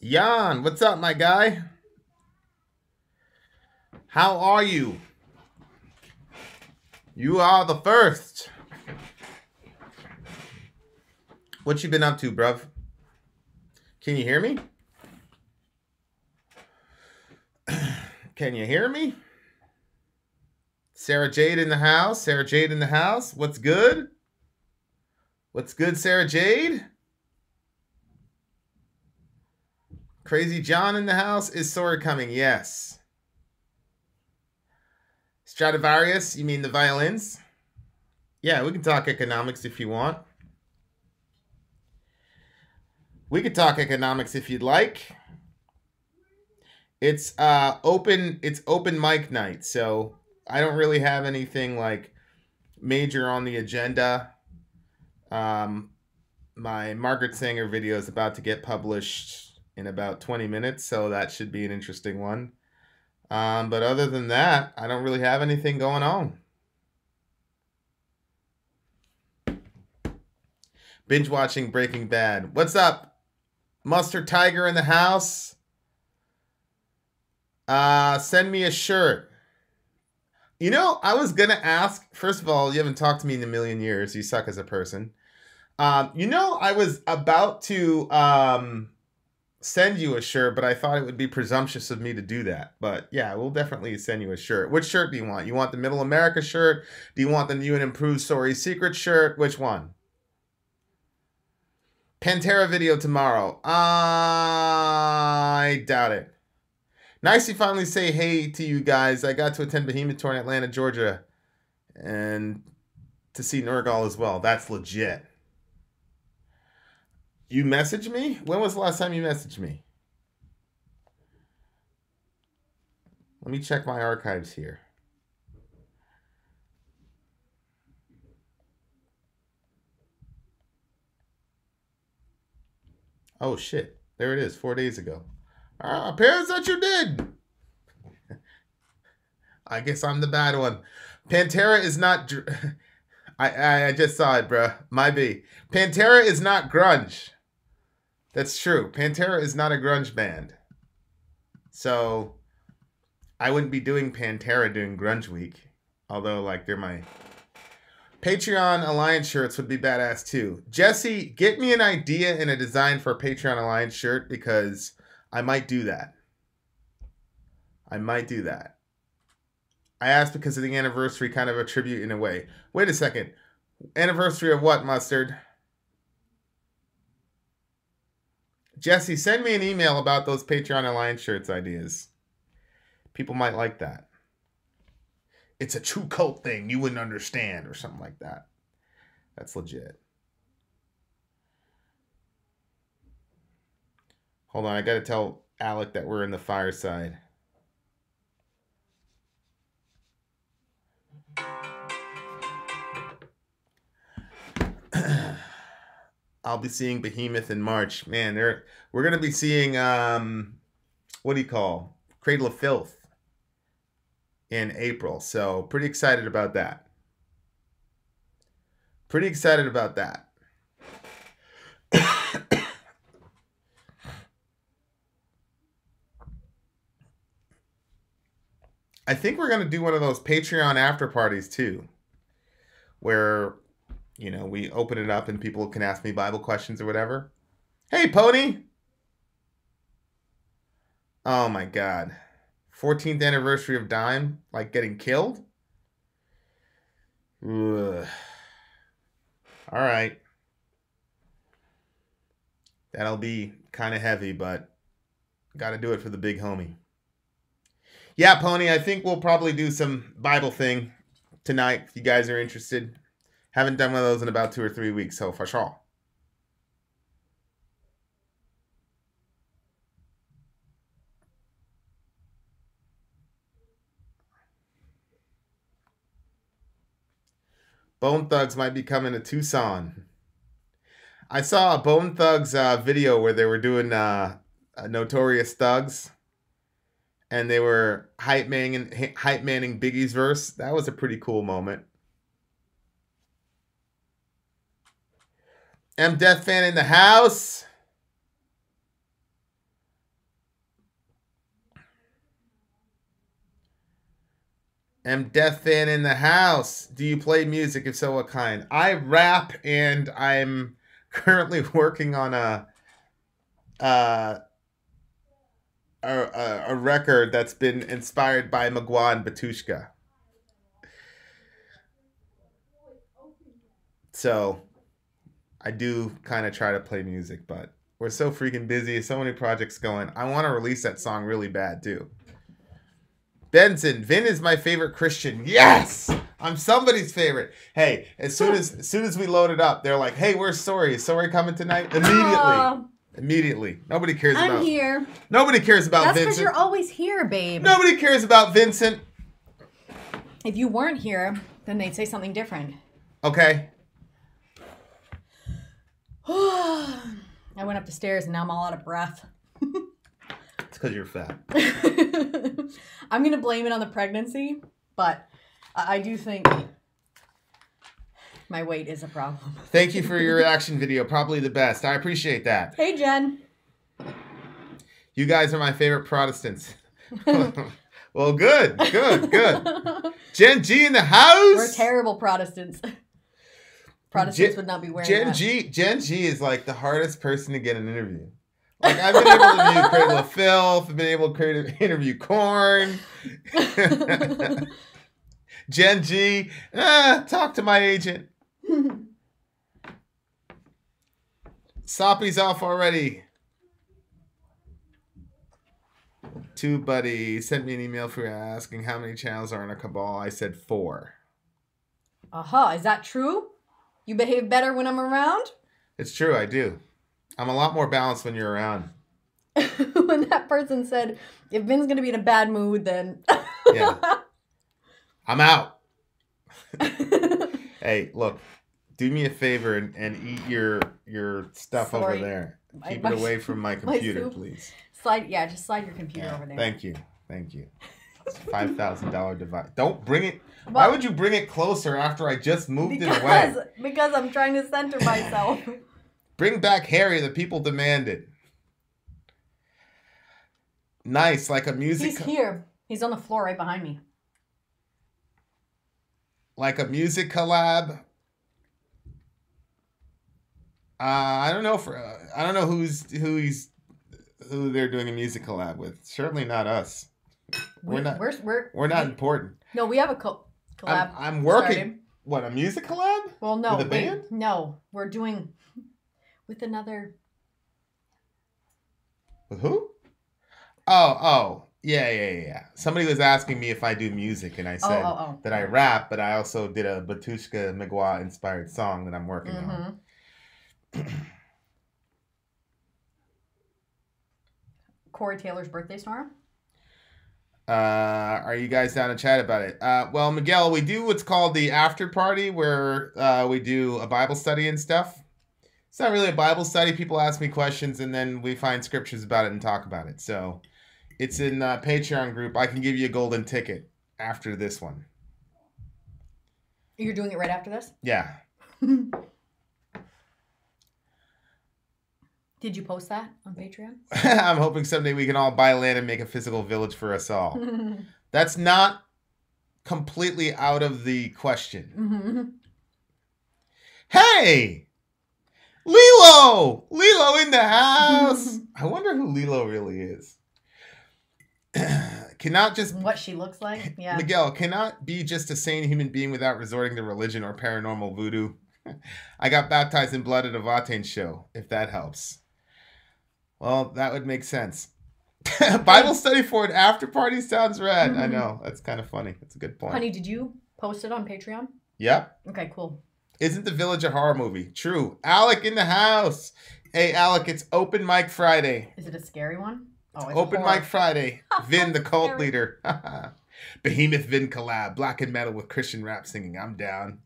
Jan, what's up, my guy? How are you? You are the first. What you been up to, bruv? Can you hear me? Can you hear me? Sarah Jade in the house. Sarah Jade in the house. What's good? What's good, Sarah Jade? Crazy John in the house. Is Sori coming? Yes. Stradivarius, you mean the violins? Yeah, we can talk economics if you want. We could talk economics if you'd like. It's open mic night, so I don't really have anything like major on the agenda. My Margaret Sanger video is about to get published in about 20 minutes, so that should be an interesting one. But other than that, I don't really have anything going on. Binge watching Breaking Bad. What's up? Mustard Tiger in the house. Send me a shirt. You know, I was gonna ask. First of all, you haven't talked to me in a million years. You suck as a person. You know, I was about to send you a shirt, but I thought it would be presumptuous of me to do that. But yeah, we'll definitely send you a shirt. Which shirt do you want? You want the Middle America shirt? Do you want the new and improved Sori Secret shirt? Which one? Pantera video tomorrow. I doubt it. Nice to finally say hey to you guys. I got to attend Behemoth Tour in Atlanta, Georgia. And to see Nurgle as well. That's legit. You messaged me? When was the last time you messaged me? Let me check my archives here. Oh, shit. There it is, 4 days ago. Appears that you did. I guess I'm the bad one. Pantera is not... I just saw it, bruh. Might be. Pantera is not grunge. That's true. Pantera is not a grunge band. So, I wouldn't be doing Pantera during Grunge Week. Although, like, they're my... Patreon Alliance shirts would be badass too. Jesse, get me an idea and a design for a Patreon Alliance shirt because I might do that. I might do that. I asked because of the anniversary, kind of a tribute in a way. Wait a second. Anniversary of what, Mustard? Jesse, send me an email about those Patreon Alliance shirts ideas. People might like that. It's a true cult thing you wouldn't understand or something like that. That's legit. Hold on, I gotta tell Alec that we're in the fireside. I'll be seeing Behemoth in March. Man, we're gonna be seeing what do you call Cradle of Filth in April. So pretty excited about that. Pretty excited about that. I think we're going to do one of those Patreon after parties too, where, you know, we open it up and people can ask me Bible questions or whatever. Hey, Pony. Oh my God. 14th anniversary of Dime, like getting killed? Ugh. All right. That'll be kind of heavy, but got to do it for the big homie. Yeah, Pony, I think we'll probably do some Bible thing tonight if you guys are interested. Haven't done one of those in about 2 or 3 weeks, so for sure. Bone Thugs might be coming to Tucson. I saw a Bone Thugs video where they were doing Notorious Thugs, and they were hype manning Biggie's verse. That was a pretty cool moment. M Death fan in the house. M Death Fan in the house. Do you play music? If so, what kind? I rap, and I'm currently working on a record that's been inspired by Magua and Batushka. So I do kind of try to play music, but we're so freaking busy. So many projects going. I want to release that song really bad too. Benson, Vin is my favorite Christian. Yes, I'm somebody's favorite. Hey, as soon as we load it up, they're like, "Hey, where's Sori? Is Sori coming tonight?" Immediately. Nobody cares about. I'm here. Nobody cares about That's Vincent. because you're always here, babe. Nobody cares about Vincent. If you weren't here, then they'd say something different. Okay. I went up the stairs and now I'm all out of breath. It's because you're fat. I'm going to blame it on the pregnancy, but I do think my weight is a problem. Thank you for your reaction video. Probably the best. I appreciate that. Hey, Jen. You guys are my favorite Protestants. Well, good. Jen G in the house. We're terrible Protestants. Protestants would not be wearing that. Jen G is like the hardest person to get an interview. Like, I've been able to interview Cradle of Filth. I've been able to interview Korn. Jen G, talk to my agent. Soppy's off already. Tube Buddy sent me an email for asking how many channels are in a cabal. I said 4. Is that true? You behave better when I'm around? It's true, I do. I'm a lot more balanced when you're around. When that person said, if Vin's going to be in a bad mood, then... Yeah. I'm out. Hey, look. Do me a favor and eat your stuff over there. Keep it away from my computer, please. Just slide your computer over there. Thank you. It's a $5,000 device. Don't bring it. Why would you bring it closer after I just moved it away? Because I'm trying to center myself. Bring back Harry. The people demanded. Nice, like a music. He's here. He's on the floor right behind me. Like a music collab. I don't know who they're doing a music collab with. Certainly not us. We're not important. No, we have a collab. I'm working. Started. What, a music collab? Well, no. With a band? No, we're doing with another. With who? Oh, yeah. Somebody was asking me if I do music, and I said that I rap, but I also did a Batushka Magua inspired song that I'm working on. Corey Taylor's birthday's tomorrow. Are you guys down to chat about it? Well, Miguel, we do what's called the after party where we do a Bible study and stuff. It's not really a Bible study. People ask me questions and then we find scriptures about it and talk about it. So it's in the Patreon group. I can give you a golden ticket after this one. You're doing it right after this? Yeah. Did you post that on Patreon? I'm hoping someday we can all buy land and make a physical village for us all. That's not completely out of the question. Hey! Lilo! Lilo in the house! I wonder who Lilo really is. Cannot just... What she looks like? Yeah. Miguel, cannot be just a sane human being without resorting to religion or paranormal voodoo. I got baptized in blood at a Vatane show, if that helps. Well, that would make sense. Bible study for an after party sounds rad. I know. That's kind of funny. That's a good point. Honey, did you post it on Patreon? Yep. Okay, cool. Isn't The Village a horror movie? True. Alec in the house. Hey, Alec, it's Open Mic Friday. Is it a scary one? Oh, it's Open Mic Friday. Vin, the cult scary. leader. Behemoth Vin collab. Black and metal with Christian rap singing. I'm down.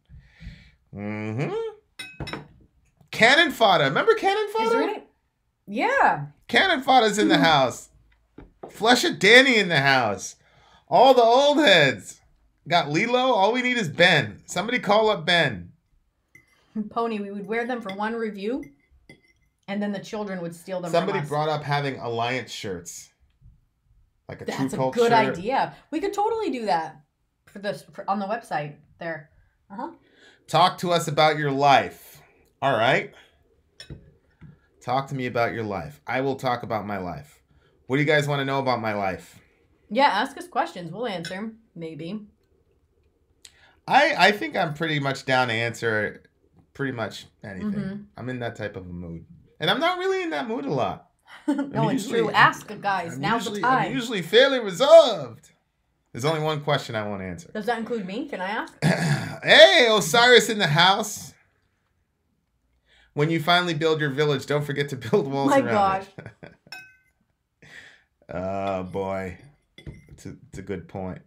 Cannon Fodder. Remember Cannon Fodder? Is there any? Yeah. Cannon Fodder's in the house. Flesh of Danny in the house. All the old heads. Got Lilo. All we need is Ben. Somebody call up Ben. Pony, we would wear them for one review, and then the children would steal them Somebody from us. brought up having Alliance shirts. Like a That's True a Cult good shirt. idea. We could totally do that. on the website there. Talk to us about your life. All right. Talk to me about your life. I will talk about my life. What do you guys want to know about my life? Yeah, ask us questions. We'll answer. Maybe. I think I'm pretty much down to answer pretty much anything. I'm in that type of a mood. And I'm not really in that mood a lot. No, it's true. Ask, guys. Now's the time. I'm usually fairly reserved. There's only one question I won't answer. Does that include me? Can I ask? Hey, Osiris in the house. When you finally build your village, don't forget to build walls around it. Oh, boy. It's a good point.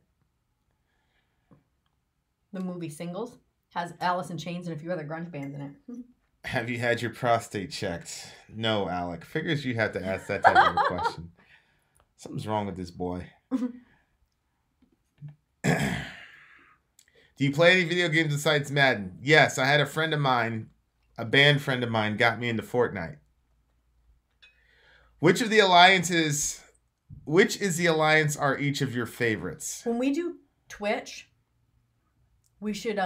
The movie Singles has Alice in Chains and a few other grunge bands in it. Have you had your prostate checked? No, Alec. Figures you have to ask that type of a question. Something's wrong with this boy. Do you play any video games besides Madden? Yes, I had a friend of mine, a band friend of mine, got me into Fortnite. Which is the alliance are each of your favorites? When we do Twitch, we should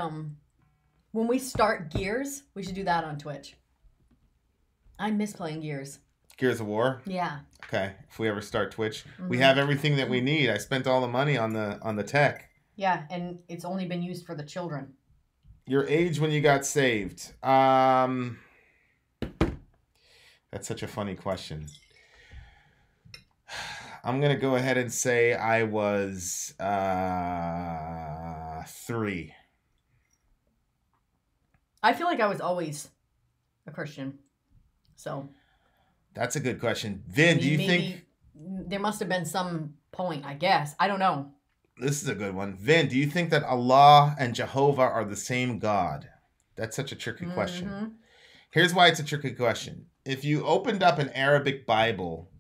when we start Gears, we should do that on Twitch. I miss playing Gears. Gears of War? Yeah. Okay. If we ever start Twitch, we have everything that we need. I spent all the money on the tech. Yeah, and it's only been used for the children. Your age when you got saved. That's such a funny question. I'm going to go ahead and say I was 3. I feel like I was always a Christian. So. That's a good question. Vin, do you think... There must have been some point, I guess. I don't know. This is a good one. Vin, do you think that Allah and Jehovah are the same God? That's such a tricky question. Here's why it's a tricky question. If you opened up an Arabic Bible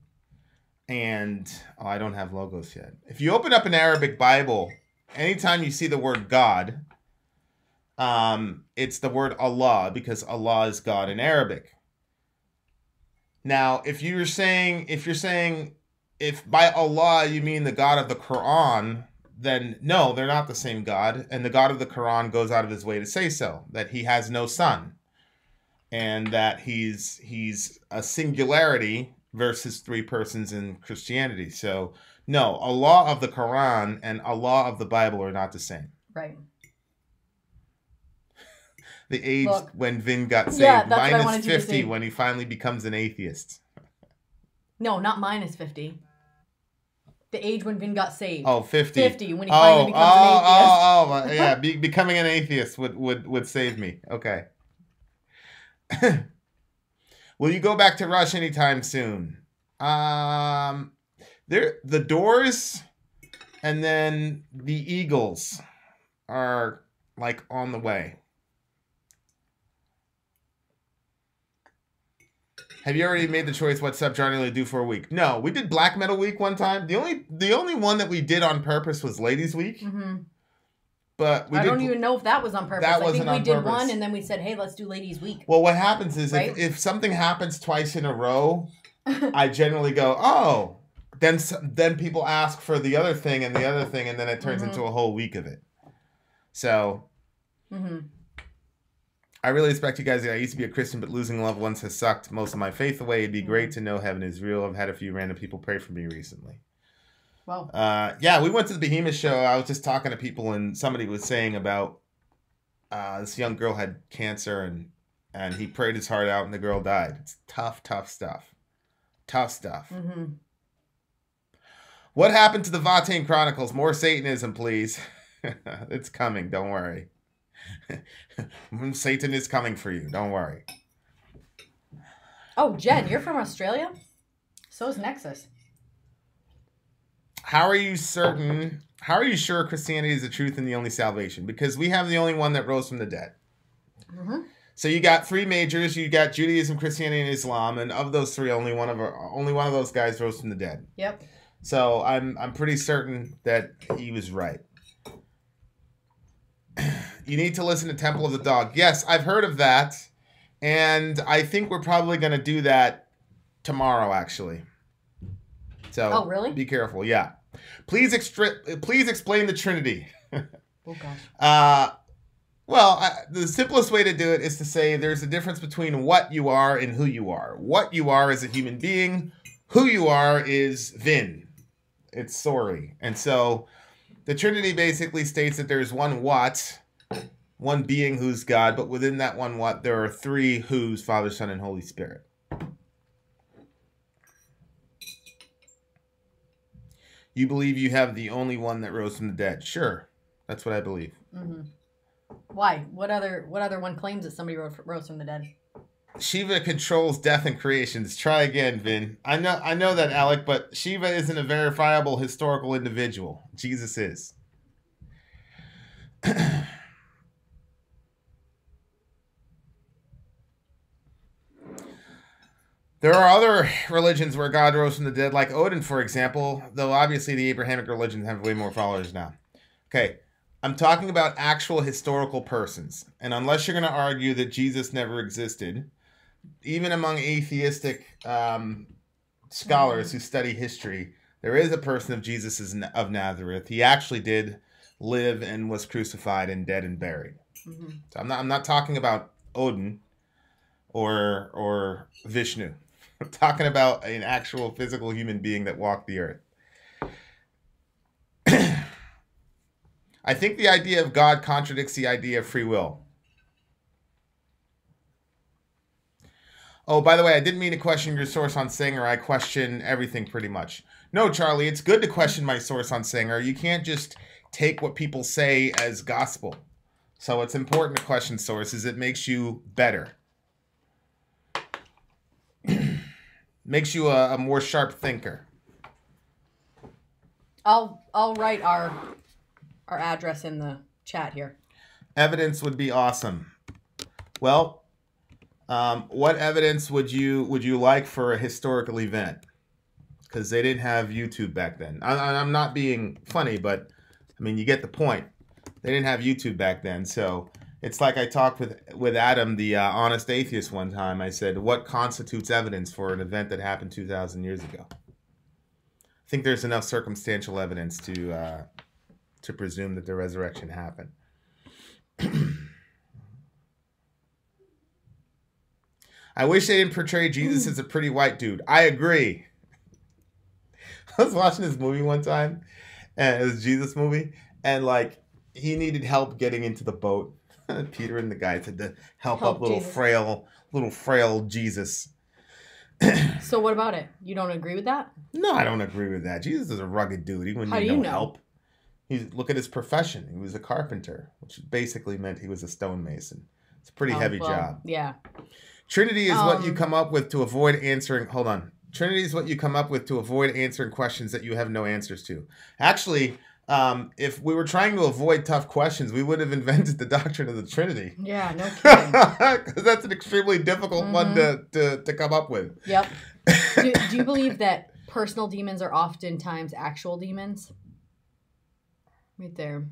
and... Oh, I don't have logos yet. If you open up an Arabic Bible, anytime you see the word God, it's the word Allah because Allah is God in Arabic. Now, if by Allah you mean the God of the Quran, then no, they're not the same God. And the God of the Quran goes out of his way to say so, that he has no son. And that he's a singularity versus 3 persons in Christianity. So, no, Allah of the Quran and Allah of the Bible are not the same. Right. The age when Vin got saved, minus 50 when he finally becomes an atheist. No, not minus 50. The age when Vin got saved. Oh, 50. 50 when he finally becomes an atheist. Yeah. Becoming an atheist would save me. Okay. Will you go back to Rush anytime soon? The Doors and then the Eagles are like on the way. Have you already made the choice what subgenre to do for a week? No, we did Black Metal Week one time. The only one that we did on purpose was Ladies Week. But I don't even know if that was on purpose. I think we did one and then we said, hey, let's do Ladies Week. Well, what happens is if something happens twice in a row, I generally go, oh. Then people ask for the other thing and the other thing, and then it turns into a whole week of it. So... I really respect you guys. I used to be a Christian, but losing loved ones has sucked most of my faith away. It'd be great to know heaven is real. I've had a few random people pray for me recently. Wow. Yeah, we went to the Behemoth show. I was just talking to people, and somebody was saying about this young girl had cancer, and he prayed his heart out, and the girl died. It's tough stuff. Tough stuff. What happened to the Vatane Chronicles? More Satanism, please. It's coming. Don't worry. Satan is coming for you. Don't worry. Oh, Jen, you're from Australia? So is Nexus. How are you sure Christianity is the truth and the only salvation? Because we have the only one that rose from the dead. So you got 3 majors. You got Judaism, Christianity, and Islam, and of those 3, only one of those guys rose from the dead. Yep. So I'm pretty certain that he was right. You need to listen to Temple of the Dog. Yes, I've heard of that. And I think we're probably going to do that tomorrow, actually. So, oh, really? Be careful, yeah. Please explain the Trinity. Oh gosh. The simplest way to do it is to say there's a difference between what you are and who you are. What you are is a human being. Who you are is Vin. It's Sori. And so the Trinity basically states that there's one what, one being who's God, but within that one what, there are three who's, Father, Son, and Holy Spirit. You believe you have the only one that rose from the dead. Sure. That's what I believe. Mm-hmm. Why? What other one claims that somebody rose from the dead? Shiva controls death and creations. Try again, Vin. I know that, Alec, but Shiva isn't a verifiable historical individual. Jesus is. There are other religions where God rose from the dead, like Odin, for example, though obviously the Abrahamic religions have way more followers now. Okay, I'm talking about actual historical persons. And unless you're going to argue that Jesus never existed, even among atheistic scholars who study history, there is a person of Jesus of Nazareth. He actually did live and was crucified and dead and buried. Mm-hmm. So I'm not talking about Odin or Vishnu. I'm talking about an actual physical human being that walked the earth. I think the idea of God contradicts the idea of free will. Oh, by the way, I didn't mean to question your source on Sanger. I question everything pretty much. No, Charlie, it's good to question my source on Sanger. You can't just take what people say as gospel. So it's important to question sources. It makes you better. Makes you a more sharp thinker. I'll write our address in the chat here. Evidence would be awesome. Well, what evidence would you like for a historical event? Because they didn't have YouTube back then. I'm not being funny, but I mean, you get the point. They didn't have YouTube back then, so it's like I talked with Adam, the honest atheist, one time. I said, what constitutes evidence for an event that happened 2,000 years ago? I think there's enough circumstantial evidence to presume that the resurrection happened. I wish they didn't portray Jesus as a pretty white dude. I agree. I was watching this movie one time, and it was a Jesus movie, and like he needed help getting into the boat. Peter and the guys had to help up little frail Jesus. So what about it? You don't agree with that? No, I don't agree with that. Jesus is a rugged dude. He wouldn't need no help. Look at his profession. He was a carpenter, which basically meant he was a stonemason. It's a pretty heavy job. Yeah. Trinity is what you come up with to avoid answering. Hold on. Trinity is what you come up with to avoid answering questions that you have no answers to. Actually, if we were trying to avoid tough questions, we would have invented the doctrine of the Trinity. Yeah, no kidding. Because that's an extremely difficult one to come up with. Yep. Do you believe that personal demons are oftentimes actual demons? Right there.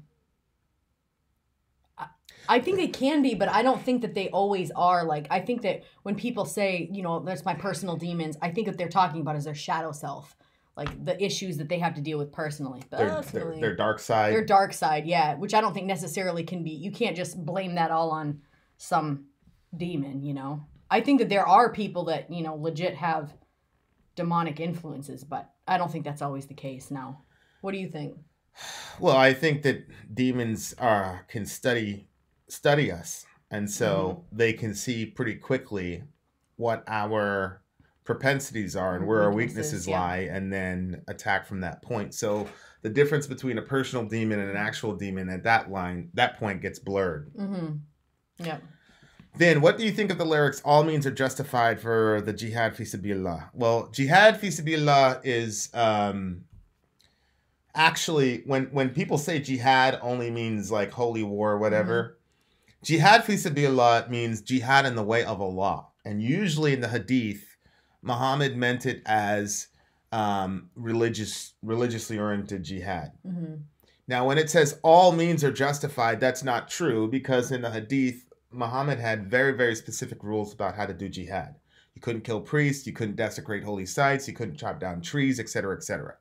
I think they can be, but I don't think that they always are. Like, I think that when people say, you know, that's my personal demons, I think that they're talking about is their shadow self. Like, the issues that they have to deal with personally. Their dark side. Their dark side, yeah. Which I don't think necessarily can be. You can't just blame that all on some demon, you know. I think that there are people that, you know, legit have demonic influences, but I don't think that's always the case now. What do you think? Well, I think that demons can study us, and so they can see pretty quickly what our propensities are and where our weaknesses lie, and then attack from that point. So the difference between a personal demon and an actual demon at that point gets blurred. Yeah. Then, what do you think of the lyrics, all means are justified for the jihad fi sabilillah? Well, jihad fi sabilillah is actually, when people say jihad only means like holy war or whatever, jihad fi sabilillah means jihad in the way of Allah. And usually in the hadith, Muhammad meant it as religiously oriented jihad. Now, when it says all means are justified, that's not true, because in the hadith, Muhammad had very, very specific rules about how to do jihad. You couldn't kill priests, you couldn't desecrate holy sites, you couldn't chop down trees, etc., etc.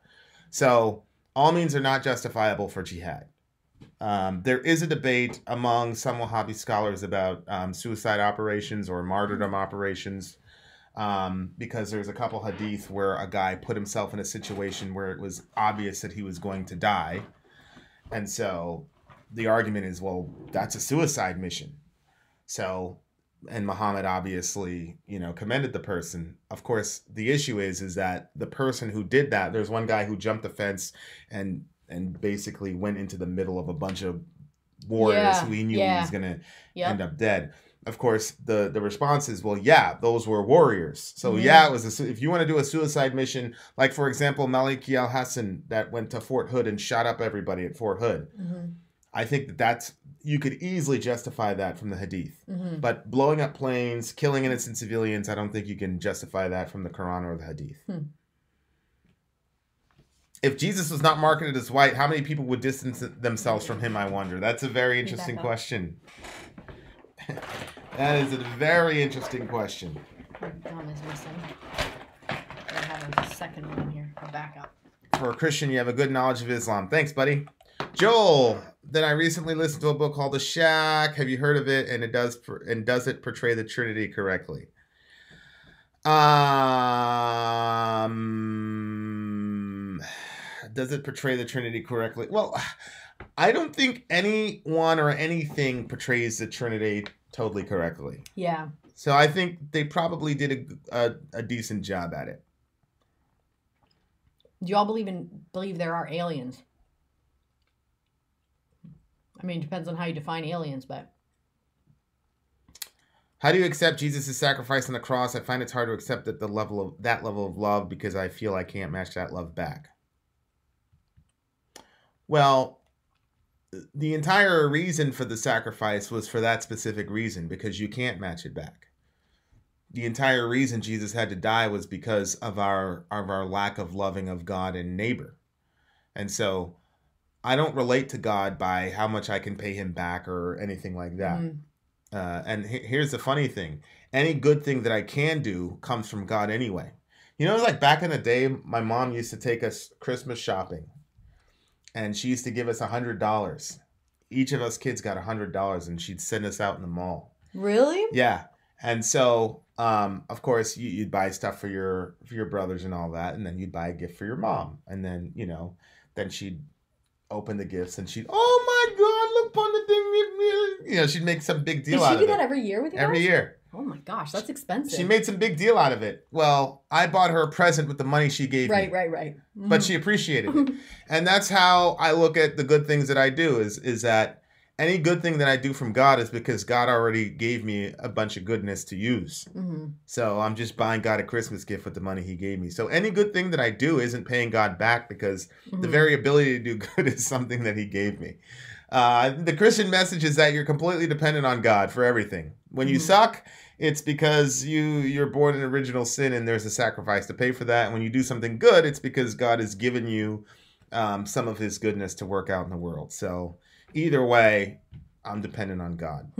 So all means are not justifiable for jihad. There is a debate among some Wahhabi scholars about suicide operations or martyrdom operations, because there's a couple hadith where a guy put himself in a situation where it was obvious that he was going to die. And so the argument is, well, that's a suicide mission. So, and Muhammad obviously, commended the person. Of course, the issue is that the person who did that, there's one guy who jumped the fence and basically went into the middle of a bunch of warriors who he knew he was going to end up dead. Of course, the response is, well, yeah, those were warriors. So it was if you want to do a suicide mission, like for example, Maliki al-Hassan that went to Fort Hood and shot up everybody at Fort Hood. I think that's, you could easily justify that from the hadith. But blowing up planes, killing innocent civilians, I don't think you can justify that from the Quran or the hadith. If Jesus was not marketed as white, how many people would distance themselves from him, I wonder? That's a very interesting question. That is a very interesting question. Gum is missing. I have a second one in here. A backup. For a Christian, you have a good knowledge of Islam. Thanks, buddy. Joel, then I recently listened to a book called The Shack. Have you heard of it? And does it portray the Trinity correctly? Does it portray the Trinity correctly? Well, I don't think anyone or anything portrays the Trinity totally correctly. Yeah. So I think they probably did a decent job at it. Do y'all believe there are aliens? I mean, it depends on how you define aliens, but... How do you accept Jesus' sacrifice on the cross? I find it's hard to accept that level of love because I feel I can't match that love back. Well, the entire reason for the sacrifice was for that specific reason, because you can't match it back. The entire reason Jesus had to die was because of our lack of loving of God and neighbor. And so I don't relate to God by how much I can pay him back or anything like that. And here's the funny thing. Any good thing that I can do comes from God anyway. Like back in the day, my mom used to take us Christmas shopping. And she used to give us $100. Each of us kids got $100, and she'd send us out in the mall. Really? Yeah. And so, of course, you'd buy stuff for your brothers and all that, and then you'd buy a gift for your mom. And then, then she'd open the gifts, and she'd, oh my God, look upon the thing. She'd make some big deal out of it. Did she do that every year with you guys? Every year. Oh my gosh, that's expensive. She made some big deal out of it. Well, I bought her a present with the money she gave me. Right. But she appreciated it. And that's how I look at the good things that I do, is that any good thing that I do from God is because God already gave me a bunch of goodness to use. So I'm just buying God a Christmas gift with the money he gave me. So any good thing that I do isn't paying God back, because the very ability to do good is something that he gave me. The Christian message is that you're completely dependent on God for everything. When you suck, it's because you're born in original sin and there's a sacrifice to pay for that. And when you do something good, it's because God has given you some of his goodness to work out in the world. So either way, I'm dependent on God.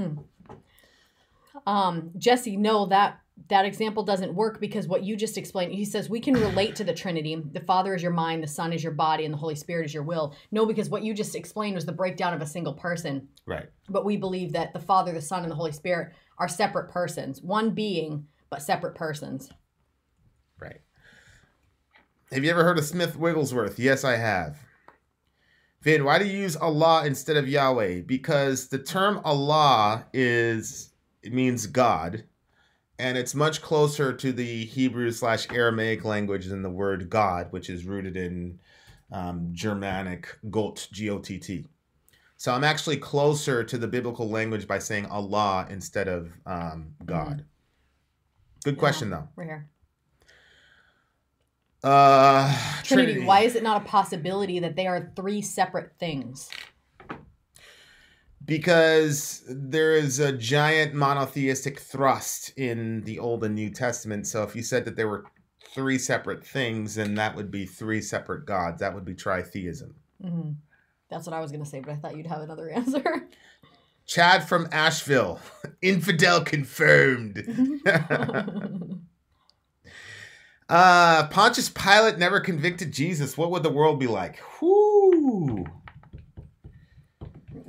Jesse, no, that example doesn't work, because what you just explained, he says we can relate to the Trinity. The Father is your mind, the Son is your body, and the Holy Spirit is your will. No, because what you just explained was the breakdown of a single person. Right. But we believe that the Father, the Son, and the Holy Spirit are separate persons. One being, but separate persons. Right. Have you ever heard of Smith Wigglesworth? Yes, I have. Vin, why do you use Allah instead of Yahweh? Because the term Allah it means God. And it's much closer to the Hebrew/Aramaic language than the word God, which is rooted in Germanic Gott, G-O-T-T. So I'm actually closer to the biblical language by saying Allah instead of God. Good question, though. We're here. Trinity. Why is it not a possibility that they are three separate things? Because there is a giant monotheistic thrust in the Old and New Testament. So if you said that there were three separate things, then that would be three separate gods. That would be tritheism. That's what I was going to say, but I thought you'd have another answer. Chad from Asheville. Infidel confirmed. Pontius Pilate never convicted Jesus. What would the world be like? Whoo.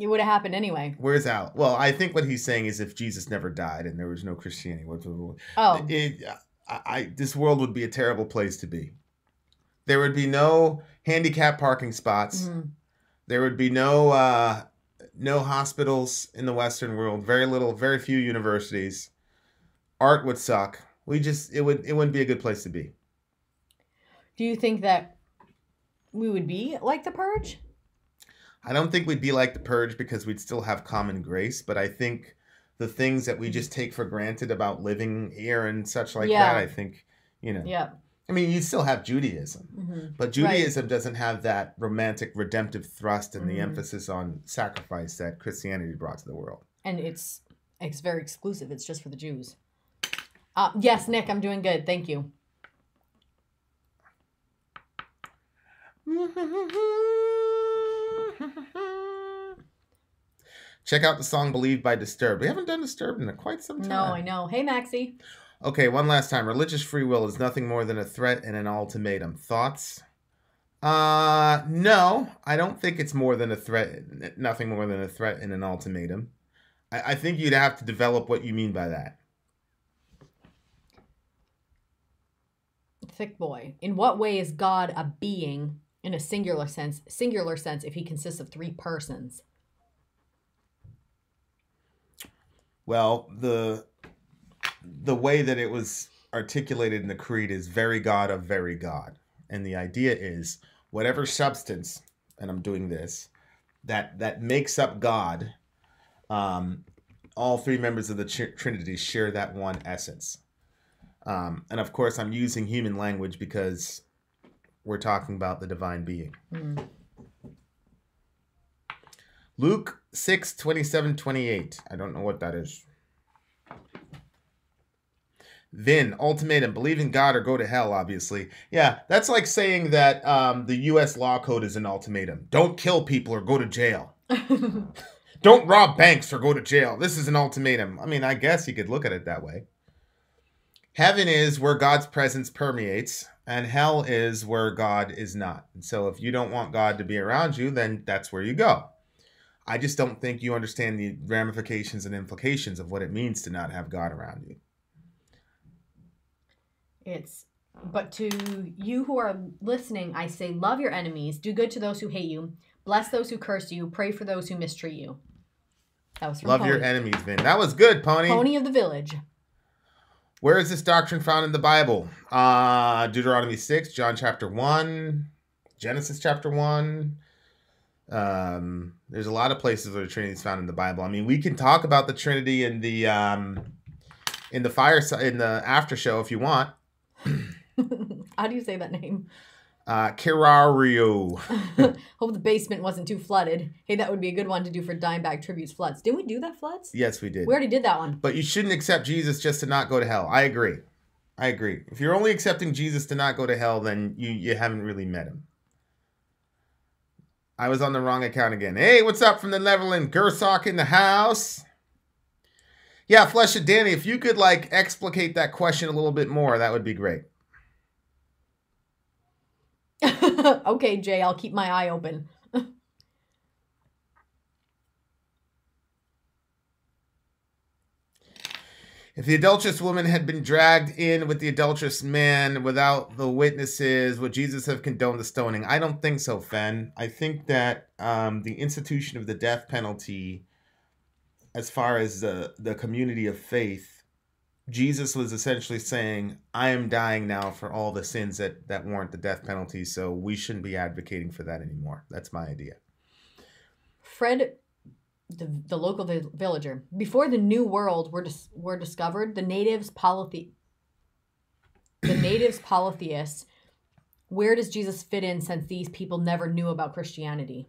It would have happened anyway. Where's Al? Well, I think what he's saying is if Jesus never died and there was no Christianity, this world would be a terrible place to be. There would be no handicap parking spots. Mm-hmm. There would be no hospitals in the Western world. Very few universities. Art would suck. It wouldn't be a good place to be. Do you think that we would be like the Purge? I don't think we'd be like the Purge because we'd still have common grace, but I think the things that we just take for granted about living here and such like that, I think, Yeah. I mean, you still have Judaism, mm-hmm. but Judaism doesn't have that romantic, redemptive thrust and the emphasis on sacrifice that Christianity brought to the world. And it's very exclusive. It's just for the Jews. Yes, Nick, I'm doing good. Thank you. Check out the song Believe by Disturbed. We haven't done Disturbed in quite some time. No, I know. Hey, Maxie. Okay, one last time. Religious free will is nothing more than a threat and an ultimatum. Thoughts? No, I don't think it's more than a threat. Nothing more than a threat and an ultimatum. I think you'd have to develop what you mean by that. Thick boy. In what way is God a being in a singular sense if he consists of three persons? Well, the way that it was articulated in the creed is very God of very God. And the idea is whatever substance, and I'm doing this, that makes up God, all three members of the Trinity share that one essence. And of course, I'm using human language because we're talking about the divine being. Mm. Luke 6:27-28. I don't know what that is. Vin, ultimatum, believe in God or go to hell, obviously. Yeah, that's like saying that the U.S. law code is an ultimatum. Don't kill people or go to jail. Don't rob banks or go to jail. This is an ultimatum. I mean, I guess you could look at it that way. Heaven is where God's presence permeates, and hell is where God is not. And so if you don't want God to be around you, then that's where you go. I just don't think you understand the ramifications and implications of what it means to not have God around you. But to you who are listening, I say, love your enemies, do good to those who hate you, bless those who curse you, pray for those who mistreat you. That was from Love Pony. Your enemies, Vin. That was good, Pony. Pony of the village. Where is this doctrine found in the Bible? Deuteronomy 6, John chapter 1, Genesis chapter 1. There's a lot of places where the Trinity is found in the Bible. I mean, we can talk about the Trinity in the after show if you want. How do you say that name? Kirario. Hope the basement wasn't too flooded. Hey, that would be a good one to do for Dimebag Tributes Floods. Didn't we do that, Floods? Yes, we did. We already did that one. But you shouldn't accept Jesus just to not go to hell. I agree. If you're only accepting Jesus to not go to hell, then you haven't really met him. I was on the wrong account again. Hey, what's up from the Netherlands? Gersock in the house. Yeah, Flesh of Danny, if you could explicate that question a little bit more, that would be great. Okay, Jay, I'll keep my eye open. If the adulterous woman had been dragged in with the adulterous man without the witnesses, would Jesus have condoned the stoning? I don't think so, Fen. I think that the institution of the death penalty, as far as the community of faith, Jesus was essentially saying, I am dying now for all the sins that warrant the death penalty, so we shouldn't be advocating for that anymore. That's my idea. Fred, the local villager, before the New World were discovered, the natives polytheists, where does Jesus fit in since these people never knew about Christianity?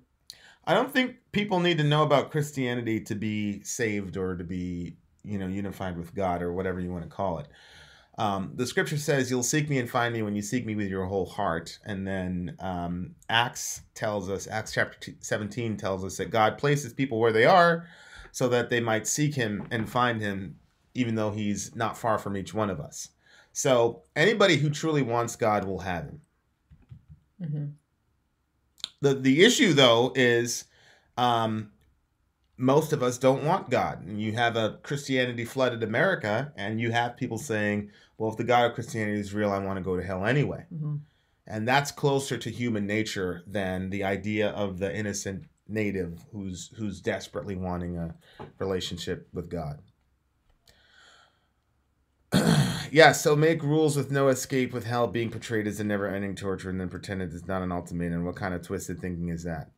I don't think people need to know about Christianity to be saved or to be unified with God or whatever you want to call it. The scripture says, you'll seek me and find me when you seek me with your whole heart. And then Acts chapter 17 tells us that God places people where they are so that they might seek him and find him, even though he's not far from each one of us. So anybody who truly wants God will have him. Mm-hmm. The issue, though, is most of us don't want God. And you have a Christianity flooded America, and you have people saying, well, if the God of Christianity is real, I want to go to hell anyway. Mm-hmm. And that's closer to human nature than the idea of the innocent native who's desperately wanting a relationship with God. Yeah, so make rules with no escape, with hell being portrayed as a never-ending torture, and then pretend it is not an ultimatum. What kind of twisted thinking is that?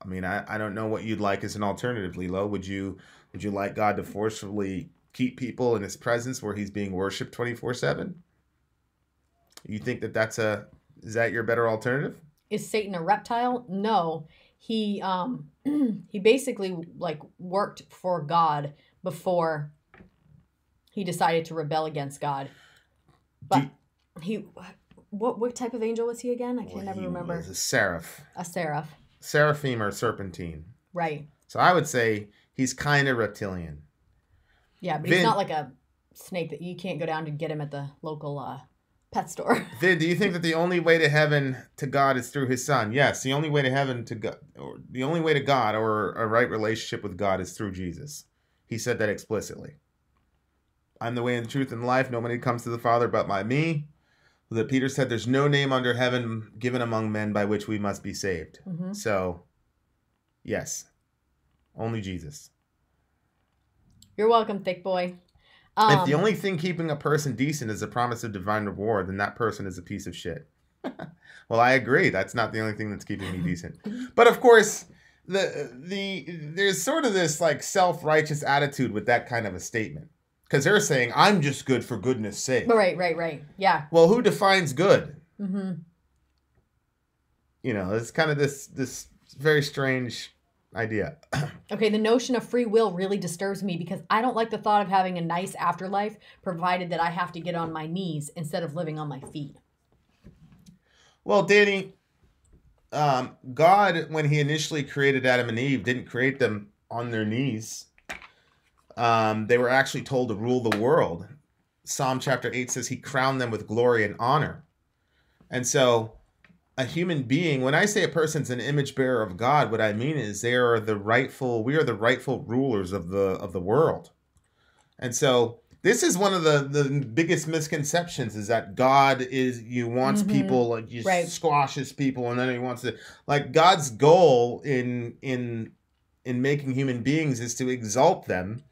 I mean, I don't know what you'd like as an alternative, Lilo. Would you like God to forcefully keep people in his presence where he's being worshipped 24/7? You think is that your better alternative? Is Satan a reptile? No. He he basically like worked for God before he decided to rebel against God. But what type of angel was he again? I can never remember. He was a seraph. A seraph. Seraphim or serpentine. Right. So I would say he's kind of reptilian. Yeah, but he's not like a snake that you can't go down to get him at the local pet store. Vin, do you think that the only way to heaven to God is through his son? Yes, the only way to heaven to God, or the only way to God or a right relationship with God is through Jesus. He said that explicitly. I'm the way and the truth and the life. Nobody comes to the Father but by me. That Peter said there's no name under heaven given among men by which we must be saved. Mm-hmm. So, yes, only Jesus. You're welcome, thick boy. If the only thing keeping a person decent is a promise of divine reward, then that person is a piece of shit. Well, I agree. That's not the only thing that's keeping me decent. But of course, there's sort of this like self-righteous attitude with that kind of a statement. Because they're saying, I'm just good for goodness sake. Right. Yeah. Well, who defines good? Mm-hmm. You know, it's kind of this very strange idea. Okay, the notion of free will really disturbs me because I don't like the thought of having a nice afterlife provided that I have to get on my knees instead of living on my feet. Well, Danny, God, when he initially created Adam and Eve, didn't create them on their knees. They were actually told to rule the world. Psalm chapter 8 says he crowned them with glory and honor. And so a human being, when I say a person's an image bearer of God, what I mean is we are the rightful rulers of the world. And so this is one of the biggest misconceptions is that God wants people, like squashes people, and then he wants to, like, God's goal in making human beings is to exalt them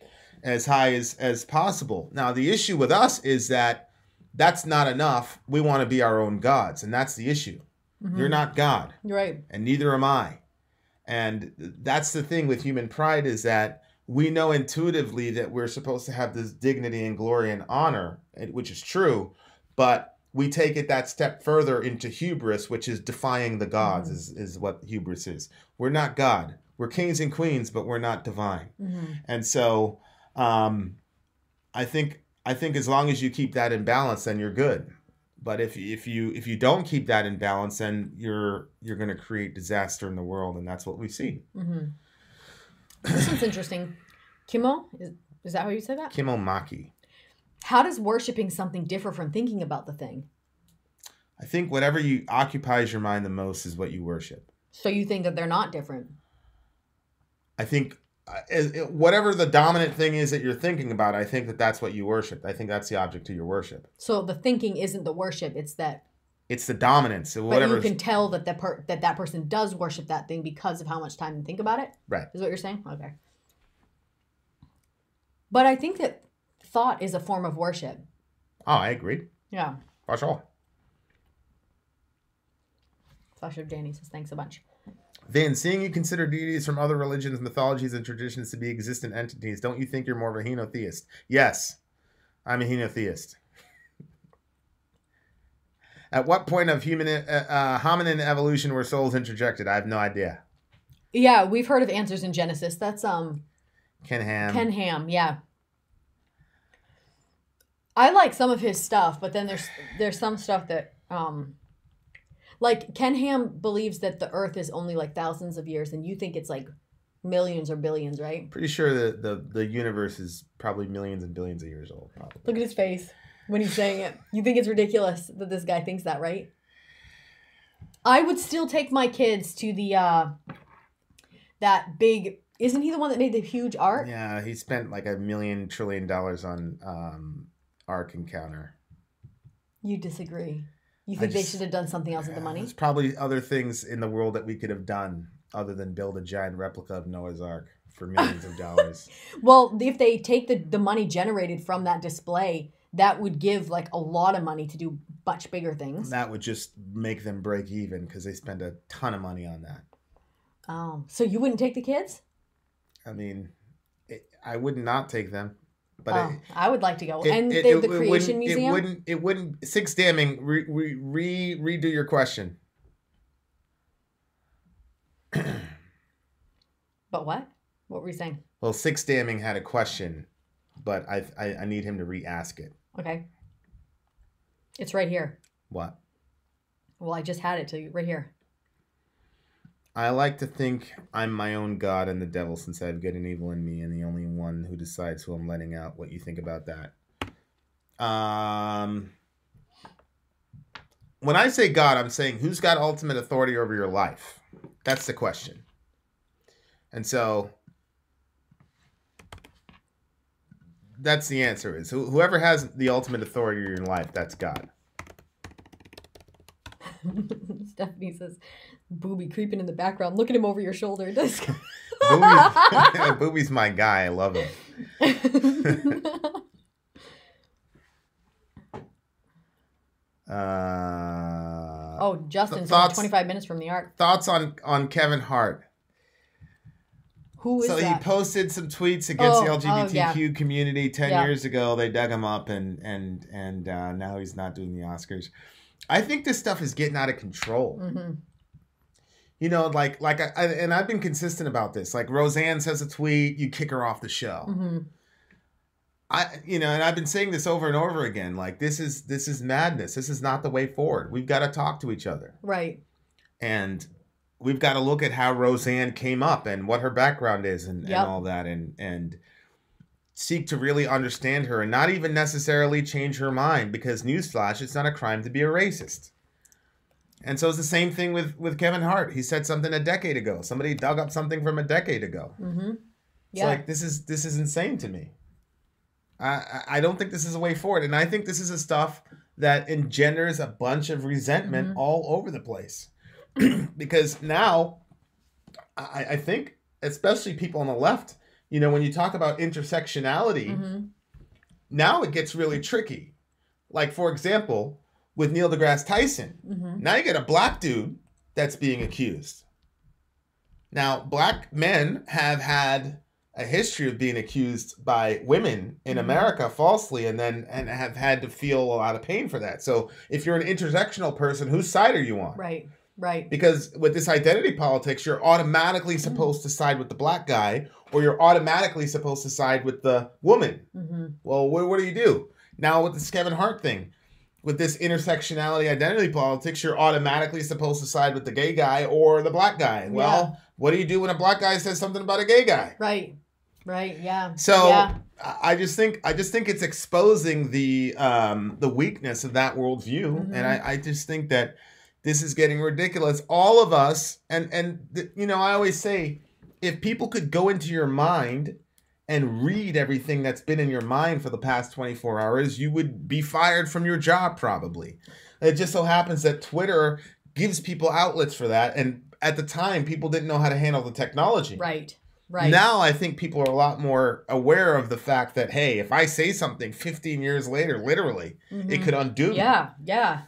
as high as possible. Now, the issue with us is that that's not enough. We want to be our own gods, and that's the issue. Mm-hmm. You're not God. Right. And neither am I. And that's the thing with human pride is that we know intuitively that we're supposed to have this dignity and glory and honor, which is true, but we take it that step further into hubris, which is defying the gods, is what hubris is. We're not God. We're kings and queens, but we're not divine. Mm-hmm. And so I think as long as you keep that in balance, then you're good. But if you don't keep that in balance, then you're going to create disaster in the world, and that's what we see. Mm-hmm. This one's interesting. Kimo, is that how you say that? Kimo Maki. How does worshiping something differ from thinking about the thing? I think whatever occupies your mind the most is what you worship. So you think that they're not different? I think whatever the dominant thing is that you're thinking about, I think that's what you worship. I think that's the object of your worship. So the thinking isn't the worship; it's the dominance. So but you can tell that that person does worship that thing because of how much time they think about it. Right. Is what you're saying? Okay. But I think that thought is a form of worship. Oh, I agree. Yeah. For sure. Flash of Danny says thanks a bunch. Then, seeing you consider deities from other religions, mythologies, and traditions to be existent entities, don't you think you're more of a henotheist? Yes, I'm a henotheist. At what point of hominin evolution were souls interjected? I have no idea. Yeah, we've heard of Answers in Genesis. That's Ken Ham. Ken Ham, yeah. I like some of his stuff, but then there's some stuff that like Ken Ham believes that the Earth is only like thousands of years, and you think it's like millions or billions, right? Pretty sure that the universe is probably millions and billions of years old. Probably. Look at his face when he's saying it. You think it's ridiculous that this guy thinks that, right? I would still take my kids to the that big Isn't he the one that made the huge arc? Yeah, he spent like $1 million trillion on Ark Encounter. You disagree. You think they should have done something else with the money? There's probably other things in the world that we could have done other than build a giant replica of Noah's Ark for millions of dollars. Well, if they take the money generated from that display, that would give like a lot of money to do much bigger things. That would just make them break even because they spend a ton of money on that. Oh, so you wouldn't take the kids? I mean, I would not take them. But I would like to go. And the Creation Museum? It wouldn't. Six damming. Redo your question. But what? What were you saying? Well, Six damming had a question, but I need him to re-ask it. Okay. It's right here. What? Well, I just had it to you right here. I like to think I'm my own God and the devil since I have good and evil in me and the only one who decides who I'm letting out. What you think about that? When I say God, I'm saying who's got ultimate authority over your life? That's the question. And so that's the answer is whoever has the ultimate authority in your life, that's God. Stephanie says, Booby creeping in the background. Look at him over your shoulder. Booby's my guy. I love him. Justin's only 25 minutes from the arc. Thoughts on Kevin Hart? Who is that? So he posted some tweets against the LGBTQ community 10 years ago. They dug him up and now he's not doing the Oscars. I think this stuff is getting out of control. Mm-hmm. You know, and I've been consistent about this. Like Roseanne says a tweet, you kick her off the show. Mm-hmm. And I've been saying this over and over again. Like this is madness. This is not the way forward. We've got to talk to each other. Right. And we've got to look at how Roseanne came up and what her background is and all that and seek to really understand her and not even necessarily change her mind because newsflash, it's not a crime to be a racist. And so it's the same thing with Kevin Hart. He said something a decade ago. Somebody dug up something from a decade ago. Mm-hmm. It's like, this is insane to me. I don't think this is a way forward. And I think this is the stuff that engenders a bunch of resentment all over the place. Because now, I think, especially people on the left, when you talk about intersectionality, now it gets really tricky. Like, for example, with Neil deGrasse Tyson, now you get a black dude that's being accused. Now, black men have had a history of being accused by women in America falsely and have had to feel a lot of pain for that. So if you're an intersectional person, whose side are you on? Right. Because with this identity politics, you're automatically supposed to side with the black guy or you're automatically supposed to side with the woman. Well, what do you do? Now with this Kevin Hart thing, with this intersectionality identity politics, you're automatically supposed to side with the gay guy or the black guy. Well, what do you do when a black guy says something about a gay guy? Right, yeah. So I just think it's exposing the weakness of that worldview, and I just think that this is getting ridiculous. All of us, and I always say, if people could go into your mind and read everything that's been in your mind for the past 24 hours, you would be fired from your job probably. It just so happens that Twitter gives people outlets for that, and at the time, people didn't know how to handle the technology. Right. Now I think people are a lot more aware of the fact that, hey, if I say something 15 years later, literally, it could undo me. Yeah.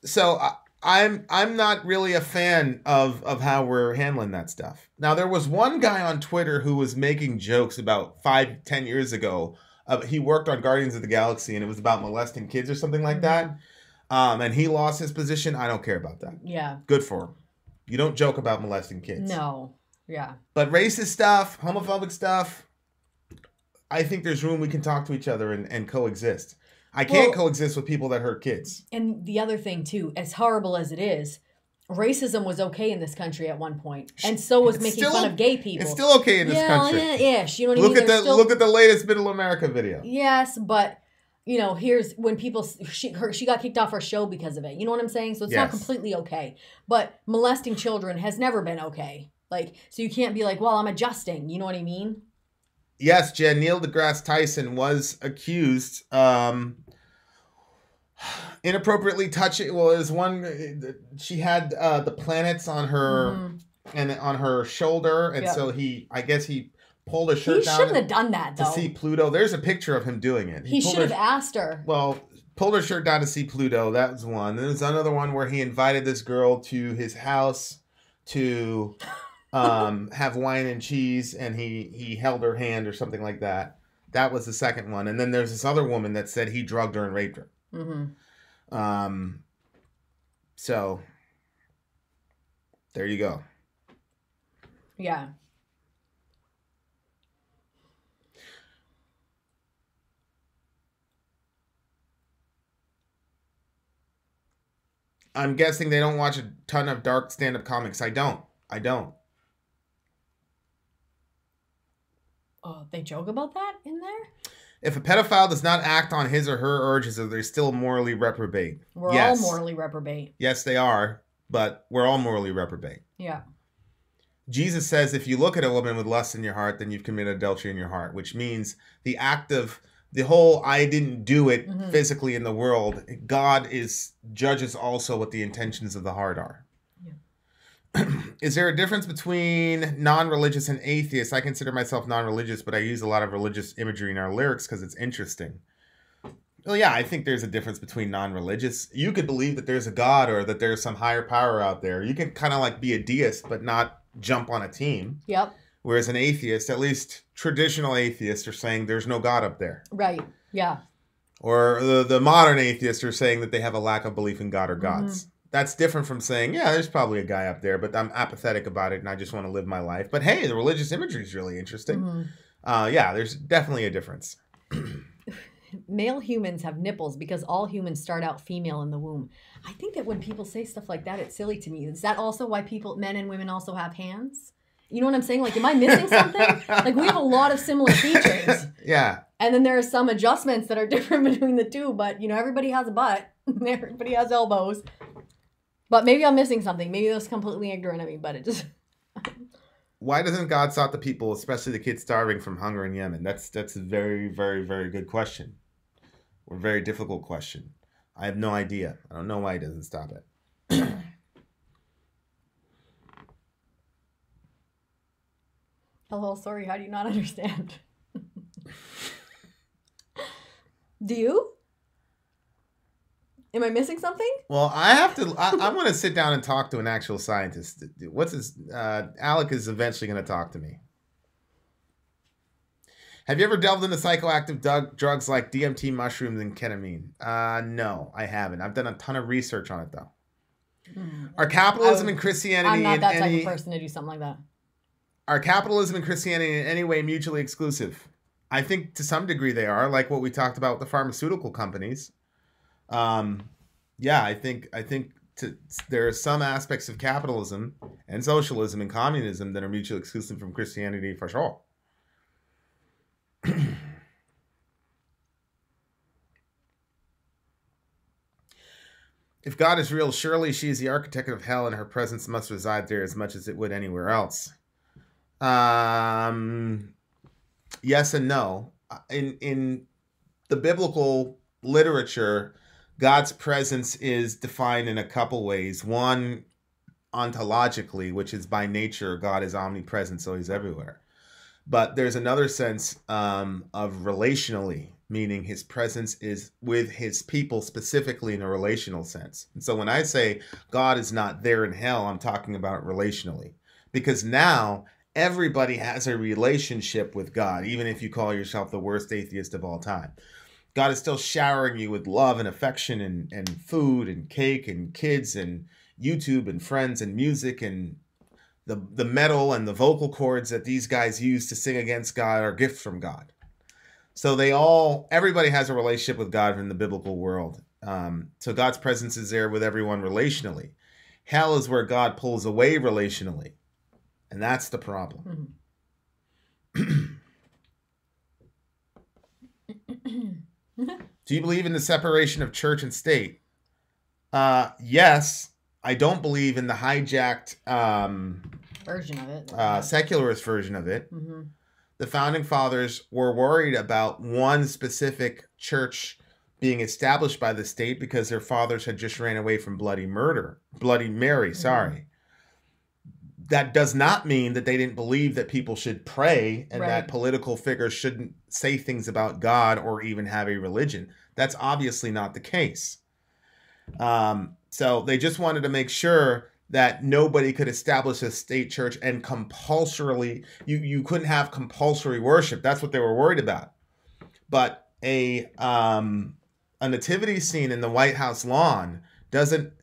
So I'm not really a fan of how we're handling that stuff. Now, there was one guy on Twitter who was making jokes about 5-10 years ago. He worked on Guardians of the Galaxy, and it was about molesting kids or something like that. And he lost his position. I don't care about that. Yeah. Good for him. You don't joke about molesting kids. No. Yeah. But racist stuff, homophobic stuff, I think there's room we can talk to each other and coexist. I can't coexist with people that hurt kids. And the other thing, too, as horrible as it is, racism was okay in this country at one point. And so was making fun of gay people. It's still okay in this country. Yeah. You know what I mean? Look at the latest Middle America video. Yes, but... here's when people, she got kicked off her show because of it. You know what I'm saying? So it's not completely okay. But molesting children has never been okay. Like, so you can't be like, well, I'm adjusting. You know what I mean? Yes, Jen, Neil deGrasse Tyson was accused inappropriately touching. Well, is one she had the planets on her and on her shoulder, and so I guess he pulled her shirt down. He shouldn't have done that though. To see Pluto. There's a picture of him doing it. He should have asked her. Well, pulled her shirt down to see Pluto. That was one. There's another one where he invited this girl to his house to have wine and cheese, and he held her hand or something like that. That was the second one. And then there's this other woman that said he drugged her and raped her. So there you go. Yeah. I'm guessing they don't watch a ton of dark stand-up comics. I don't. Oh, they joke about that in there? If a pedophile does not act on his or her urges, they're still morally reprobate. We're all morally reprobate. Yes, they are, but we're all morally reprobate. Yeah. Jesus says if you look at a woman with lust in your heart, then you've committed adultery in your heart, which means the act of the whole I didn't do it physically in the world. God judges also what the intentions of the heart are. Yeah. Is there a difference between non-religious and atheists? I consider myself non-religious, but I use a lot of religious imagery in our lyrics because it's interesting. Well, yeah, I think there's a difference between non-religious. You could believe that there's a God or that there's some higher power out there. You can kind of like be a deist, but not jump on a team. Yep. Whereas an atheist, at least traditional atheists, are saying there's no God up there. Right. Yeah. Or the modern atheists are saying that they have a lack of belief in God or gods. That's different from saying, yeah, there's probably a guy up there, but I'm apathetic about it and I just want to live my life. But hey, the religious imagery is really interesting. Yeah, there's definitely a difference. Male humans have nipples because all humans start out female in the womb. I think that when people say stuff like that, it's silly to me. Is that also why men and women also have hands? You know what I'm saying? Like, am I missing something? Like, we have a lot of similar features. Yeah. And then there are some adjustments that are different between the two. But, you know, everybody has a butt. Everybody has elbows. But maybe I'm missing something. Maybe that's completely ignorant of me. But it just... Why doesn't God stop the people, especially the kids starving from hunger in Yemen? That's a very, very, very good question. Or very difficult question. I have no idea. I don't know why he doesn't stop it. Hello, sorry, how do you not understand? Do you? Am I missing something? Well, I want to sit down and talk to an actual scientist. Alec is eventually going to talk to me. Have you ever delved into psychoactive drugs like DMT, mushrooms, and ketamine? No, I haven't. I've done a ton of research on it, though. Are capitalism and Christianity... I'm not that type of person to do something like that. Are capitalism and Christianity in any way mutually exclusive? I think to some degree they are, like what we talked about with the pharmaceutical companies. Yeah, I think there are some aspects of capitalism and socialism and communism that are mutually exclusive from Christianity for sure. If God is real, surely she is the architect of hell and her presence must reside there as much as it would anywhere else. Yes and no. In the biblical literature, God's presence is defined in a couple ways. One, ontologically, which is by nature, God is omnipresent, so he's everywhere. But there's another sense of relationally, meaning his presence is with his people specifically in a relational sense. And so when I say God is not there in hell, I'm talking about relationally. Because now everybody has a relationship with God, even if you call yourself the worst atheist of all time. God is still showering you with love and affection and food and cake and kids and YouTube and friends and music, and the metal and the vocal cords that these guys use to sing against God are gifts from God. So everybody has a relationship with God in the biblical world. So God's presence is there with everyone relationally. Hell is where God pulls away relationally. And that's the problem. Do you believe in the separation of church and state? Yes. I don't believe in the hijacked version of it. secularist version of it. Mm-hmm. The founding fathers were worried about one specific church being established by the state because their fathers had just ran away from Bloody Mary, sorry. That does not mean that they didn't believe that people should pray and that political figures shouldn't say things about God or even have a religion. That's obviously not the case. So they just wanted to make sure that nobody could establish a state church and compulsorily, you couldn't have compulsory worship. That's what they were worried about. But a nativity scene in the White House lawn doesn't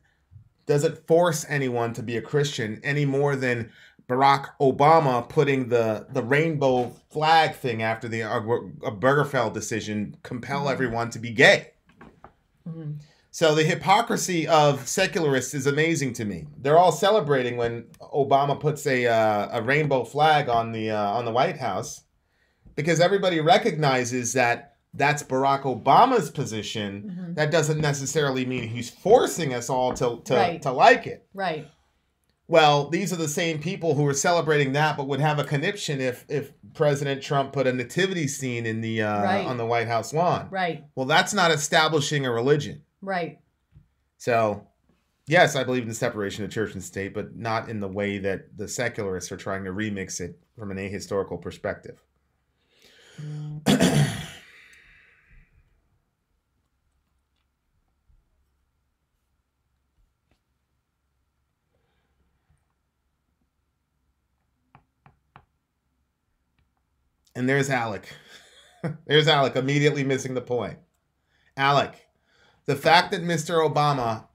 force anyone to be a Christian any more than Barack Obama putting the rainbow flag thing after the Obergefell decision compel everyone to be gay. Mm-hmm. So the hypocrisy of secularists is amazing to me. They're all celebrating when Obama puts a rainbow flag on the White House because everybody recognizes that that's Barack Obama's position. Mm-hmm. That doesn't necessarily mean he's forcing us all to like it. Right. Well, these are the same people who are celebrating that, but would have a conniption if President Trump put a nativity scene in the on the White House lawn. Right. Well, that's not establishing a religion. Right. So, yes, I believe in the separation of church and state, but not in the way that the secularists are trying to remix it from an ahistorical perspective. And there's Alec. There's Alec immediately missing the point. Alec, the fact that Mr. Obama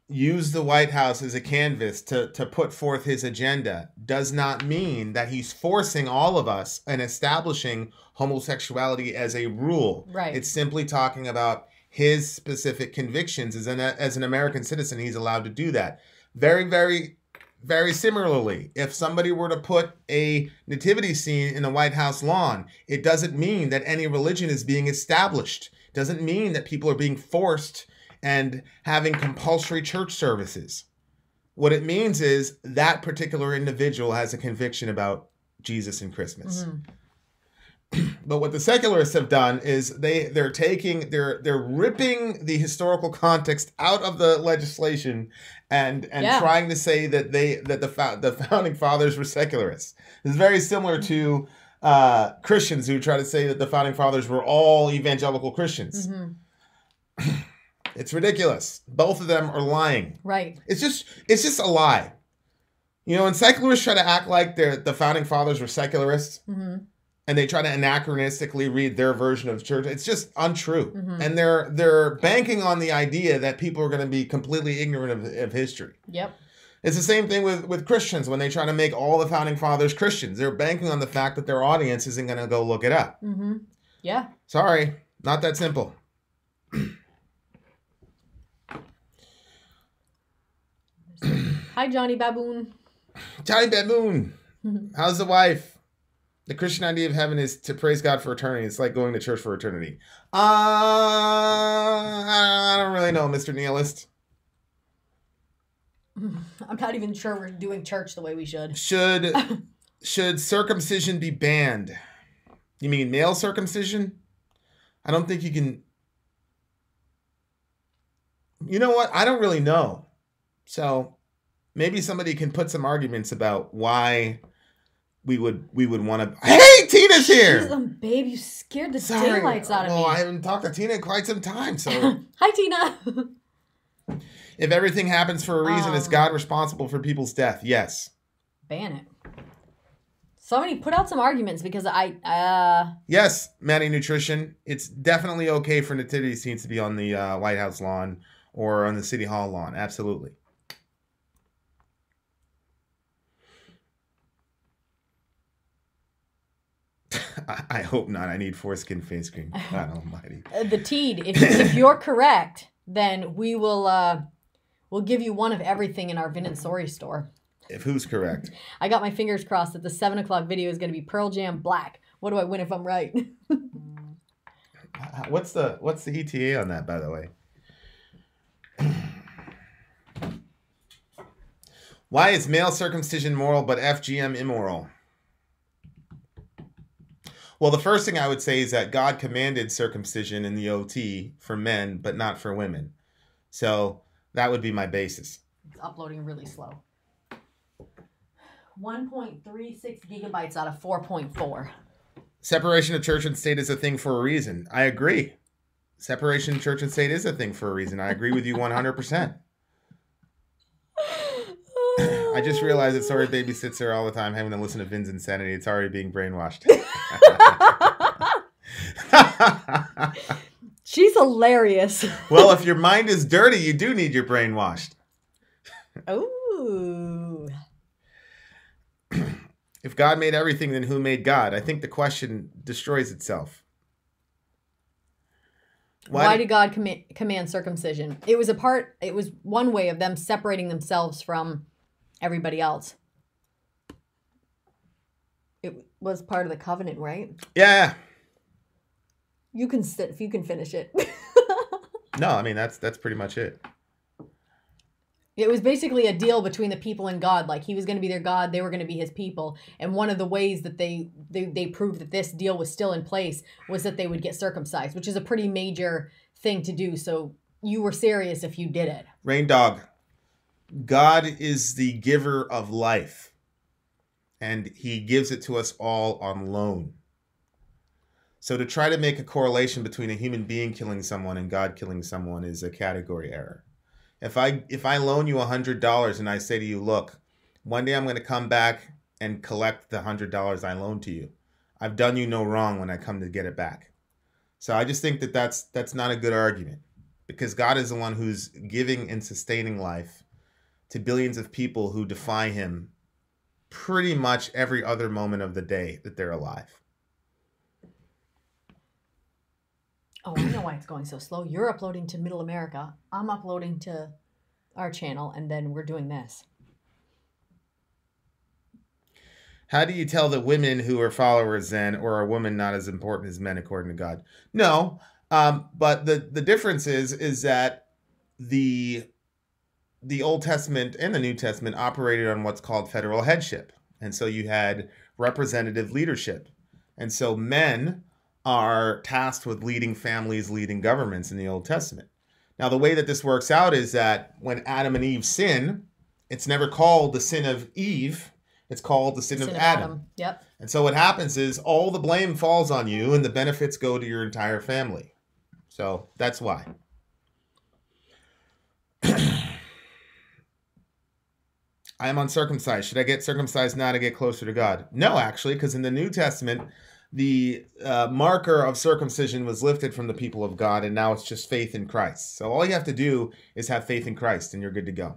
used the White House as a canvas to put forth his agenda does not mean that he's forcing all of us and establishing homosexuality as a rule. Right. It's simply talking about his specific convictions. As an American citizen, he's allowed to do that. Very, very, very similarly, if somebody were to put a nativity scene in the White House lawn, it doesn't mean that any religion is being established. It doesn't mean that people are being forced and having compulsory church services. What it means is that particular individual has a conviction about Jesus and Christmas. Mm-hmm. But what the secularists have done is they're ripping the historical context out of the legislation and trying to say that the founding fathers were secularists. It's very similar to Christians who try to say that the founding fathers were all evangelical Christians. Mm-hmm. It's ridiculous. Both of them are lying. Right. It's just a lie. You know, when secularists try to act like the founding fathers were secularists, mm-hmm. and they try to anachronistically read their version of church, it's just untrue. Mm-hmm. And they're banking on the idea that people are going to be completely ignorant of history. Yep. It's the same thing with Christians when they try to make all the founding fathers Christians. They're banking on the fact that their audience isn't going to go look it up. Mm-hmm. Yeah. Sorry, not that simple. Hi, Johnny Baboon. Johnny Baboon. How's the wife? The Christian idea of heaven is to praise God for eternity. It's like going to church for eternity. I don't really know, Mr. Nihilist. I'm not even sure we're doing church the way we should. Should circumcision be banned? You mean male circumcision? I don't think you can... You know what? I don't really know. So maybe somebody can put some arguments about why we would want to. Hey, Tina's here. Jeez, babe, you scared the daylights out of me. Well, I haven't talked to Tina in quite some time, so. Hi, Tina. If everything happens for a reason, is God responsible for people's death? Yes. Ban it. Somebody put out some arguments because Yes, Maddie Nutrition. It's definitely okay for nativity scenes to be on the White House lawn or on the City Hall lawn. Absolutely. I hope not. I need foreskin face cream. God almighty. The Teed, if you're correct, then we'll give you one of everything in our Vin and Sori store. If who's correct? I got my fingers crossed that the 7 o'clock video is going to be Pearl Jam Black. What do I win if I'm right? What's the ETA on that, by the way? Why is male circumcision moral but FGM immoral? Well, the first thing I would say is that God commanded circumcision in the OT for men, but not for women. So that would be my basis. It's uploading really slow. 1.36 gigabytes out of 4.4. Separation of church and state is a thing for a reason. I agree. Separation of church and state is a thing for a reason. I agree with you 100%. I just realized that Sori babysits her all the time, having to listen to Vin's insanity. It's already being brainwashed. She's hilarious. Well, if your mind is dirty, you do need your brain washed. Ooh. If God made everything, then who made God? I think the question destroys itself. Why did God command circumcision? It was one way of them separating themselves from everybody else. It was part of the covenant, right? Yeah. You can sit if you can finish it. No, I mean that's pretty much it. It was basically a deal between the people and God. Like he was going to be their God, they were going to be his people. And one of the ways that they proved that this deal was still in place was that they would get circumcised, which is a pretty major thing to do. So you were serious if you did it. Rain Dog, God is the giver of life, and he gives it to us all on loan. So to try to make a correlation between a human being killing someone and God killing someone is a category error. If I loan you $100 and I say to you, look, one day I'm going to come back and collect the $100 I loaned to you, I've done you no wrong when I come to get it back. So I just think that that's not a good argument, because God is the one who's giving and sustaining life to billions of people who defy him pretty much every other moment of the day that they're alive. Oh, I know why it's going so slow. You're uploading to Middle America. I'm uploading to our channel, and then we're doing this. How do you tell the women who are followers then, or are women not as important as men according to God? No, but the difference is that the Old Testament and the New Testament operated on what's called federal headship. And so you had representative leadership. And so men are tasked with leading families, leading governments in the Old Testament. Now, the way that this works out is that when Adam and Eve sin, it's never called the sin of Eve. It's called the sin of Adam. Yep. And so what happens is all the blame falls on you and the benefits go to your entire family. So that's why. I am uncircumcised. Should I get circumcised now to get closer to God? No, actually, because in the New Testament, the marker of circumcision was lifted from the people of God, and now it's just faith in Christ. So all you have to do is have faith in Christ, and you're good to go.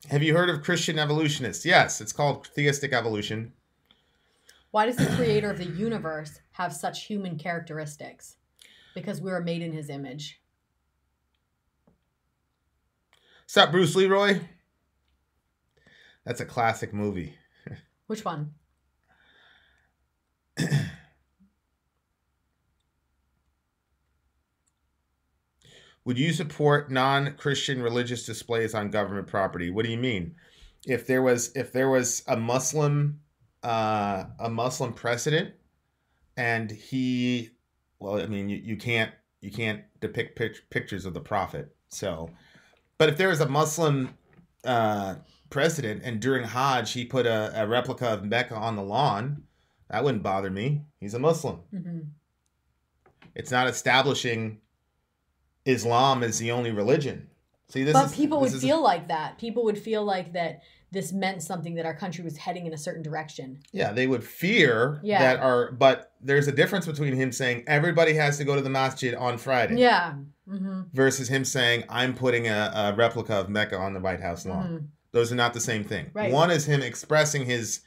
Have you heard of Christian evolutionists? Yes, it's called theistic evolution. Why does the creator of the universe have such human characteristics? Because we were made in his image. What's up, Bruce Leroy? That's a classic movie. Which one? Would you support non-Christian religious displays on government property? What do you mean? If there was a Muslim president, and he, well, I mean, you can't depict pictures of the prophet. So, but if there was a Muslim president and during Hajj he put a replica of Mecca on the lawn, that wouldn't bother me. He's a Muslim. Mm-hmm. It's not establishing Islam as the only religion. See, people would feel like that. People would feel like that this meant something, that our country was heading in a certain direction. Yeah, they would fear that but there's a difference between him saying everybody has to go to the masjid on Friday. Yeah. Mm-hmm. Versus him saying, I'm putting a replica of Mecca on the White House lawn. Mm-hmm. Those are not the same thing. Right. One is him expressing his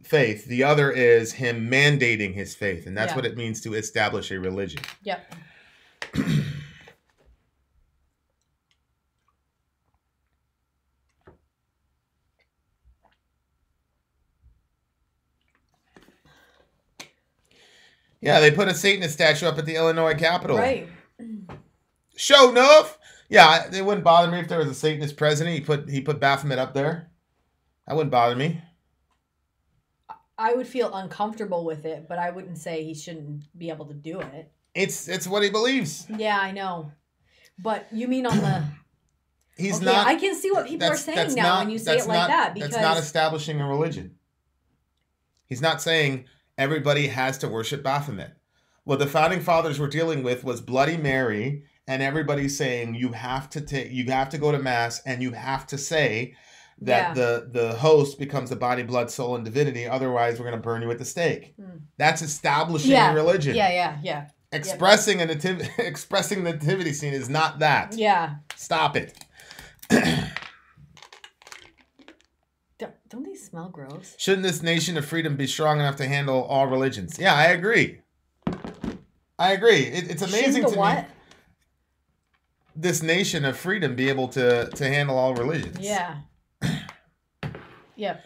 faith. The other is him mandating his faith. And that's what it means to establish a religion. Yep. Yeah, they put a Satanist statue up at the Illinois Capitol. Right. Show enough. Yeah, it wouldn't bother me if there was a Satanist president. He put Baphomet up there. That wouldn't bother me. I would feel uncomfortable with it, but I wouldn't say he shouldn't be able to do it. It's what he believes. Yeah, I know. But you mean on the... He's okay, not... I can see what people are saying now when you say it like that. Because that's not establishing a religion. He's not saying everybody has to worship Baphomet. What the founding fathers were dealing with was Bloody Mary, and everybody's saying you have to go to mass, and you have to say that the host becomes the body, blood, soul, and divinity. Otherwise, we're going to burn you at the stake. That's establishing a religion. Yeah. Expressing expressing the nativity scene is not that. Yeah. Stop it. Don't they smell gross? Shouldn't this nation of freedom be strong enough to handle all religions? Yeah, I agree. It's amazing to me. This nation of freedom be able to handle all religions. Yeah. Yep.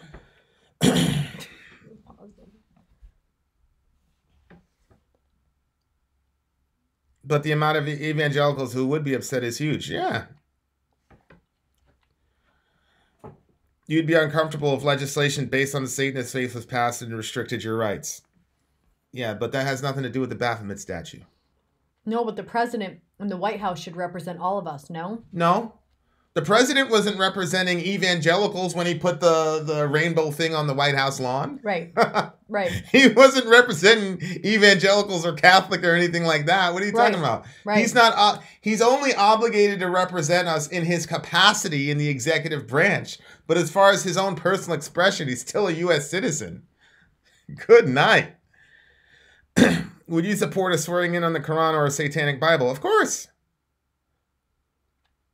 But the amount of evangelicals who would be upset is huge. Yeah. You'd be uncomfortable if legislation based on the Satanist faith was passed and restricted your rights. Yeah, but that has nothing to do with the Baphomet statue. No, but the president and the White House should represent all of us, no? No. The president wasn't representing evangelicals when he put the rainbow thing on the White House lawn. Right. Right. He wasn't representing evangelicals or Catholic or anything like that. What are you talking about? Right. He's not. He's only obligated to represent us in his capacity in the executive branch. But as far as his own personal expression, he's still a U.S. citizen. Good night. Would you support a swearing in on the Quran or a satanic Bible? Of course.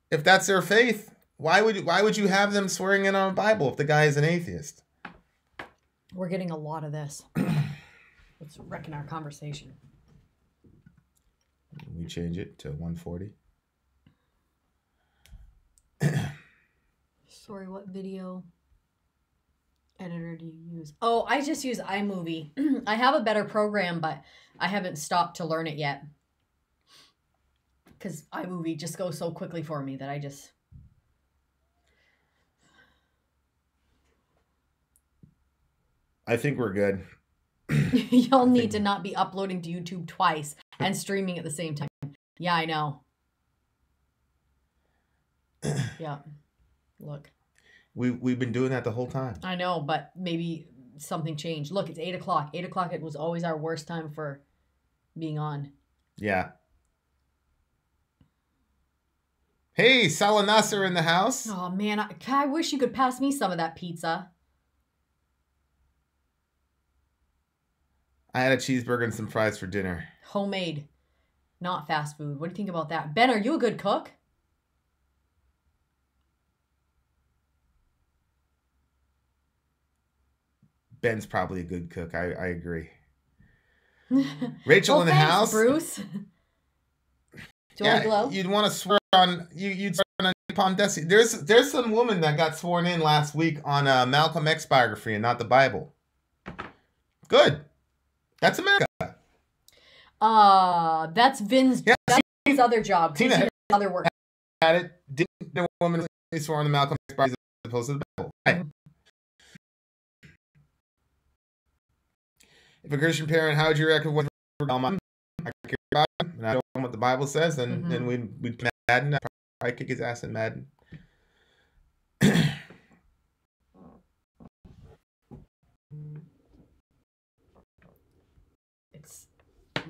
If that's their faith, why would you have them swearing in on a Bible if the guy is an atheist? We're getting a lot of this. It's wrecking our conversation. We change it to 140. Sorry, what video editor do you use? Oh, I just use iMovie. I have a better program, but I haven't stopped to learn it yet. Because iMovie just goes so quickly for me that I just... I think we're good. Y'all need to not be uploading to YouTube twice and streaming at the same time. Yeah, I know. Yeah. Look. We've been doing that the whole time. I know, but maybe something changed. Look, it's 8 o'clock. 8 o'clock, it was always our worst time for being on. Yeah. Hey, Salah Nasser in the house. Oh, man. I wish you could pass me some of that pizza. I had a cheeseburger and some fries for dinner. Homemade, not fast food. What do you think about that? Ben, are you a good cook? Ben's probably a good cook. I agree. Rachel well, in the thanks, house. Bruce. Do you want to glow? You'd want to swear on you'd swear on Palm Desi. There's some woman that got sworn in last week on Malcolm X biography and not the Bible. Good. That's America. That's Vin's. Yeah, that's his other job. Tina his other work. Had it. Didn't the woman swear on the Malcolm X biography as opposed to the Bible? Right. If a Christian parent, how would you react to what I care about him, and I don't know what the Bible says, then we'd Madden. I'd probably kick his ass in Madden.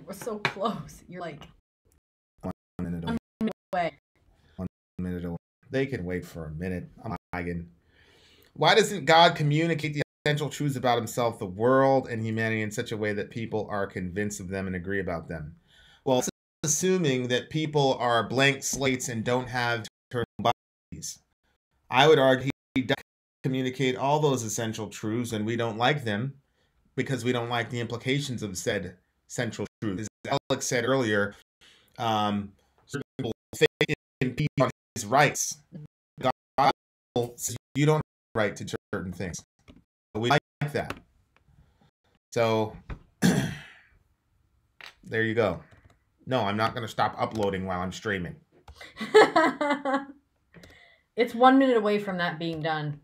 We're so close. You're like 1 minute away. 1 minute away. They can wait for a minute. I'm lagging. Why doesn't God communicate the essential truths about himself, the world, and humanity in such a way that people are convinced of them and agree about them? Well, it's assuming that people are blank slates and don't have eternal bodies. I would argue he does communicate all those essential truths, and we don't like them because we don't like the implications of said central truth. As Alex said earlier, certain people think impede on his rights. God says you don't have the right to certain things. We like that. So There you go. No, I'm not going to stop uploading while I'm streaming. It's 1 minute away from that being done.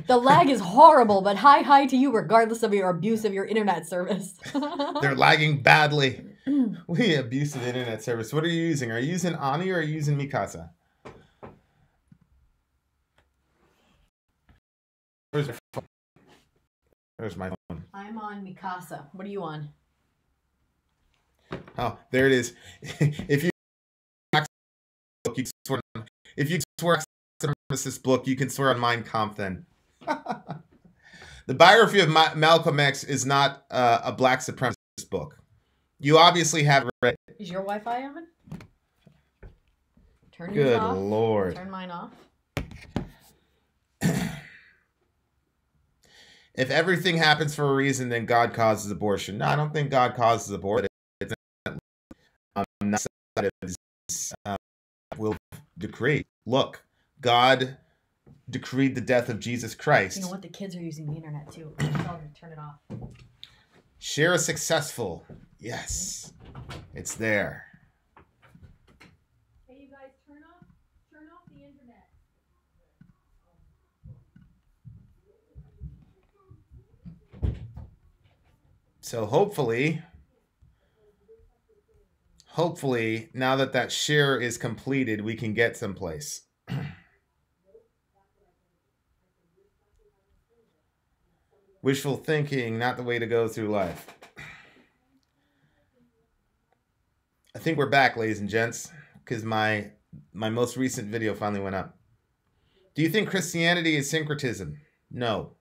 The lag is horrible, but hi to you regardless of your abuse of your internet service. They're lagging badly. We abuse of the internet service. What are you using? Are you using Ani or are you using Mikasa? Where's your phone? There's my phone. I'm on Mikasa. What are you on? Oh, there it is. If you swear on, if you swear on supremacist book, you can swear on Mein Kampf then. The biography of Malcolm X is not a black supremacist book. You obviously have read it. Is your Wi-Fi on? Turn Good off. Lord. Turn mine off. If everything happens for a reason, then God causes abortion. No, I don't think God causes abortion. It's not will decree. Look, God decreed the death of Jesus Christ. You know what? The kids are using the internet too. Tell them to turn it off. Share is successful. Yes, it's there. Hey, you guys, turn off the internet. So hopefully, now that share is completed, we can get someplace. Wishful thinking, not the way to go through life. I think we're back, ladies and gents, because my most recent video finally went up. Do you think Christianity is syncretism? No.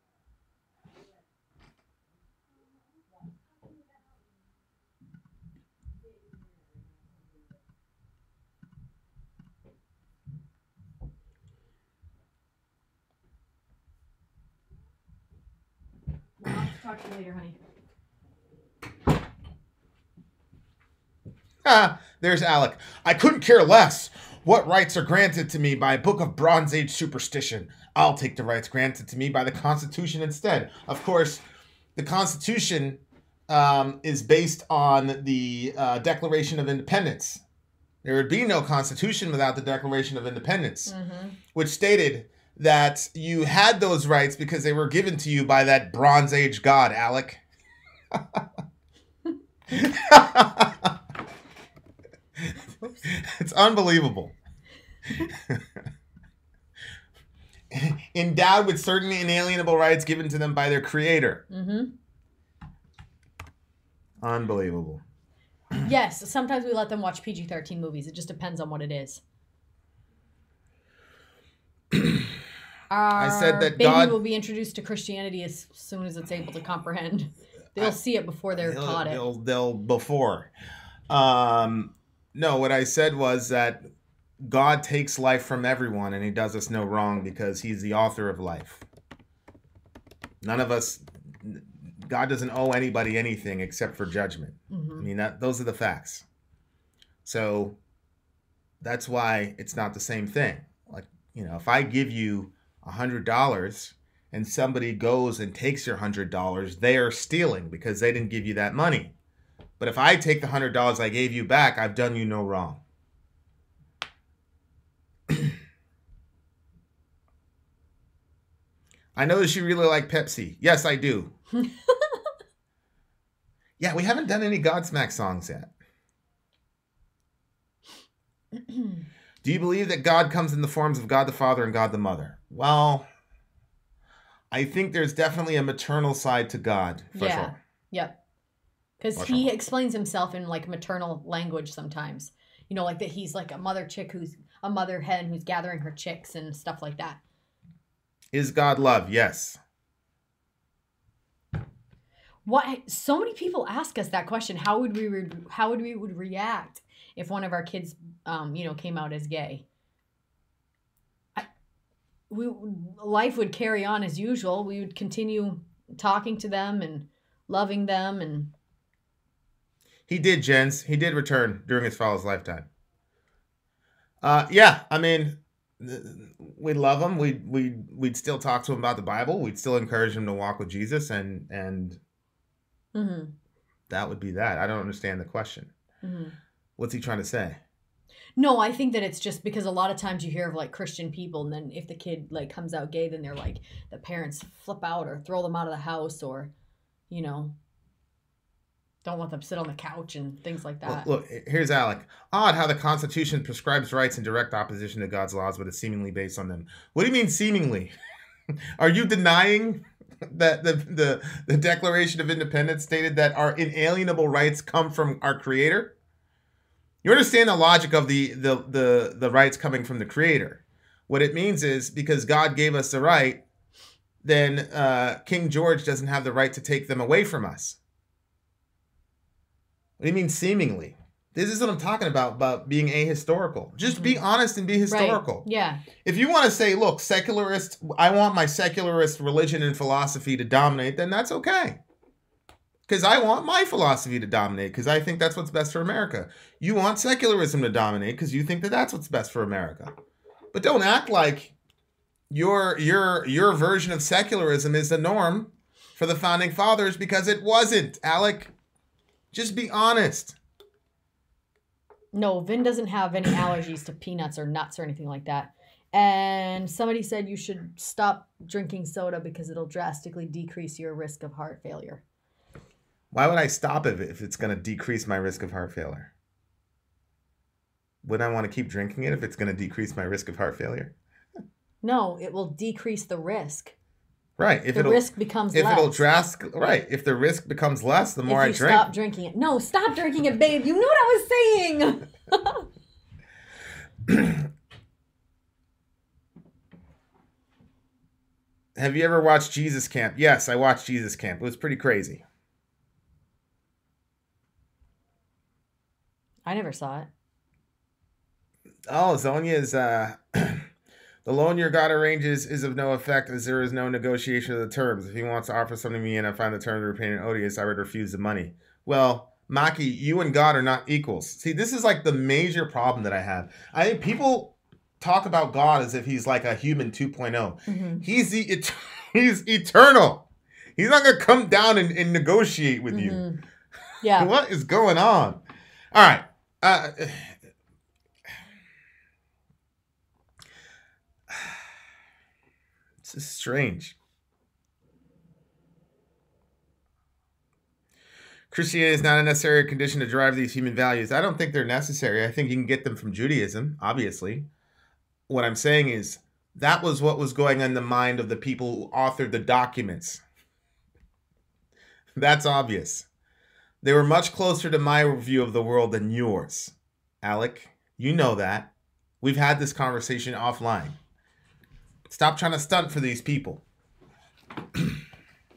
I'll talk to you later, honey. There's Alec. I couldn't care less what rights are granted to me by a book of Bronze Age superstition. I'll take the rights granted to me by the Constitution instead. Of course, the Constitution is based on the Declaration of Independence. There would be no Constitution without the Declaration of Independence, which stated that you had those rights because they were given to you by that Bronze Age god, Alec. It's unbelievable. Endowed with certain inalienable rights given to them by their creator. Unbelievable. Yes, sometimes we let them watch PG-13 movies. It just depends on what it is. I said that baby God will be introduced to Christianity as soon as it's able to comprehend. They'll see it before they're taught it. They'll before. No, what I said was that God takes life from everyone and he does us no wrong because he's the author of life. None of us, God doesn't owe anybody anything except for judgment. I mean, those are the facts. So that's why it's not the same thing. Like, you know, if I give you $100 and somebody goes and takes your $100, they are stealing because they didn't give you that money. But if I take the $100 I gave you back, I've done you no wrong. I notice you really like Pepsi. Yes, I do. Yeah, we haven't done any Godsmack songs yet. Do you believe that God comes in the forms of God the Father and God the Mother? Well, I think there's definitely a maternal side to God, for sure. Yep. Because he explains himself in like maternal language sometimes. You know, like that he's like a mother hen who's gathering her chicks and stuff like that. Is God love? Yes. Why? So many people ask us that question. How would we react if one of our kids, came out as gay? Life would carry on as usual. We would continue talking to them and loving them and. He did, Jens. He did return during his father's lifetime. Yeah, I mean, we love him. We'd still talk to him about the Bible. We'd still encourage him to walk with Jesus, and Mm-hmm. that would be that. I don't understand the question. Mm-hmm. What's he trying to say? No, I think that it's just because a lot of times you hear of like Christian people, and then if the kid like comes out gay, then they're like the parents flip out or throw them out of the house, or you know, don't let them sit on the couch and things like that. Look, here's Alec. Odd how the Constitution prescribes rights in direct opposition to God's laws, but it's seemingly based on them. What do you mean seemingly? Are you denying that the Declaration of Independence stated that our inalienable rights come from our Creator? You understand the logic of the rights coming from the Creator. What it means is because God gave us the right, then King George doesn't have the right to take them away from us. What do you mean seemingly? This is what I'm talking about being ahistorical. Just be honest and be historical. Right. Yeah. If you want to say, look, secularist, I want my secularist religion and philosophy to dominate, then that's okay. Because I want my philosophy to dominate because I think that's what's best for America. You want secularism to dominate because you think that that's what's best for America. But don't act like your version of secularism is the norm for the founding fathers, because it wasn't, Alec. Just be honest. No, Vin doesn't have any allergies to peanuts or nuts or anything like that. And somebody said you should stop drinking soda because it'll drastically decrease your risk of heart failure. Why would I stop it if it's going to decrease my risk of heart failure? Wouldn't I want to keep drinking it if it's going to decrease my risk of heart failure? No, it will decrease the risk. Right. If the risk becomes less. Right. If the risk becomes less, the more I drink. Stop drinking it. No, stop drinking it, babe. You knew what I was saying. Have you ever watched Jesus Camp? Yes, I watched Jesus Camp. It was pretty crazy. I never saw it. Oh, Zonia is... The loan your God arranges is of no effect, as there is no negotiation of the terms. If he wants to offer something to me and I find the terms of repayment odious, I would refuse the money. Well, Maki, you and God are not equals. See, this is like the major problem that I have. I think people talk about God as if he's like a human 2.0. Mm-hmm. He's eternal. He's not going to come down and negotiate with you. Yeah. What is going on? All right. This is strange. Christianity is not a necessary condition to drive these human values. I don't think they're necessary. I think you can get them from Judaism, obviously. What I'm saying is that was what was going on in the mind of the people who authored the documents. That's obvious. They were much closer to my view of the world than yours. Alec, you know that. We've had this conversation offline. Stop trying to stunt for these people.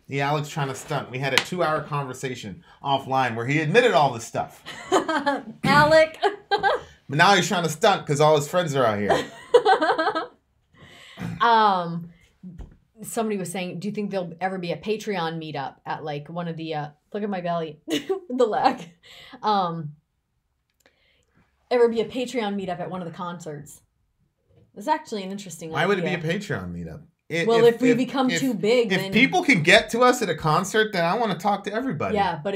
The Alec's trying to stunt. We had a 2-hour conversation offline where he admitted all this stuff. Alec. But now he's trying to stunt because all his friends are out here. Somebody was saying, do you think there'll ever be a Patreon meetup at like one of the, look at my belly, the leg. Ever be a Patreon meetup at one of the concerts? It's actually an interesting idea. Why would it be a Patreon meetup? If we become too big, if people can get to us at a concert, then I want to talk to everybody. Yeah, but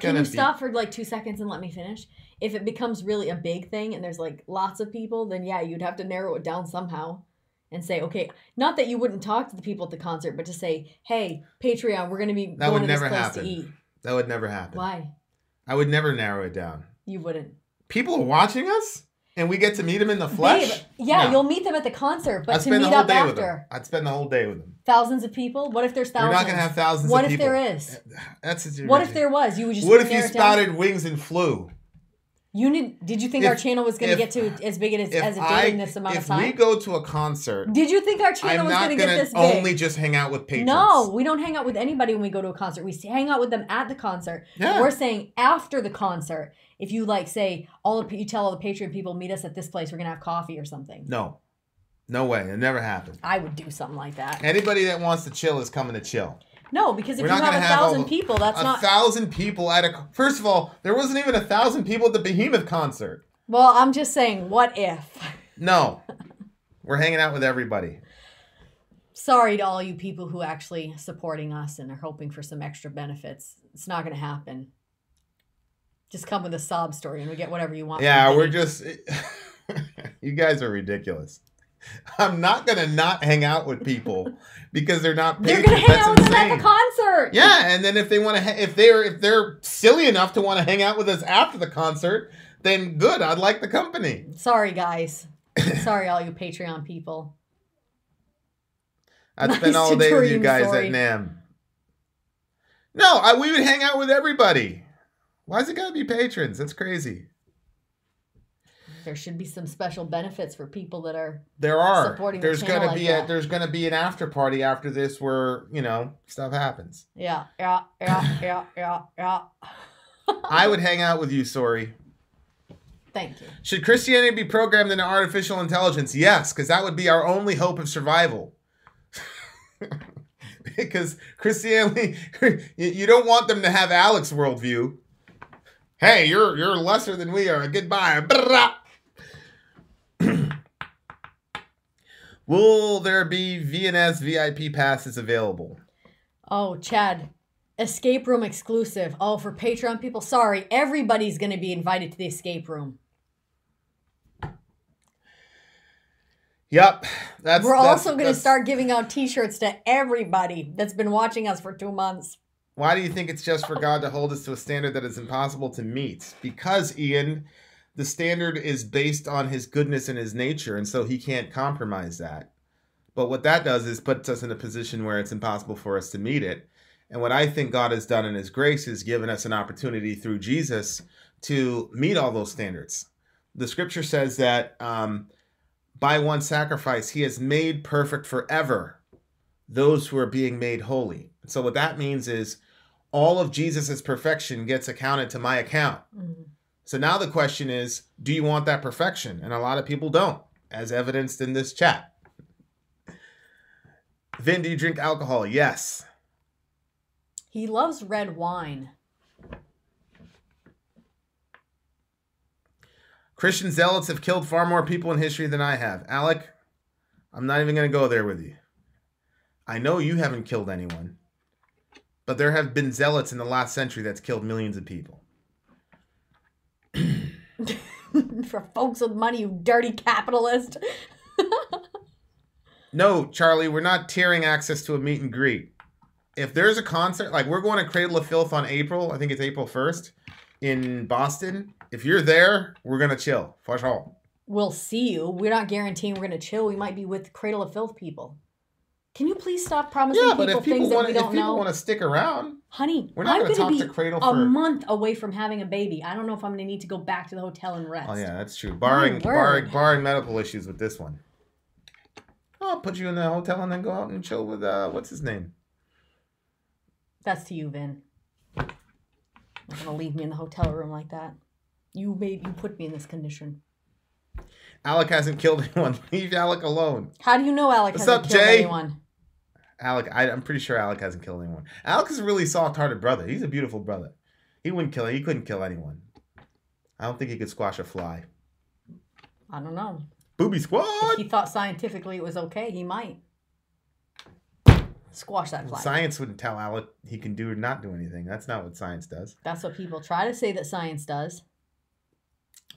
can you stop for like 2 seconds and let me finish? If it becomes really a big thing and there's like lots of people, then yeah, you'd have to narrow it down somehow and say, okay, not that you wouldn't talk to the people at the concert, but to say, hey, Patreon, we're going to be going to this place to eat. That would never happen. Why? I would never narrow it down. You wouldn't. People are watching us? And we get to meet them in the flesh? Babe, yeah, no. You'll meet them at the concert, but to meet up after. I'd spend the whole day with them. Thousands of people? What if there's thousands? We're not going to have thousands of people. What if there is? What if there was? You would just. What if you spouted wings and flew? Did you think our channel was going to get to as big as it did in this amount of time? If we go to a concert... Did you think our channel was going to get this big? I'm not going to only just hang out with patrons. No, we don't hang out with anybody when we go to a concert. We hang out with them at the concert. Yeah. We're saying after the concert... If you like say you tell all the Patreon people meet us at this place, we're gonna have coffee or something. No way, it never happened. I would do something like that. Anybody that wants to chill is coming to chill. No, because if you have 1,000 people, that's not 1,000 people at a. First of all, there wasn't even 1,000 people at the Behemoth concert. Well, I'm just saying, what if? No. We're hanging out with everybody. Sorry to all you people who actually supporting us and are hoping for some extra benefits. It's not going to happen. Just come with a sob story and we get whatever you want. Yeah, we're just... You guys are ridiculous. I'm not going to not hang out with people because they're not patrons. They're going to hang out with them at the concert. Yeah, and then if they want to... If they're silly enough to want to hang out with us after the concert, then good. I'd like the company. Sorry, guys. Sorry, all you Patreon people. I'd spend all day with you guys at NAMM. No, we would hang out with everybody. Why is it gotta be patrons? That's crazy. There should be some special benefits for people that are supporting There's the channel gonna be there's gonna be an after party after this where, stuff happens. Yeah. I would hang out with you, Sori. Thank you. Should Christianity be programmed into artificial intelligence? Yes, because that would be our only hope of survival. Because Christianity, you don't want them to have Alex's worldview. Hey, you're lesser than we are. Goodbye. Will there be VNS VIP passes available? Oh, Chad. Escape room exclusive. Oh, for Patreon people, sorry. Everybody's going to be invited to the escape room. Yep. We're also going to start giving out t-shirts to everybody that's been watching us for 2 months. Why do you think it's just for God to hold us to a standard that is impossible to meet? Because, Ian, the standard is based on his goodness and his nature, and so he can't compromise that. But what that does is puts us in a position where it's impossible for us to meet it. And what I think God has done in his grace is given us an opportunity through Jesus to meet all those standards. The scripture says that by one sacrifice, he has made perfect forever those who are being made holy. So what that means is all of Jesus's perfection gets accounted to my account. Mm-hmm. So now the question is, do you want that perfection? And a lot of people don't, as evidenced in this chat. Vin, do you drink alcohol? Yes. He loves red wine. Christian zealots have killed far more people in history than I have. Alec, I'm not even going to go there with you. I know you haven't killed anyone, but there have been zealots in the last century that's killed millions of people. For folks with money, you dirty capitalist. No, Charlie, we're not tiering access to a meet and greet. If there's a concert, like we're going to Cradle of Filth on I think it's April 1st in Boston. If you're there, we're going to chill. For sure. We'll see you. We're not guaranteeing we're going to chill. We might be with Cradle of Filth people. Can you please stop promising people things that we don't know? If people want to stick around, honey, we're not going to talk to Cradle for a month away from having a baby. I don't know if I'm going to need to go back to the hotel and rest. Oh yeah, that's true. Barring medical issues with this one. I'll put you in the hotel and then go out and chill with what's his name? That's to you, Vin. You're not going to leave me in the hotel room like that. You put me in this condition. Alec hasn't killed anyone. Leave Alec alone. How do you know Alec hasn't killed anyone? Alec, I'm pretty sure Alec hasn't killed anyone. Alec is a really soft-hearted brother. He's a beautiful brother. He couldn't kill anyone. I don't think he could squash a fly. I don't know. Booby squad! If he thought scientifically it was okay, he might. Squash that fly. Science wouldn't tell Alec he can do or not do anything. That's not what science does. That's what people try to say that science does.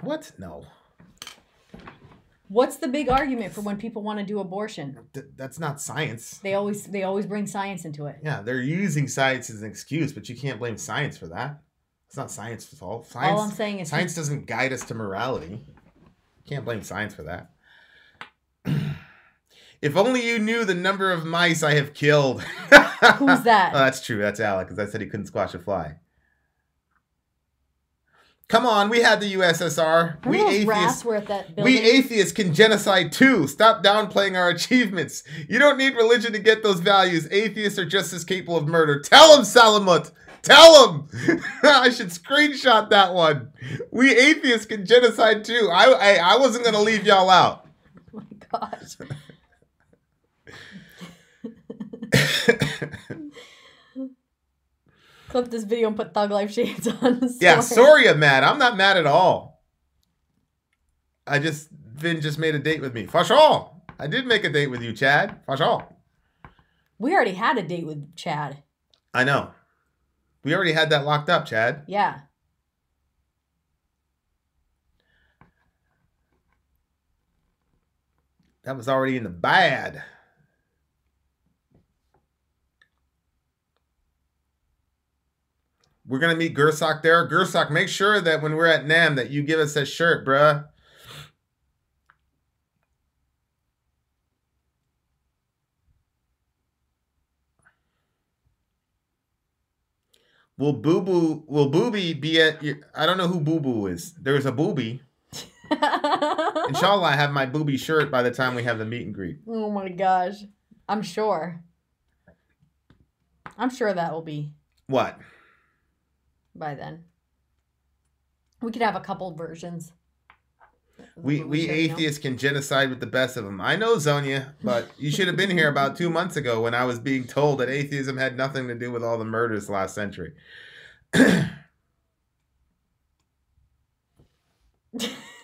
What? No. What's the big argument for when people want to do abortion? That's not science. They always bring science into it. Yeah, they're using science as an excuse, but you can't blame science for that. It's not science's fault. All I'm saying is science doesn't guide us to morality. You can't blame science for that. If only you knew the number of mice I have killed. Who's that? Oh, that's true. That's Alec, because I said he couldn't squash a fly. Come on, we had the USSR. We atheists were at that building. We atheists can genocide too. Stop downplaying our achievements. You don't need religion to get those values. Atheists are just as capable of murder. Tell him, Salamut. Tell him. I should screenshot that one. We atheists can genocide too. I wasn't going to leave y'all out. Oh my gosh. Clip this video and put Thug Life shades on. Yeah, Sori mad. I'm not mad at all. Vin just made a date with me. For sure. I did make a date with you, Chad. For sure. We already had a date with Chad. I know. We already had that locked up, Chad. Yeah. That was already in the bad. We're going to meet Gersock there. Gersock, make sure that when we're at NAMM that you give us that shirt, bruh. Will Booby be at... I don't know who Boo Boo is. There's a Booby. Inshallah, I have my Booby shirt by the time we have the meet and greet. Oh my gosh. I'm sure. I'm sure that will be. What? By then. We could have a couple versions. We atheists can genocide with the best of them. I know, Zonia, but you should have been here about 2 months ago when I was being told that atheism had nothing to do with all the murders last century.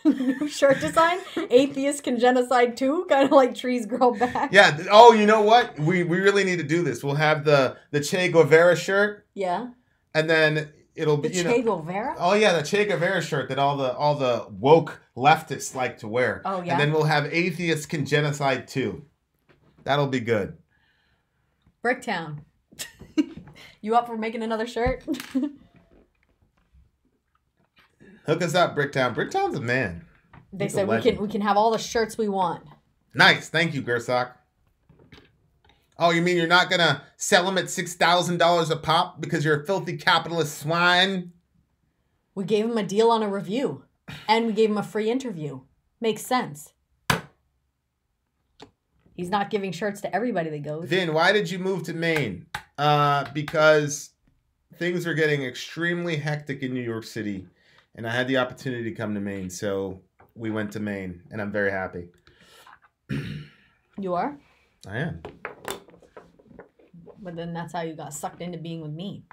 New shirt design? Atheists can genocide too? Kind of like trees grow back. Yeah. Oh, you know what? We really need to do this. We'll have the Che Guevara shirt. Yeah. And then it'll be the Che Guevara? Oh yeah, the Che Guevara shirt that all the woke leftists like to wear. Oh yeah. And then we'll have atheists can genocide too. That'll be good. Bricktown. You up for making another shirt? Hook us up, Bricktown. Bricktown's a man. They said we can have all the shirts we want. Nice. Thank you, Gersock. Oh, you mean you're not going to sell them at $6,000 a pop because you're a filthy capitalist swine? We gave him a deal on a review. And we gave him a free interview. Makes sense. He's not giving shirts to everybody that goes. Vin, why did you move to Maine? Because things are getting extremely hectic in New York City. And I had the opportunity to come to Maine. So we went to Maine. And I'm very happy. You are? I am. But then that's how you got sucked into being with me.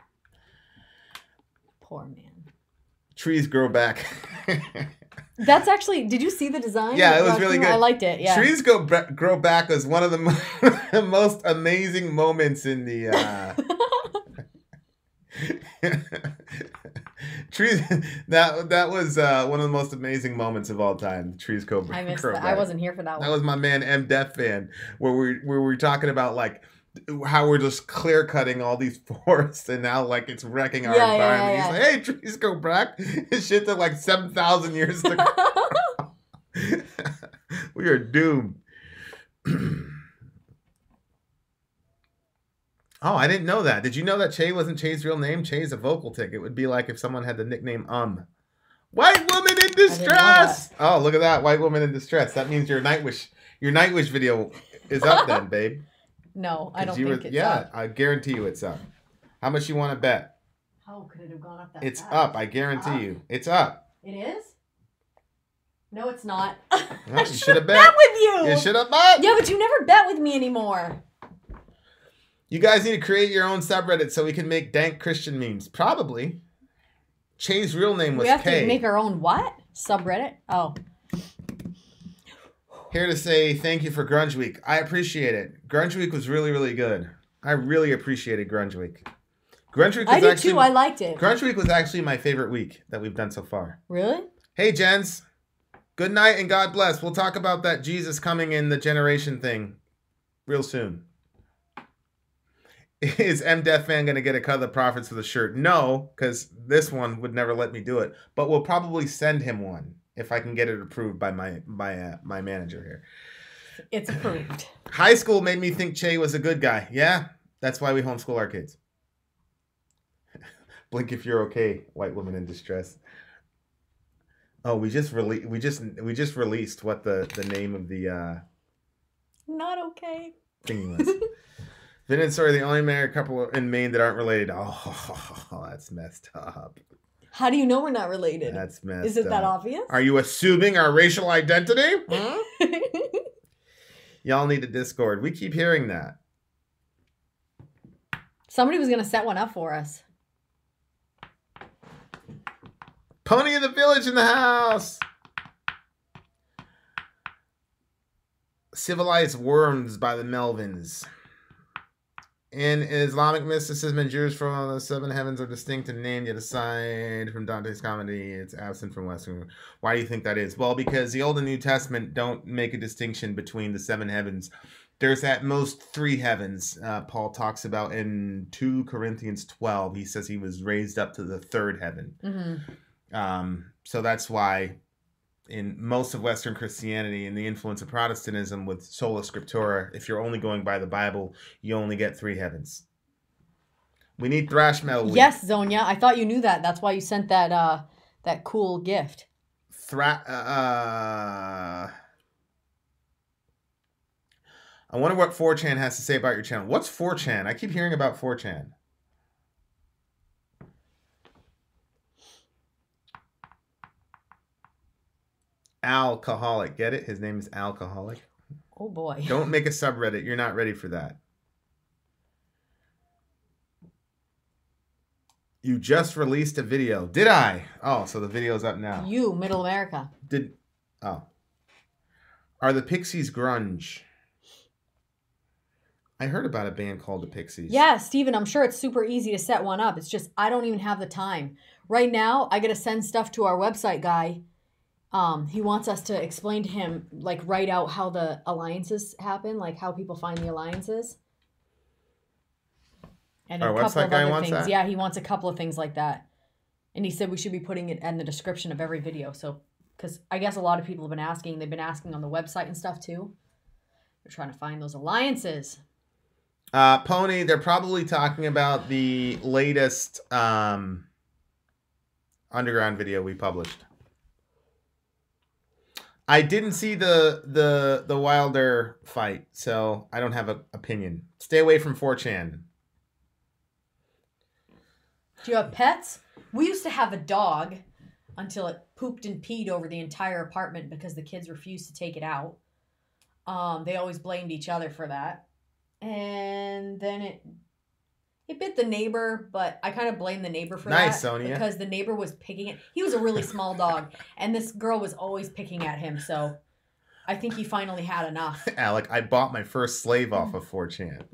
Poor man. Trees grow back. That's actually, did you see the design? Yeah, it was really good. I liked it, yeah. Trees grow back was one of the most amazing moments in the... Trees. That was one of the most amazing moments of all time. Trees grow back. I missed that. I wasn't here for that one. That was my man M. Def Fan, where we were talking about like how we're just clear cutting all these forests and now like it's wrecking our environment. Yeah. He's like, hey, trees go back. This shit took like 7,000 years to grow. We are doomed. Oh, I didn't know that. Did you know that Che wasn't Che's real name? Che's a vocal tick. It would be like if someone had the nickname White Woman in Distress. Oh, look at that. White Woman in Distress. That means your Nightwish video is up then, babe. No, I don't think it's up. Yeah, I guarantee you it's up. How much you want to bet? How could it have gone up that It's fast? up. I guarantee you. It's up. It is? No, it's not. No, I you should have bet. bet with you. You should have bet. Yeah, but you never bet with me anymore. You guys need to create your own subreddit so we can make dank Christian memes. Probably. Che's real name was We have K. to make our own what? Subreddit? Oh. Here to say thank you for Grunge Week. I appreciate it. Grunge Week was really, really good. I really appreciated Grunge Week. Grunge Week was I did too. I liked it. Grunge Week was actually my favorite week that we've done so far. Really? Hey, gents. Good night and God bless. We'll talk about that Jesus coming in the generation thing real soon. Is M. Death Fan going to get a cut of the profits for the shirt? No, because this one would never let me do it. But we'll probably send him one if I can get it approved by my manager here. It's approved. High school made me think Che was a good guy. Yeah, that's why we homeschool our kids. Blink if you're okay, White Woman in Distress. Oh, we just released what the name of the Not okay. thingy was. Vin and Sori are the only married couple in Maine that aren't related. Oh, that's messed up. How do you know we're not related? That's messed up. Is it that obvious? Are you assuming our racial identity? Y'all need a Discord. We keep hearing that. Somebody was going to set one up for us. Pony in the Village in the house. Civilized worms by the Melvins. In Islamic mysticism and Jewish from the seven heavens are distinct and named, yet aside from Dante's comedy, it's absent from Western. Why do you think that is? Well, because the Old and New Testament don't make a distinction between the seven heavens. There's at most three heavens. Paul talks about in 2 Corinthians 12. He says he was raised up to the third heaven. Mm-hmm. So that's why in most of Western Christianity and the influence of Protestantism with sola scriptura, if you're only going by the Bible, you only get 3 heavens. We need thrash metal week. Yes, Zonia. I thought you knew that. That's why you sent that that cool gift. I wonder what 4chan has to say about your channel. What's 4chan? I keep hearing about 4chan. Alcoholic. Get it? His name is Alcoholic. Oh, boy. Don't make a subreddit. You're not ready for that. You just released a video. Did I? Oh, so the video's up now. You, Middle America. Are the Pixies grunge? I heard about a band called the Pixies. Yeah, Steven, I'm sure it's super easy to set one up. It's just I don't even have the time. Right now, I got to send stuff to our website guy. He wants us to explain to him, like, write out how the alliances happen, like how people find the alliances. And Our website guy wants that? Yeah, he wants a couple of things like that. And he said we should be putting it in the description of every video. So, because I guess a lot of people have been asking. They've been asking on the website and stuff, too. They're trying to find those alliances. Pony, they're probably talking about the latest underground video we published. I didn't see the Wilder fight, so I don't have an opinion. Stay away from 4chan. Do you have pets? We used to have a dog until it pooped and peed over the entire apartment because the kids refused to take it out. They always blamed each other for that. And then it bit the neighbor, but I kind of blame the neighbor for that. Nice, Sonia. Because the neighbor was picking it. He was a really small dog, and this girl was always picking at him, so I think he finally had enough. Alec, I bought my first slave off of 4chan.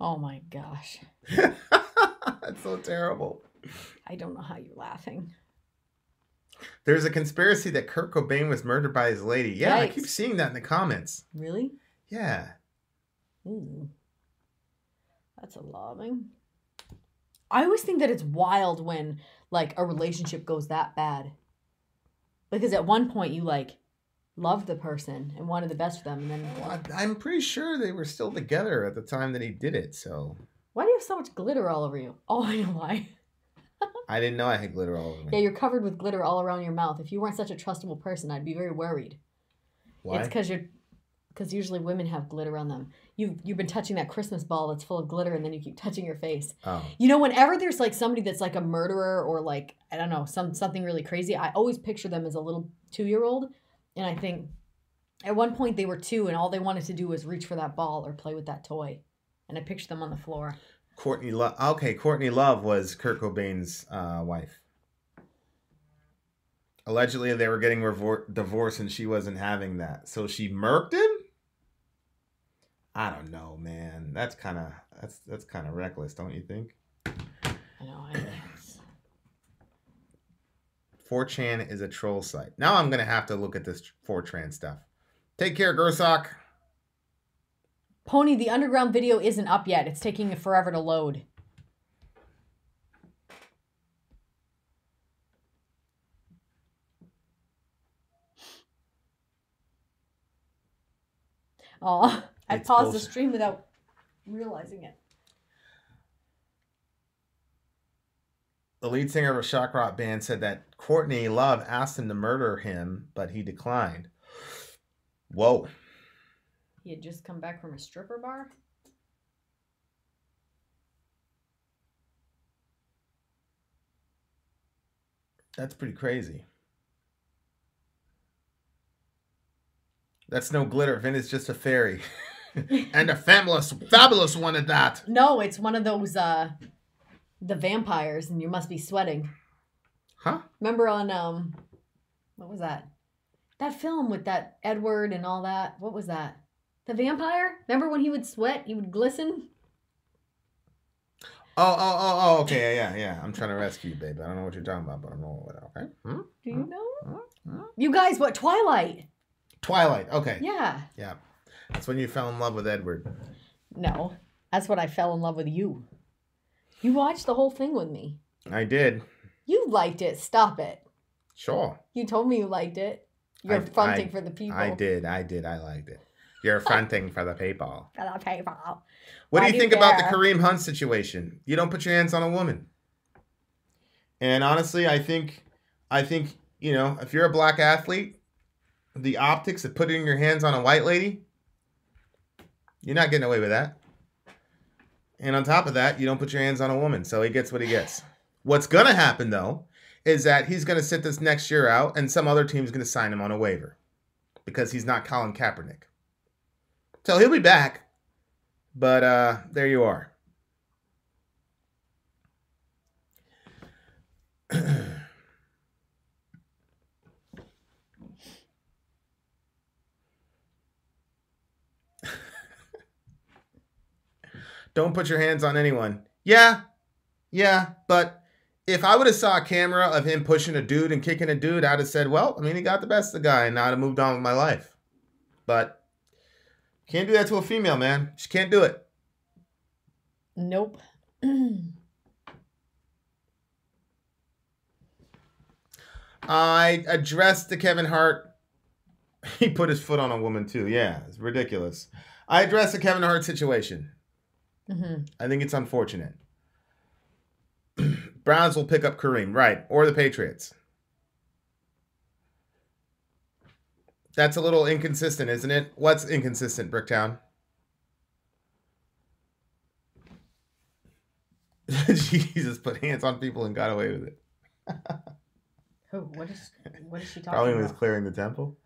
Oh my gosh. That's so terrible. I don't know how you're laughing. There's a conspiracy that Kurt Cobain was murdered by his lady. Yeah, Yikes. I keep seeing that in the comments. Really? Yeah. Ooh. That's alarming. I always think that it's wild when, like, a relationship goes that bad. Because at one point you, like, loved the person and wanted the best for them. And then... Well, I'm pretty sure they were still together at the time that he did it, so... Why do you have so much glitter all over you? Oh, I know why. I didn't know I had glitter all over me. Yeah, you're covered with glitter all around your mouth. If you weren't such a trustable person, I'd be very worried. Why? It's because usually women have glitter on them. You've been touching that Christmas ball that's full of glitter, and then you keep touching your face. Oh. You know, whenever there's like somebody that's like a murderer or like, I don't know, something really crazy, I always picture them as a little 2-year-old. And I think at one point they were 2 and all they wanted to do was reach for that ball or play with that toy. And I picture them on the floor. Courtney Love. Okay, Courtney Love was Kurt Cobain's wife. Allegedly, they were getting divorced and she wasn't having that. So she murked him? I don't know, man. That's kind of reckless, don't you think? I know, I guess. 4chan is a troll site. Now I'm going to have to look at this 4chan stuff. Take care, Gersock. Pony, the underground video isn't up yet. It's taking forever to load. Oh, I paused the stream without realizing it. The lead singer of a shock rock band said that Courtney Love asked him to murder him, but he declined. Whoa. He had just come back from a stripper bar? That's pretty crazy. That's no glitter. Vin is just a fairy. And a fabulous one at that. No, it's one of those, the vampires, and you must be sweating. Huh? Remember on, what was that? That film with that Edward and all that. What was that? The vampire? Remember when he would sweat? He would glisten? Okay, yeah. I'm trying to rescue you, babe. I don't know what you're talking about, but I'm rolling with it, okay? Do you know? You guys, what? Twilight? Twilight, okay. Yeah. Yeah. That's when you fell in love with Edward. No. That's when I fell in love with you. You watched the whole thing with me. I did. You liked it. Stop it. Sure. You told me you liked it. You're fronting for the people. I did. I liked it. You're fronting for the people. For the people. What do you think about the Kareem Hunt situation? You don't put your hands on a woman. And honestly, I think, you know, if you're a black athlete, the optics of putting your hands on a white lady, you're not getting away with that. And on top of that, you don't put your hands on a woman. So he gets what he gets. What's going to happen, though, is that he's going to sit this next year out and some other team's going to sign him on a waiver because he's not Colin Kaepernick. So he'll be back. But there you are. Don't put your hands on anyone. Yeah, but if I would have saw a camera of him pushing a dude and kicking a dude, I'd have said, well, I mean, he got the best of the guy, and I'd have moved on with my life. But can't do that to a female, man. She can't do it. Nope. I addressed the Kevin Hart. He put his foot on a woman, too. Yeah, it's ridiculous. I addressed the Kevin Hart situation. Mm-hmm. I think it's unfortunate. Browns will pick up Kareem, right? Or the Patriots. That's a little inconsistent, isn't it? What's inconsistent, Bricktown? Jesus put hands on people and got away with it. Who? What is she talking Probably about? when he was clearing the temple.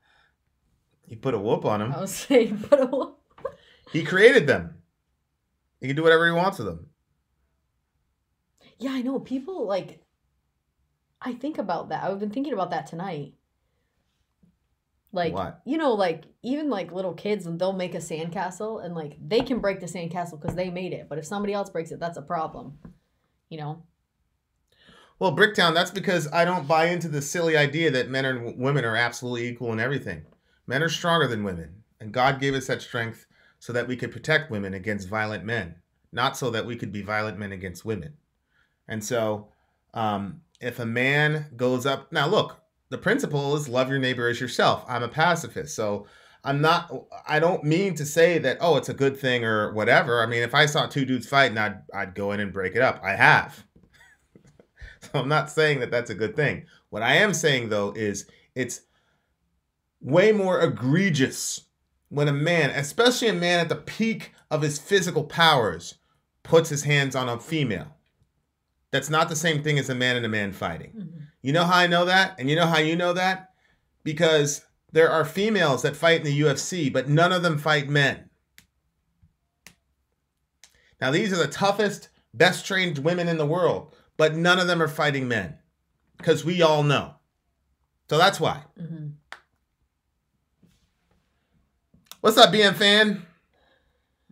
He put a whoop on him. I was saying, put a whoop. He created them. He can do whatever he wants with them. Yeah, I know. People, like, I think about that. I've been thinking about that tonight. Like, what? You know, like, even, like, little kids, and they'll make a sandcastle, and, like, they can break the sandcastle because they made it. But if somebody else breaks it, that's a problem. You know? Well, Bricktown, that's because I don't buy into the silly idea that men and women are absolutely equal in everything. Men are stronger than women, and God gave us that strength so that we could protect women against violent men, not so that we could be violent men against women. And so if a man goes up... Now, look, the principle is love your neighbor as yourself. I'm a pacifist, so I don't mean to say that, oh, it's a good thing or whatever. I mean, if I saw two dudes fighting, I'd go in and break it up. I have. So I'm not saying that that's a good thing. What I am saying, though, is it's way more egregious when a man, especially a man at the peak of his physical powers, puts his hands on a female. That's not the same thing as a man and a man fighting. Mm-hmm. You know how I know that? And you know how you know that? Because there are females that fight in the UFC, but none of them fight men. Now, these are the toughest, best trained women in the world, but none of them are fighting men. Because we all know. So that's why. Mm-hmm. What's up, BM fan?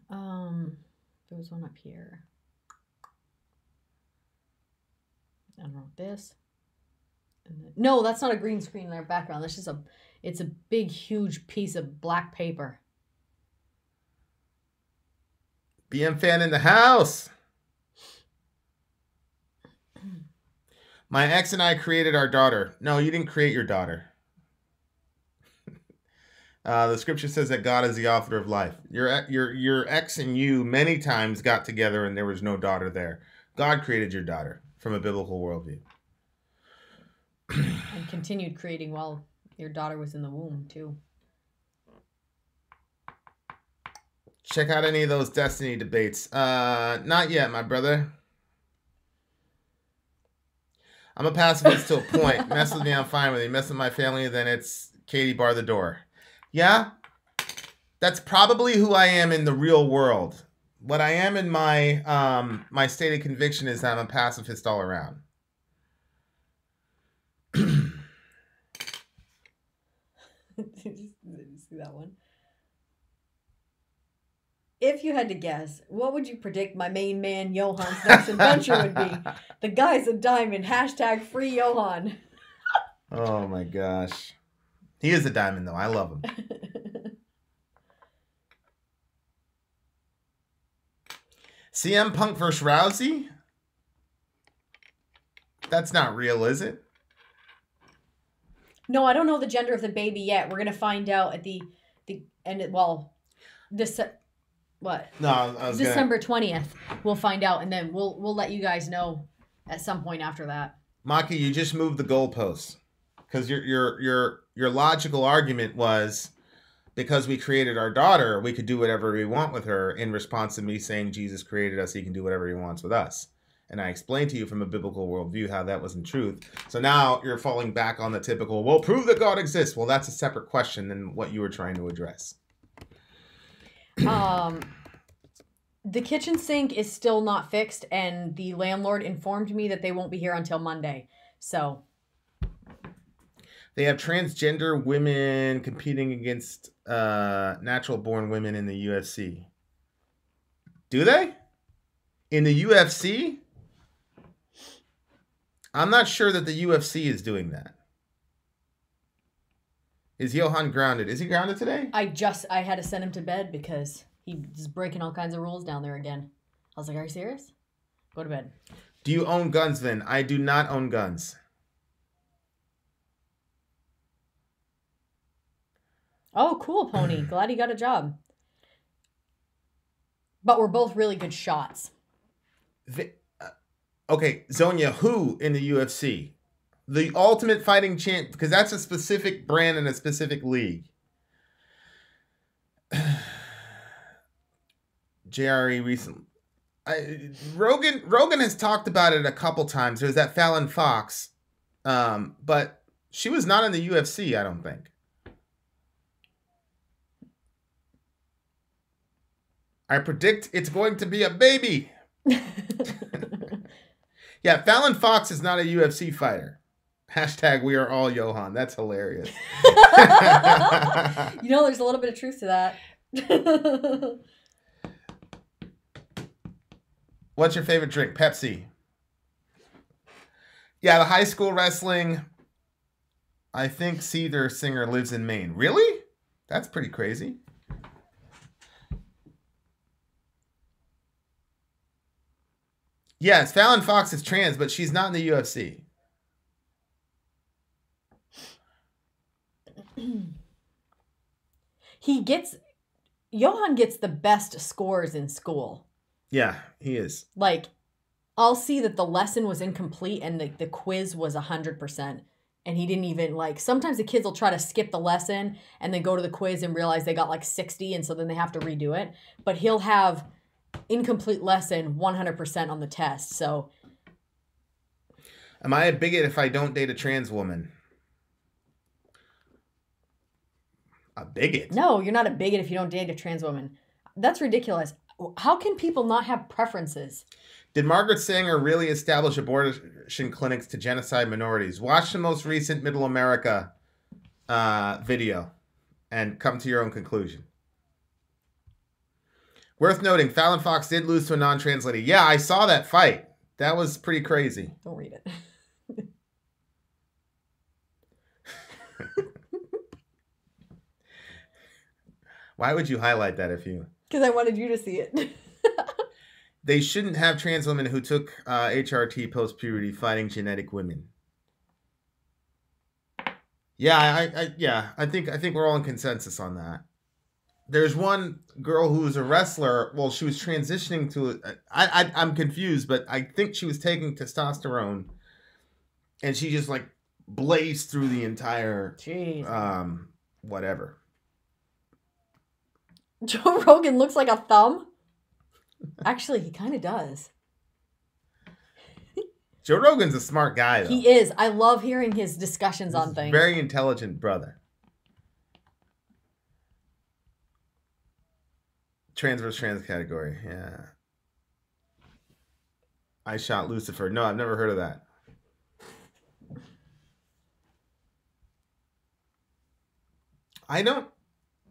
There was one up here. I don't know, this. No, that's not a green screen in our background. That's just it's a big, huge piece of black paper. BM fan in the house. My ex and I created our daughter. No, you didn't create your daughter. The scripture says that God is the author of life. Your ex and you many times got together and there was no daughter there. God created your daughter from a biblical worldview. And continued creating while your daughter was in the womb, too. Check out any of those Destiny debates. Not yet, my brother. I'm a pacifist to a point. Mess with me, I'm fine with you. Mess with my family, then it's Katie bar the door. Yeah, that's probably who I am in the real world. What I am in my my stated conviction is that I'm a pacifist all around. Did you see that one? If you had to guess, what would you predict my main man Johan's next adventure would be? The guy's a diamond. Hashtag free Johan. Oh my gosh. He is a diamond though. I love him. CM Punk versus Rousey? That's not real, is it? No, I don't know the gender of the baby yet. We're gonna find out at the end. This what? No, I was December 20th. We'll find out, and then we'll let you guys know at some point after that. Maki, you just moved the goalposts because your logical argument was because we created our daughter, we could do whatever we want with her. In response to me saying Jesus created us, he can do whatever he wants with us. And I explained to you from a biblical worldview how that wasn't truth. So now you're falling back on the typical, well, prove that God exists. Well, that's a separate question than what you were trying to address. The kitchen sink is still not fixed, and the landlord informed me that they won't be here until Monday. So they have transgender women competing against natural-born women in the UFC. Do they? In the UFC? I'm not sure that the UFC is doing that. Is Johan grounded? Is he grounded today? I had to send him to bed because he's breaking all kinds of rules down there again. I was like, are you serious? Go to bed. Do you own guns then? I do not own guns. Oh, cool, Pony. Glad he got a job. But we're both really good shots. Okay, Zonia, who in the UFC? The Ultimate Fighting Champ, because that's a specific brand and a specific league. JRE recently. Rogan has talked about it a couple times. There's that Fallon Fox. But she was not in the UFC, I don't think. I predict it's going to be a baby. Yeah, Fallon Fox is not a UFC fighter. Hashtag we are all Johan. That's hilarious. You know, there's a little bit of truth to that. What's your favorite drink? Pepsi. Yeah, the high school wrestling. I think Seether Singer lives in Maine. Really? That's pretty crazy. Yes, Fallon Fox is trans, but she's not in the UFC. Johan gets the best scores in school. Yeah, he is. Like, I'll see that the lesson was incomplete and the quiz was 100%. And he didn't even, like, sometimes the kids will try to skip the lesson and then go to the quiz and realize they got like 60, and so then they have to redo it. But he'll have incomplete lesson 100% on the test. So am I a bigot if I don't date a trans woman? A bigot? No, you're not a bigot if you don't date a trans woman. That's ridiculous. How can people not have preferences? Did Margaret Sanger really establish abortion clinics to genocide minorities? Watch the most recent Middle America video and come to your own conclusion. Worth noting, Fallon Fox did lose to a non-trans lady. Yeah, I saw that fight. That was pretty crazy. Don't read it. Why would you highlight that if you... Because I wanted you to see it. They shouldn't have trans women who took HRT post-puberty fighting genetic women. Yeah, I think we're all in consensus on that. There's one girl who was a wrestler. Well, she was transitioning to... I'm confused, but I think she was taking testosterone. And she just, like, blazed through the entire... Jeez. Whatever. Joe Rogan looks like a thumb. Actually, he kind of does. Joe Rogan's a smart guy, though. He is. I love hearing his discussions on things. Very intelligent brother. Trans versus trans category, yeah. I Shot Lucifer. No, I've never heard of that. I don't.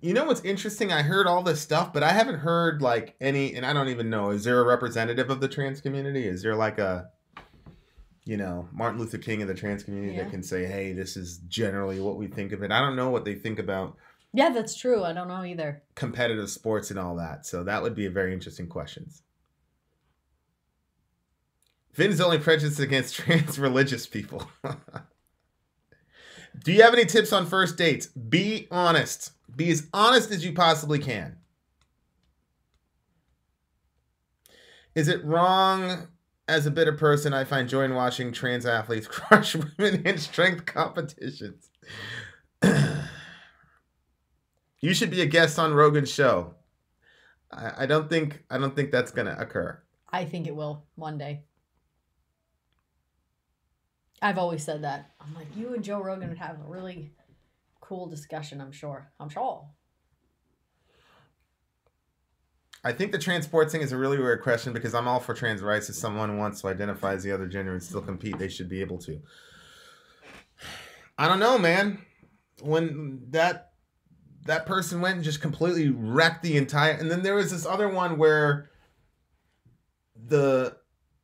You know what's interesting? I heard all this stuff, but I haven't heard like any, and I don't even know. Is there a representative of the trans community? Is there like a, Martin Luther King of the trans community that can say, hey, this is generally what we think of it? I don't know what they think about. Yeah, that's true. I don't know either. Competitive sports and all that. So that would be a very interesting question. Finn's only prejudice against trans religious people. Do you have any tips on first dates? Be honest. Be as honest as you possibly can. Is it wrong as a bitter person? I find joy in watching trans athletes crush women in strength competitions. You should be a guest on Rogan's show. I don't think that's gonna occur. I think it will one day. I've always said that. I'm like, you and Joe Rogan would have a really cool discussion, I'm sure. I think the trans sports thing is a really weird question because I'm all for trans rights. If someone wants to identify as the other gender and still compete, they should be able to. I don't know, man. When that person went and just completely wrecked the entire... And then there was this other one where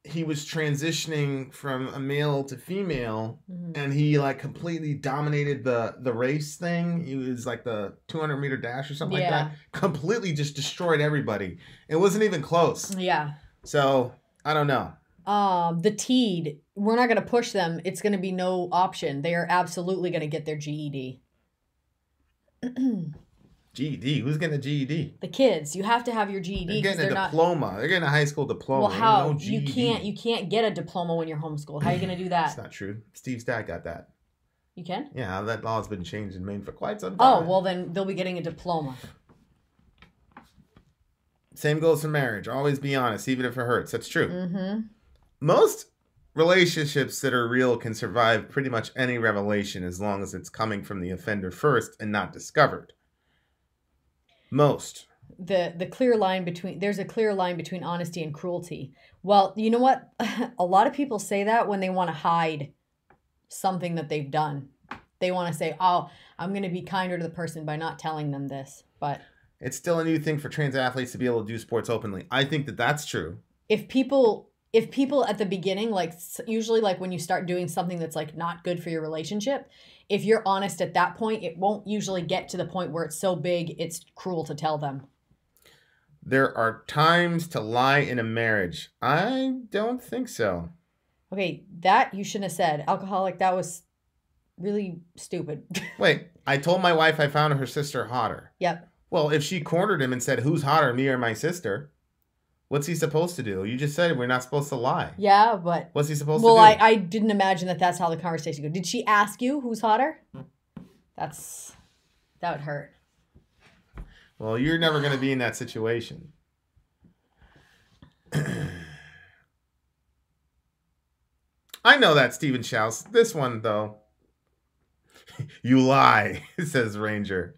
he was transitioning from a male to female, and he like completely dominated the race thing. He was like the 200-meter dash or something like that. Completely just destroyed everybody. It wasn't even close. Yeah. So I don't know. The TEED, we're not going to push them. It's going to be no option. They are absolutely going to get their GED. GED? Who's getting a GED? The kids. You have to have your GED. They're getting a diploma. They're getting a high school diploma. Well, how? No GED. You can't get a diploma when you're homeschooled. How are you going to do that? That's not true. Steve's dad got that. You can? Yeah, that law's been changed in Maine for quite some time. Oh, well then they'll be getting a diploma. Same goes for marriage. Always be honest, even if it hurts. That's true. Mm-hmm. Most relationships that are real can survive pretty much any revelation as long as it's coming from the offender first and not discovered. Most. The clear line there's a clear line between honesty and cruelty. Well, you know what? A lot of people say that when they want to hide something that they've done. They want to say, oh, I'm going to be kinder to the person by not telling them this. But it's still a new thing for trans athletes to be able to do sports openly. I think that's true. If people at the beginning, like usually like when you start doing something that's like not good for your relationship, if you're honest at that point, it won't usually get to the point where it's so big, it's cruel to tell them. There are times to lie in a marriage. I don't think so. Okay, that you shouldn't have said. Alcoholic, that was really stupid. Wait, I told my wife I found her sister hotter. Yep. Well, if she cornered him and said, who's hotter, me or my sister? What's he supposed to do? You just said we're not supposed to lie. Yeah, but... What's he supposed to do? Well, I didn't imagine that's how the conversation goes. Did she ask you who's hotter? That would hurt. Well, you're never going to be in that situation. I know that, Stephen Schaus. This one, though. You lie, says Ranger.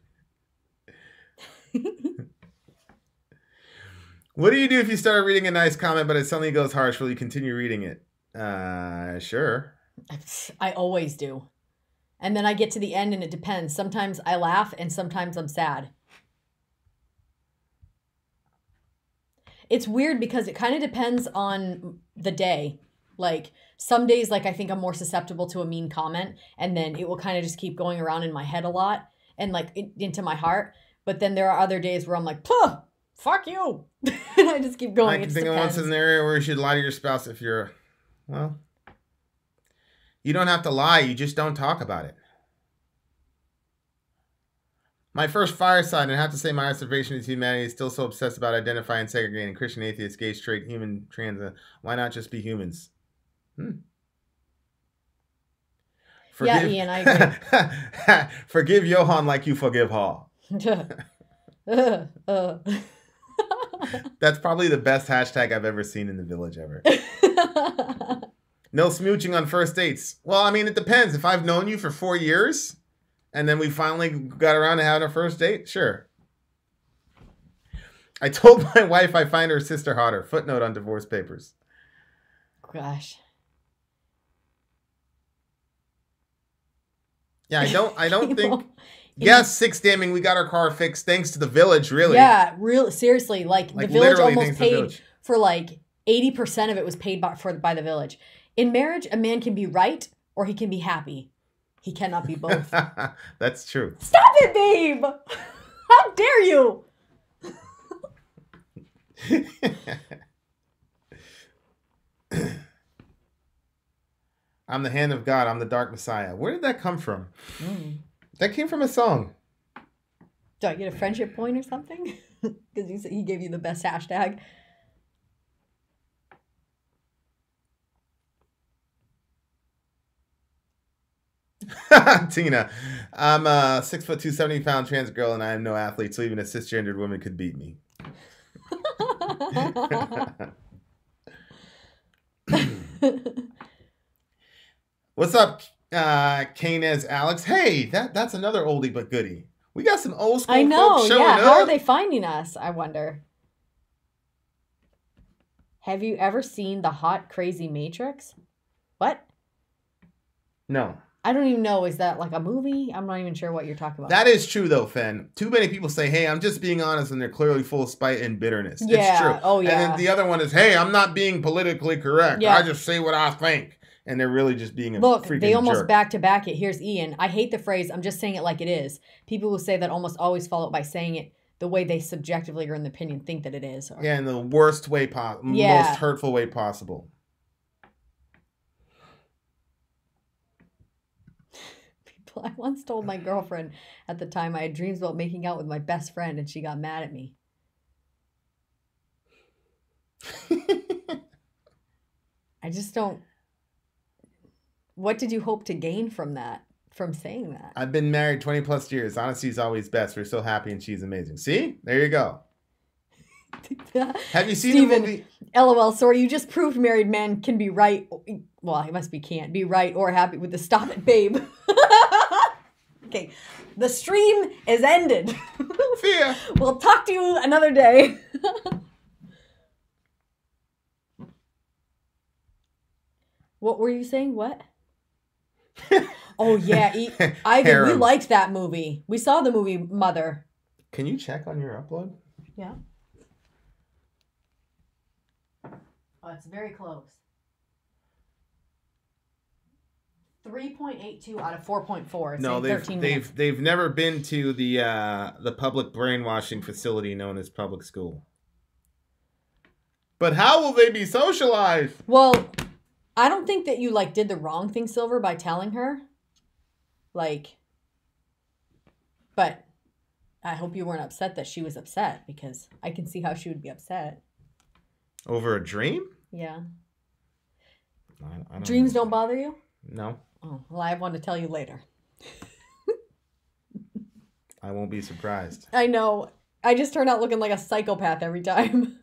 What do you do if you start reading a nice comment, but it suddenly goes harsh? Will you continue reading it? Sure. I always do. And then I get to the end and it depends. Sometimes I laugh and sometimes I'm sad. It's weird because it kind of depends on the day. Like some days, like I think I'm more susceptible to a mean comment and then it will kind of just keep going around in my head a lot and like into my heart. But then there are other days where I'm like, puh! Fuck you. And I just keep going. I can think of one scenario where you should lie to your spouse if you're, well, you don't have to lie. You just don't talk about it. My first fireside, and I have to say my observation is humanity is still so obsessed about identifying, segregating Christian, atheist, gay, straight, human, trans. Why not just be humans? Yeah, Ian, I agree. Forgive Johan like you forgive Hall. That's probably the best hashtag I've ever seen in the village ever. No smooching on first dates. Well, I mean, it depends. If I've known you for 4 years and then we finally got around to having a first date, sure. I told my wife I find her sister hotter. Footnote on divorce papers. Gosh. Yeah, I don't You think. know? Yes, 6 damming. We got our car fixed thanks to the village. Really. Yeah, real seriously. Like the village literally almost thanks to the paid village. for like 80% of it was paid by the village. In marriage, a man can be right or he can be happy. He cannot be both. That's true. Stop it, babe! How dare you? I'm the hand of God. I'm the dark Messiah. Where did that come from? That came from a song. Do I get a friendship point or something? Because he gave you the best hashtag. Tina, I'm a 6'2", 70-pound trans girl, and I am no athlete, so even a cisgendered woman could beat me. What's up, Kane as Alex? Hey, that's another oldie but goodie. We got some old school I know, folks showing yeah. up. How are they finding us, I wonder? Have you ever seen the Hot Crazy Matrix? What? No. I don't even know. Is that like a movie? I'm not even sure what you're talking about. That is true, though, Fen. Too many people say, hey, I'm just being honest, and they're clearly full of spite and bitterness. Yeah. It's true. Oh, yeah. And then the other one is, hey, I'm not being politically correct. Yeah. I just say what I think. And they're really just being a Look, freaking they almost jerk. back it. Here's Ian. I hate the phrase, I'm just saying it like it is. People will say that almost always follow it by saying it the way they subjectively or in the opinion think that it is. Or... Yeah, in the worst way possible. Yeah. Most hurtful way possible. I once told my girlfriend at the time I had dreams about making out with my best friend and she got mad at me. I just don't... What did you hope to gain from that? From saying that? I've been married 20 plus years. Honesty is always best. We're so happy and she's amazing. See? There you go. Have you seen the movie? LOL, sorry, you just proved married men can be right. Well, he must be can't be right or happy with the stop it, babe. Okay, the stream is ended. See ya. We'll talk to you another day. What were you saying? What? Oh, yeah. Ivan, we liked that movie. We saw the movie Mother. Can you check on your upload? Yeah. Oh, it's very close. 3.82 out of 4.4. It's No, minutes. they've never been to the public brainwashing facility known as public school. But how will they be socialized? Well, I don't think that you did the wrong thing, Silver, by telling her. But I hope you weren't upset that she was upset, because I can see how she would be upset. Over a dream? Yeah. I don't Dreams don't bother you? No. Oh, well, I have one to tell you later. I won't be surprised. I know. I just turn out looking like a psychopath every time.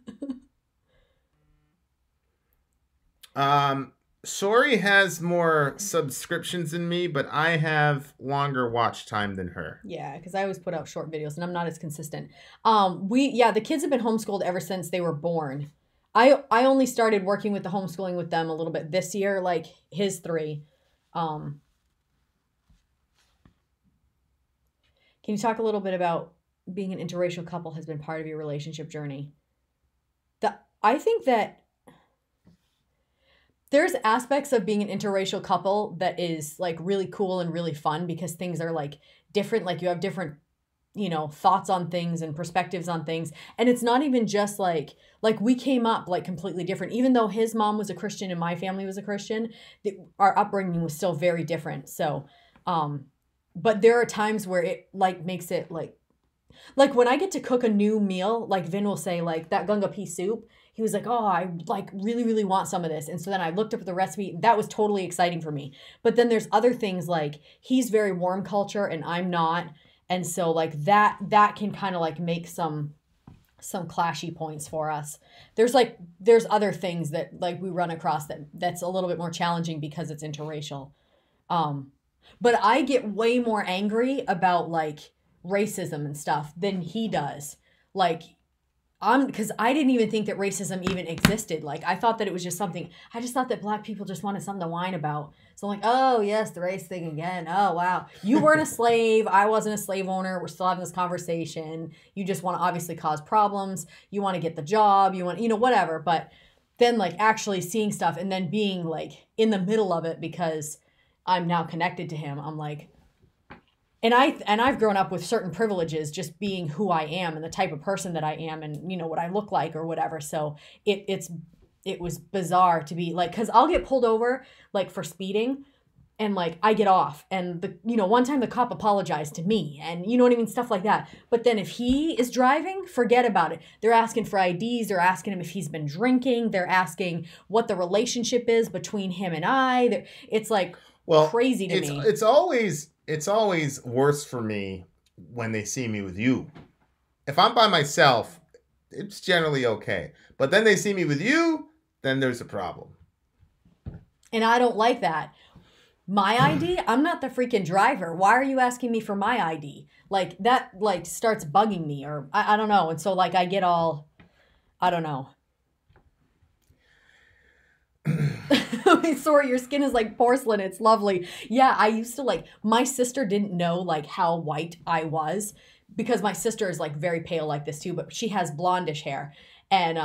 Sori has more subscriptions than me, but I have longer watch time than her. Yeah, because I always put out short videos and I'm not as consistent. The kids have been homeschooled ever since they were born. I only started working with the homeschooling with them a little bit this year, like his 3. Can you talk a little bit about being an interracial couple has been part of your relationship journey? I think that there's aspects of being an interracial couple that is really cool and really fun because things are different. Like you have different, thoughts on things and perspectives on things. And it's not even just like we came up completely different. Even though his mom was a Christian and my family was a Christian, our upbringing was still very different. So, but there are times where it makes it like when I get to cook a new meal, Vin will say that gunga pea soup. He was like, oh, I really, really want some of this. And so then I looked up the recipe. That was totally exciting for me. But then there's other things he's very warm culture and I'm not. And so that can kind of make some clashy points for us. There's other things that we run across that's a little bit more challenging because it's interracial. But I get way more angry about racism and stuff than he does. because I didn't even think that racism even existed. Like, I thought that it was just something, I just thought that black people just wanted something to whine about. So I'm like, oh, yes, the race thing again. Oh, wow. You weren't a slave. I wasn't a slave owner. We're still having this conversation. You just want to obviously cause problems. You want to get the job. You want, whatever. But then, like, actually seeing stuff and then being, like, in the middle of it because I'm now connected to him, I'm like, and I've grown up with certain privileges, just being who I am and the type of person that I am, and what I look like or whatever. So it was bizarre to be like, because I'll get pulled over like for speeding, and like I get off, and one time the cop apologized to me, and you know what I mean, stuff like that. But then if he is driving, forget about it. They're asking for IDs. They're asking him if he's been drinking. They're asking what the relationship is between him and I. It's like crazy to me. It's always worse for me when they see me with you. If I'm by myself, it's generally okay. But then they see me with you, then there's a problem. And I don't like that. My ID? I'm not the freaking driver. Why are you asking me for my ID? Like, that, like, starts bugging me, or I don't know. And so, like, I get all, I don't know. Sorry, your skin is like porcelain. It's lovely. Yeah, I used to like, my sister didn't know like how white I was, because my sister is like very pale like this too, but she has blondish hair. And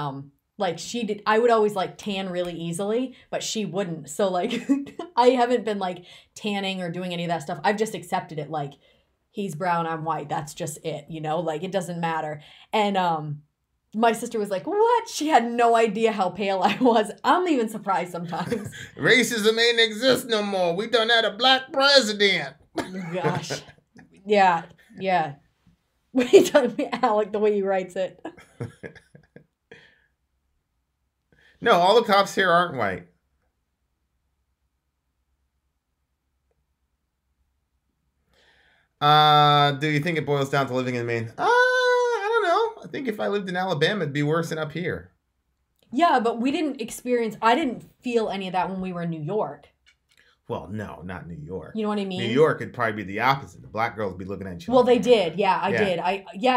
like I would always like tan really easily, but she wouldn't. So like I haven't been like tanning or doing any of that stuff. I've just accepted it. Like, he's brown, I'm white. That's just it, like it doesn't matter. And my sister was like, what? She had no idea how pale I was. I'm even surprised sometimes. Racism ain't exist no more. We done had a black president. Gosh. Yeah. We done Alec the way he writes it. No, all the cops here aren't white. Do you think it boils down to living in Maine? I don't know. I think if I lived in Alabama, it'd be worse than up here. Yeah, but I didn't feel any of that when we were in New York. Well, no, not New York. You know what I mean? New York would probably be the opposite. The black girls would be looking at you. Well, they did. Yeah, I did.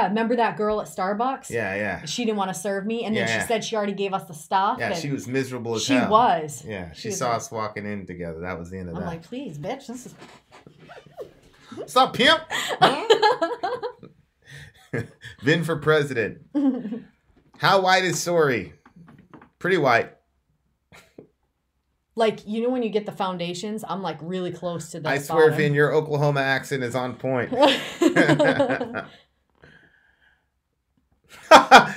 Remember that girl at Starbucks? Yeah. She didn't want to serve me, and then she said she already gave us the stuff. Yeah, and she was miserable as hell. She was. Yeah, she saw us walking in together. That was the end of that. I'm like, please, bitch, this is... Stop, pimp! Vin for president. How white is Sori? Pretty white. Like, when you get the foundations, I'm like really close to the I swear, Vin, your Oklahoma accent is on point.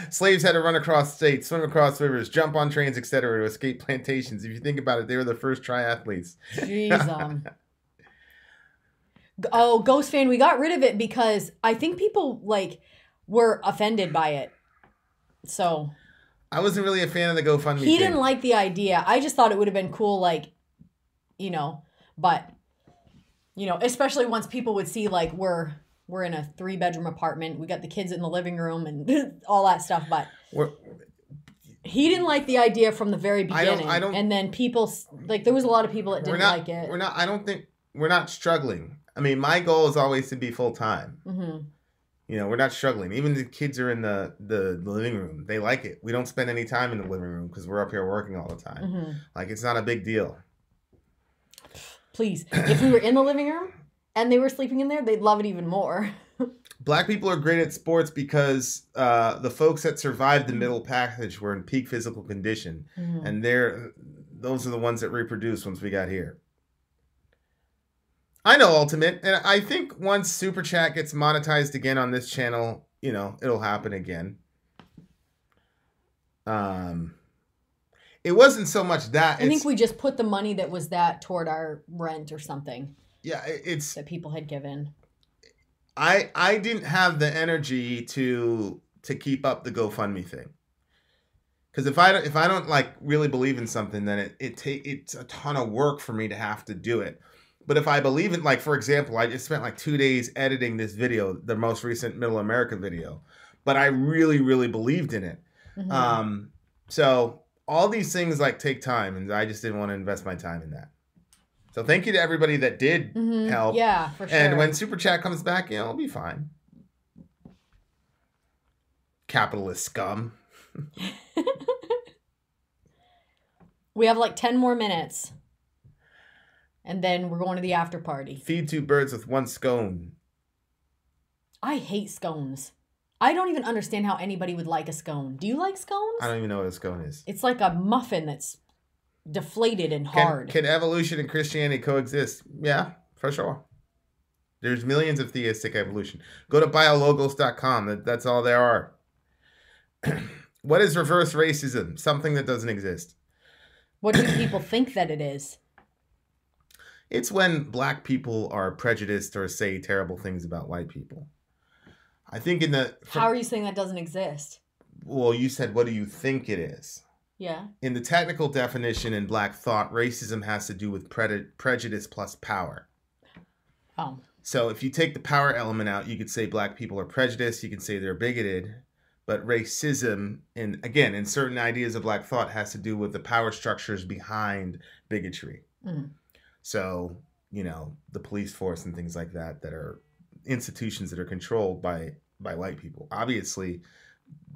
Slaves had to run across states, swim across rivers, jump on trains, etc. to escape plantations. If you think about it, they were the first triathletes. Jeez, Oh, Ghost fan, we got rid of it because I think people like were offended by it. So I wasn't really a fan of the GoFundMe. He didn't like the idea. I just thought it would have been cool, like, but especially once people would see like we're in a 3-bedroom apartment, we got the kids in the living room and all that stuff. But he didn't like the idea from the very beginning. I don't, and then people like there was a lot of people that didn't like it. I don't think we're not struggling. I mean, my goal is always to be full time. Mm-hmm. We're not struggling. Even the kids are in the living room. They like it. We don't spend any time in the living room because we're up here working all the time. Mm-hmm. Like, it's not a big deal. Please. If we were in the living room and they were sleeping in there, they'd love it even more. Black people are great at sports because the folks that survived the middle passage were in peak physical condition. Mm-hmm. And those are the ones that reproduced once we got here. I know Ultimate, and I think once Super Chat gets monetized again on this channel, it'll happen again. It wasn't so much that. I think we just put the money that was that toward our rent or something. Yeah, it's that people had given. I didn't have the energy to keep up the GoFundMe thing. Because if I don't like really believe in something, then it's a ton of work for me to have to do it. But if I believe in, like, for example, I just spent like 2 days editing this video, the most recent Middle America video, but I really, really believed in it. Mm-hmm. So all these things like take time, and I just didn't want to invest my time in that. So thank you to everybody that did help. Yeah, for sure. And when Super Chat comes back, it'll be fine. capitalist scum. We have like 10 more minutes. And then we're going to the after party. Feed 2 birds with 1 scone. I hate scones. I don't even understand how anybody would like a scone. Do you like scones? I don't even know what a scone is. It's like a muffin that's deflated and hard. Can evolution and Christianity coexist? Yeah, for sure. There's millions of theistic evolution. Go to biologos.com. That's all there are. What is reverse racism? Something that doesn't exist. What do people think that it is? It's when black people are prejudiced or say terrible things about white people. I think How are you saying that doesn't exist? Well, you said, what do you think it is? Yeah. In the technical definition in Black thought, racism has to do with prejudice plus power. Oh. So if you take the power element out, you could say black people are prejudiced. You can say they're bigoted. But racism, in certain ideas of Black thought, has to do with the power structures behind bigotry. Mm. So, the police force and things like that are institutions that are controlled by white people. Obviously,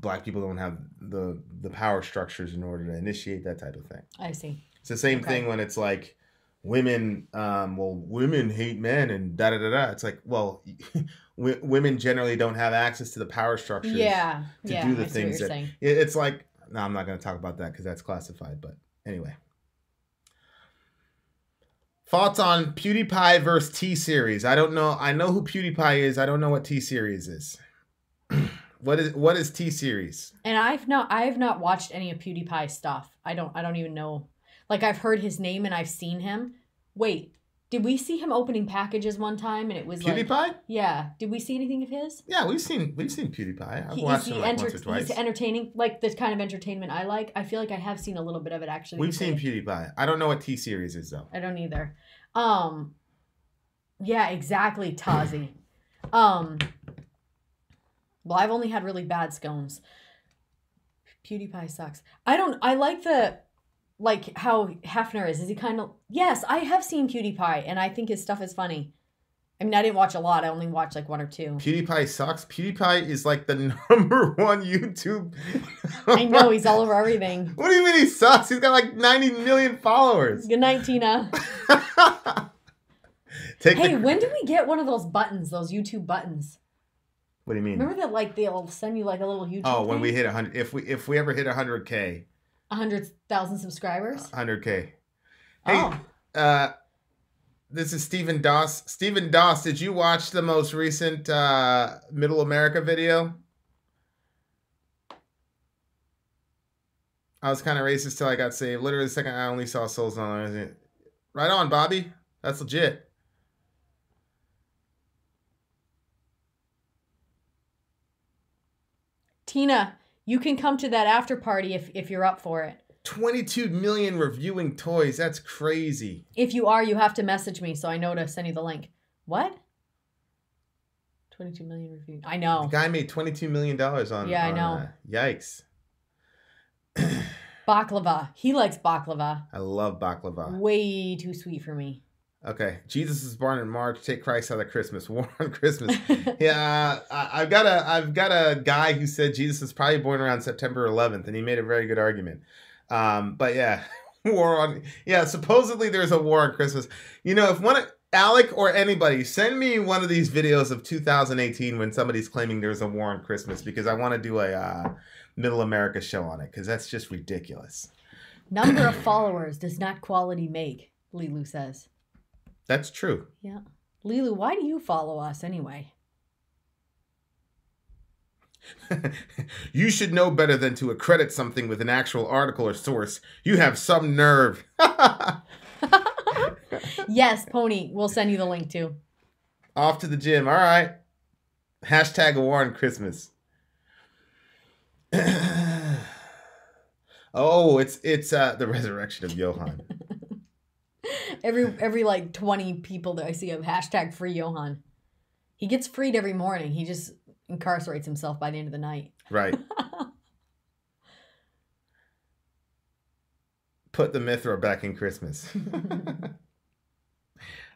black people don't have the power structures in order to initiate that type of thing. I see. It's the same thing when it's like women, women hate men and da-da-da-da. It's like, well, women generally don't have access to the power structures to do the things that... Saying. It's like... No, I'm not going to talk about that because that's classified, but anyway. Thoughts on PewDiePie versus T-Series? I don't know. I know who PewDiePie is. I don't know what T-Series is. What is T-Series? And I have not watched any of PewDiePie's stuff. I don't even know. Like, I've heard his name and I've seen him. Wait, did we see him opening packages one time and it was PewDiePie? Like... Yeah. Did we see anything of his? Yeah, we've seen PewDiePie. I've watched him like once or twice. He's entertaining, like the kind of entertainment I like. I feel like I have seen a little bit of it actually. We've seen PewDiePie. I don't know what T-Series is though. I don't either. Yeah, exactly, Tazi. Well, I've only had really bad scones. PewDiePie sucks. I like how Hefner is. Is he kind of... Yes, I have seen PewDiePie, and I think his stuff is funny. I mean, I didn't watch a lot. I only watched like 1 or 2. PewDiePie sucks. PewDiePie is like the #1 YouTube. I know, he's all over everything. What do you mean he sucks? He's got like 90 million followers. Good night, Tina. When do we get one of those buttons, those YouTube buttons? What do you mean? Remember that, like, they'll send you like a little YouTube Oh, when we hit 100, if we ever hit 100K. 100,000 subscribers? 100K. Hey, this is Stephen Doss. Stephen Doss, did you watch the most recent Middle America video? I was kind of racist till I got saved. Literally the second I only saw souls on it. Right on, Bobby. That's legit. Tina, you can come to that after party if you're up for it. 22 million reviewing toys. That's crazy. If you are, you have to message me so I know to send you the link. What? 22 million reviewing. I know. The guy made $22 million on. Yeah, I know. Yikes. Baklava. He likes baklava. I love baklava. Way too sweet for me. Okay. Jesus is born in March. Take Christ out of Christmas. War on Christmas. Yeah, I've got a guy who said Jesus was probably born around September 11th, and he made a very good argument. But yeah, supposedly there's a war on Christmas. If Alec or anybody, send me one of these videos of 2018 when somebody's claiming there's a war on Christmas, because I want to do a Middle America show on it, because that's just ridiculous. Number of followers does not quality make, Lilu says. That's true. Yeah. Lilu, why do you follow us anyway? You should know better than to accredit something with an actual article or source. You have some nerve. Yes, Pony. We'll send you the link too. Off to the gym. All right. Hashtag a war on Christmas. Oh, it's the resurrection of Johann. Every like 20 people that I see have hashtag free Johann. He gets freed every morning. He just incarcerates himself by the end of the night. Right. Put the Mithra back in Christmas.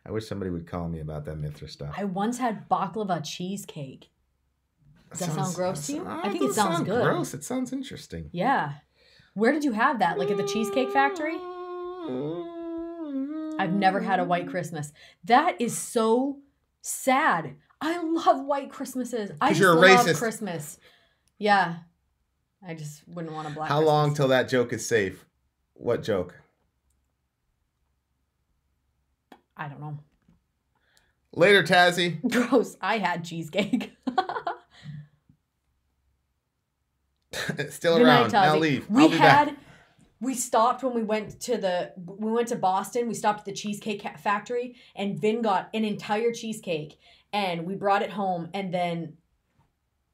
I wish somebody would call me about that Mithra stuff. I once had baklava cheesecake. Does that sound gross to you? I think it it sounds good. Gross. It sounds interesting. Yeah. Where did you have that? Like at the Cheesecake Factory? I've never had a white Christmas. That is so sad. I love white Christmases. I just love Christmas. Yeah. I just wouldn't want a black How Christmas. long till that joke is safe? What joke? I don't know. Later, Tazzy. Gross. I had cheesecake. It's still around. Now leave. We stopped when we went to Boston. We stopped at the Cheesecake Factory, and Vin got an entire cheesecake, and we brought it home. And then,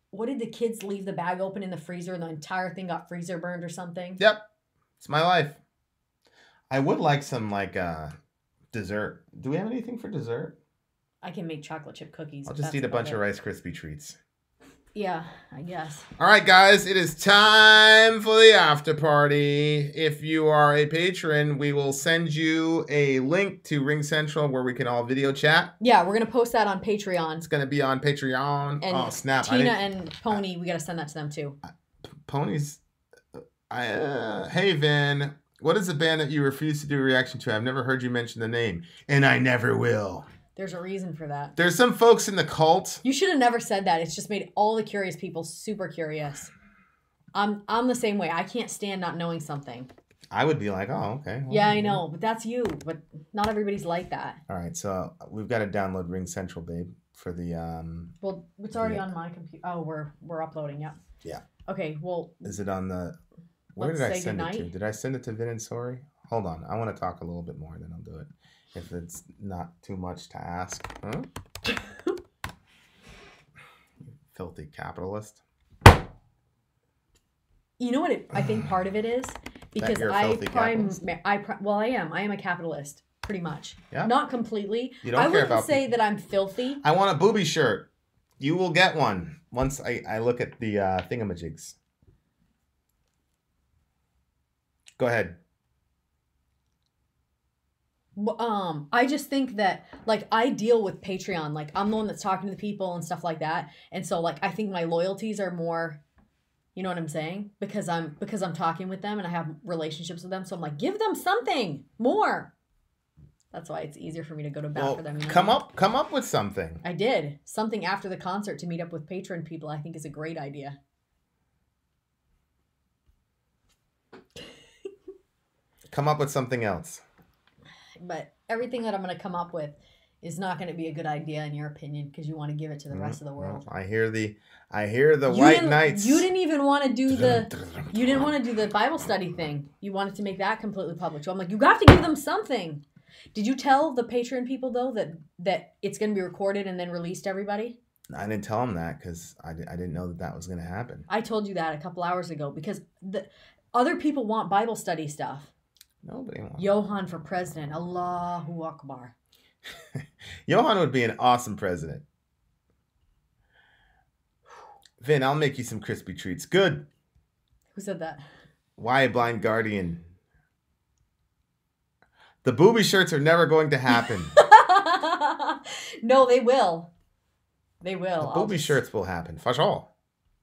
what did the kids leave the bag open in the freezer, and the entire thing got freezer burned or something? Yep, it's my life. I would like some dessert. Do we have anything for dessert? I can make chocolate chip cookies. I'll just eat a bunch of Rice Krispie treats. Yeah, I guess. All right, guys, it is time for the after party. If you are a patron, we will send you a link to Ring Central where we can all video chat. Yeah, we're going to post that on Patreon. It's going to be on Patreon. And oh, snap. Tina and Pony, we got to send that to them too. Pony's... hey, Vin, what is the band that you refuse to do a reaction to? I've never heard you mention the name, and I never will. There's a reason for that. There's some folks in the cult. You should have never said that. It's just made all the curious people super curious. I'm the same way. I can't stand not knowing something. I would be like, oh, okay. Well, yeah, I know. But that's you. But not everybody's like that. All right. So we've got to download Ring Central, babe, for the... Well, it's already on my computer. Oh, we're uploading. Yep. Yeah. Okay, well... Is it on the... Where did I send it to? Did I send it to Vin and Sori? Hold on. I want to talk a little bit more, then I'll do it. If it's not too much to ask. Huh? Filthy capitalist. You know what I think part of it is? Because I am a capitalist, pretty much. Yeah. Not completely. You don't care about... I wouldn't say that I'm filthy. I want a booby shirt. You will get one once I look at the thingamajigs. Go ahead. I just think that, like, I deal with Patreon. Like, I'm the one that's talking to the people and stuff like that. And so, like, I think my loyalties are more, you know what I'm saying? Because I'm talking with them and I have relationships with them. So I'm like, give them something more. That's why it's easier for me to go to bat for them. You know? Come up with something. I did. Something after the concert to meet up with patron people, I think is a great idea. Come up with something else. But everything that I'm going to come up with is not going to be a good idea in your opinion because you want to give it to the rest of the world. I hear the white knights. You didn't even want to do the Bible study thing. You wanted to make that completely public. So I'm like, you have to give them something. Did you tell the Patreon people though that it's going to be recorded and then released to everybody? I didn't tell them that because I didn't know that was going to happen. I told you that a couple hours ago because the other people want Bible study stuff. Nobody wants Johan for president. Allahu Akbar. Johan would be an awesome president. Vin, I'll make you some crispy treats. Good. Who said that? Why Blind Guardian? The booby shirts are never going to happen. No, they will. They will. The booby shirts will happen. For sure.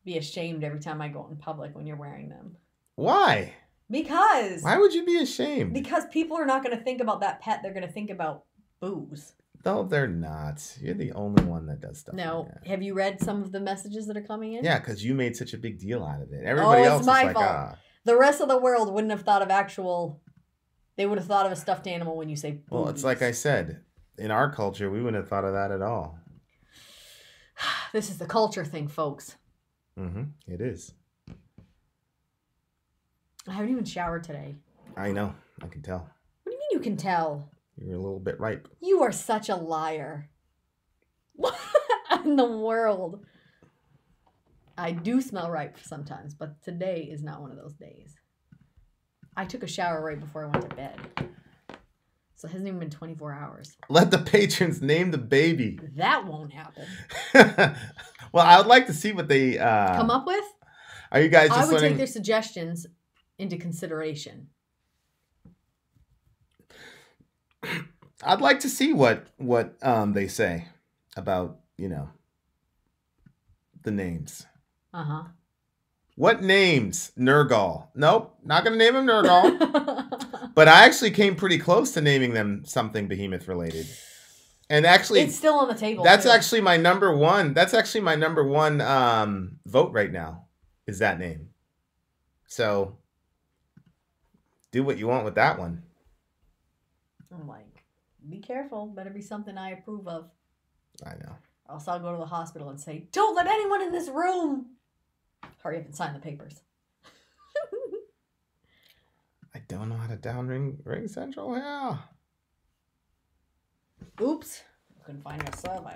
Be ashamed every time I go in public when you're wearing them. Why? Because. Why would you be ashamed? Because people are not going to think about that pet. They're going to think about booze. No, they're not. You're the only one that does stuff. No. Like that. Have you read some of the messages that are coming in? Yeah, because you made such a big deal out of it. Everybody else is like, fault. The rest of the world wouldn't have thought of actual... They would have thought of a stuffed animal when you say boobies. Well, it's like I said. In our culture, we wouldn't have thought of that at all. This is the culture thing, folks. Mm-hmm. It is. I haven't even showered today. I know. I can tell. What do you mean you can tell? You're a little bit ripe. You are such a liar. What in the world? I do smell ripe sometimes, but today is not one of those days. I took a shower right before I went to bed. So it hasn't even been 24 hours. Let the patrons name the baby. That won't happen. Well, I would like to see what they... come up with? Are you guys just I would take their suggestions into consideration. I'd like to see what they say about, the names. Uh-huh. What names Nergal? Nope, not going to name him Nergal. But I actually came pretty close to naming them something behemoth related. And actually, it's still on the table. That's too. actually my number one. That's actually my number one vote right now. Is that name? So do what you want with that one. I'm like, be careful. Better be something I approve of. I know. Or else I'll go to the hospital and say, "Don't let anyone in this room." Hurry up and sign the papers. I don't know how to down ring central. Yeah. Oops. Couldn't find your survey.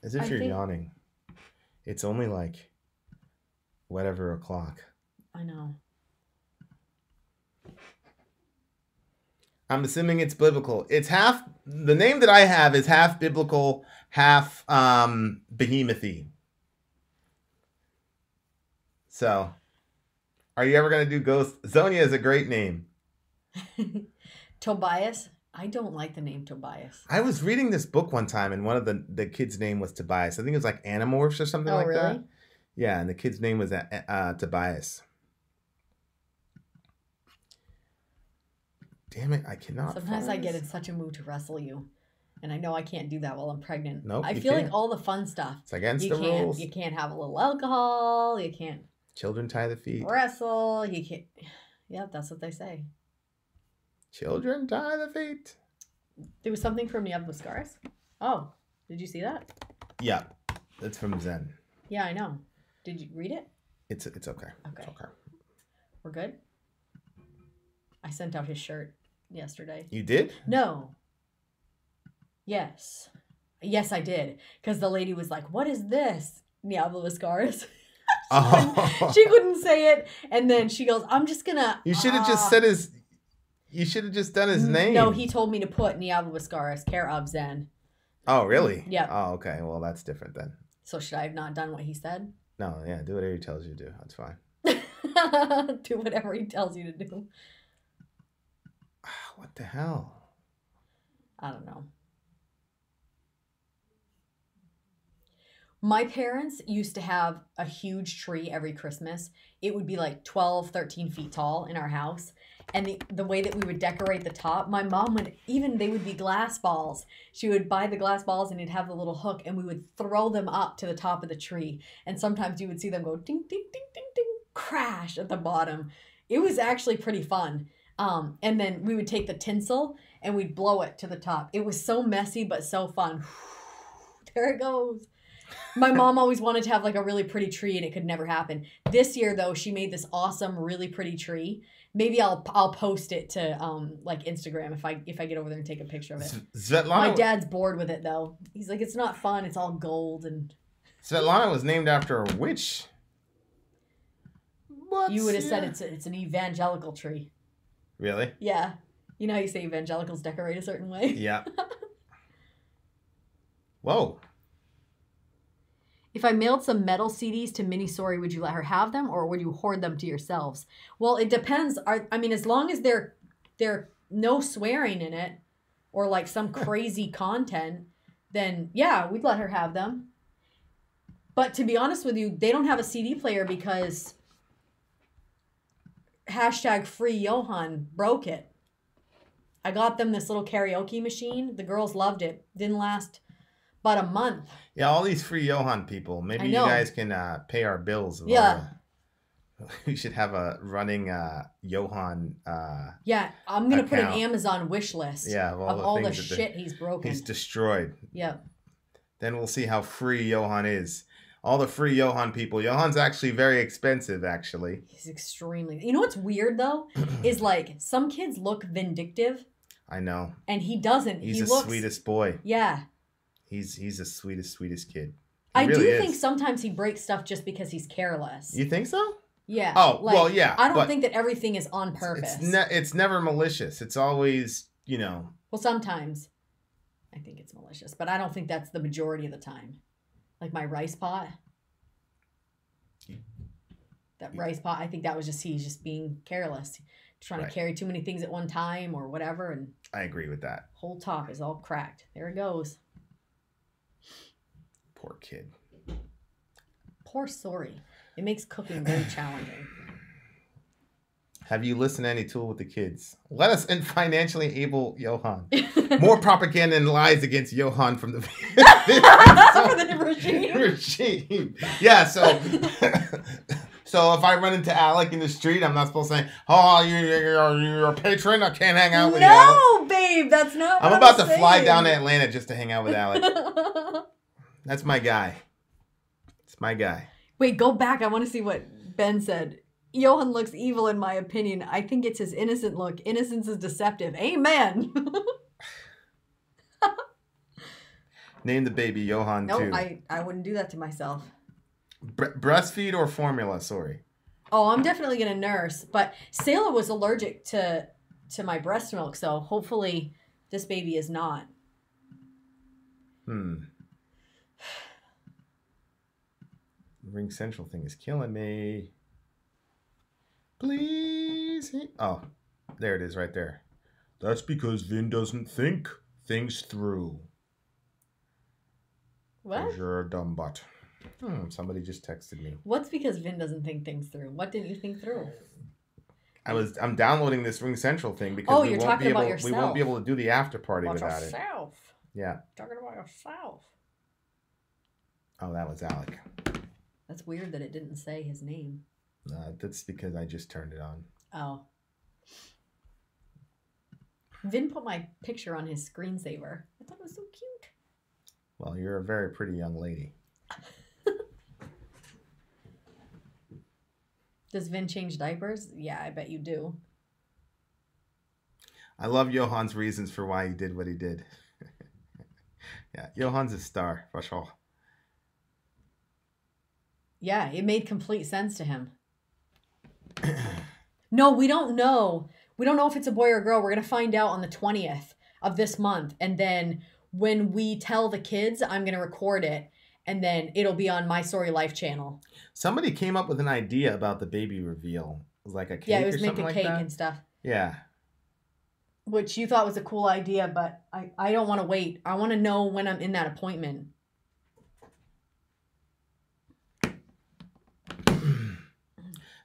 As if you're yawning. It's only like whatever o'clock. I know. I'm assuming it's biblical. It's half. The name that I have is half biblical, half behemoth-y. So, are you ever going to do Ghost? Zonia is a great name. Tobias? I don't like the name Tobias. I was reading this book one time, and one of the kids' name was Tobias. I think it was like Animorphs or something like really? that. Yeah, and the kid's name was Tobias. Damn it, I cannot. Sometimes I get in such a mood to wrestle you. And I know I can't do that while I'm pregnant. Nope, I feel like all the fun stuff. It's against the rules. You can't have a little alcohol. You can't. Children tie the feet. Wrestle. You can't. Yeah, that's what they say. Children tie the feet. There was something from Niev Mascaris. Oh, did you see that? Yeah, it's from Zen. Yeah, I know. Did you read it? It's okay. Okay. It's okay. We're good? I sent out his shirt yesterday. You did? No. Yes. Yes, I did. Because the lady was like, "What is this?" Diablo Mascaris. She couldn't say it. And then she goes, "I'm just gonna." You should have just said his. You should have just done his name. No, he told me to put Diablo Mascaris, care of Zen. Oh, really? Yeah. Oh, okay. Well, that's different then. So should I have not done what he said? No, yeah. Do whatever he tells you to do. That's fine. Do whatever he tells you to do. What the hell? I don't know. My parents used to have a huge tree every Christmas. It would be like 12, 13 feet tall in our house. And the way that we would decorate the top, my mom would, they would be glass balls. She would buy the glass balls and it'd have the little hook and we would throw them up to the top of the tree. And sometimes you would see them go ding, ding, ding, ding, ding, crash at the bottom. It was actually pretty fun. And then we would take the tinsel and we'd blow it to the top. It was so messy, but so fun. There it goes. My mom always wanted to have like a really pretty tree and it could never happen. This year though, she made this awesome, really pretty tree. Maybe I'll post it to like Instagram if I get over there and take a picture of it. Svetlana. My dad's bored with it though. He's like, it's not fun. It's all gold and. Svetlana was named after a witch. What? You would have said it's an evangelical tree. Really? Yeah. You know how you say evangelicals decorate a certain way? Yeah. Whoa. If I mailed some metal CDs to Mini Sori, would you let her have them or would you hoard them to yourselves? Well, it depends. As long as they're no swearing in it or like some crazy content, then yeah, we'd let her have them. But to be honest with you, they don't have a CD player because #FreeJohan broke it. I got them this little karaoke machine. The girls loved it. Didn't last but a month. Yeah, all these free Johan people. Maybe you guys can pay our bills. Yeah. We should have a running Johan. Yeah, I'm going to put an Amazon wish list of all the shit he's broken. He's destroyed. Yep. Then we'll see how free Johan is. All the free Johan people. Johan's actually very expensive, actually. He's extremely... You know what's weird, though? Is like, some kids look vindictive. I know. And he doesn't. He's the sweetest boy. Yeah. He's the sweetest kid. I really do think sometimes he breaks stuff just because he's careless. You think so? Yeah. Oh, well, yeah. I don't think that everything is on purpose. It's never malicious. It's always, Well, sometimes I think it's malicious, but I don't think that's the majority of the time. Like my rice pot. That rice pot, I think that was he's just being careless. Trying to carry too many things at one time or whatever. And I agree with that. Whole top is all cracked. There it goes. Poor kid. Poor Sori. It makes cooking very challenging. Have you listened to any Tool with the Kids? Let us financially able Johan. More propaganda and lies against Johan from the For the regime. Yeah, so so if I run into Alec in the street, I'm not supposed to say, "Oh, you're a patron. I can't hang out with you." No, babe, that's not. I'm what about to saying. fly down to Atlanta just to hang out with Alec. That's my guy. It's my guy. Wait, go back. I want to see what Ben said. Johan looks evil in my opinion. I think it's his innocent look. Innocence is deceptive. Amen. Name the baby Johan No, too. I wouldn't do that to myself. Breastfeed or formula? Sorry. Oh, I'm definitely going to nurse. But Sayla was allergic to my breast milk, so hopefully this baby is not. Ring Central thing is killing me. Please. Oh, there it is right there. That's because Vin doesn't think things through. What? 'Cause you're a dumb butt. Somebody just texted me. What's because Vin doesn't think things through? What didn't you think through? I'm downloading this Ring Central thing because we you're won't talking be able about yourself. we won't be able to do the after party About without yourself. it. Yeah. Talking about yourself. Oh, that was Alec. That's weird that it didn't say his name. That's because I just turned it on. Oh. Vin put my picture on his screensaver. I thought it was so cute. Well, you're a very pretty young lady. Does Vin change diapers? Yeah, I bet you do. I love Johan's reasons for why he did what he did. Yeah, Johan's a star, for sure. Yeah, it made complete sense to him. No, we don't know. We don't know if it's a boy or a girl. We're going to find out on the 20th of this month. And then when we tell the kids, I'm going to record it. And then it'll be on my Sori Life channel. Somebody came up with an idea about the baby reveal. It was like a cake Yeah, it was or make something a like cake that. and stuff. Yeah. Which you thought was a cool idea, but I don't want to wait. I want to know when I'm in that appointment.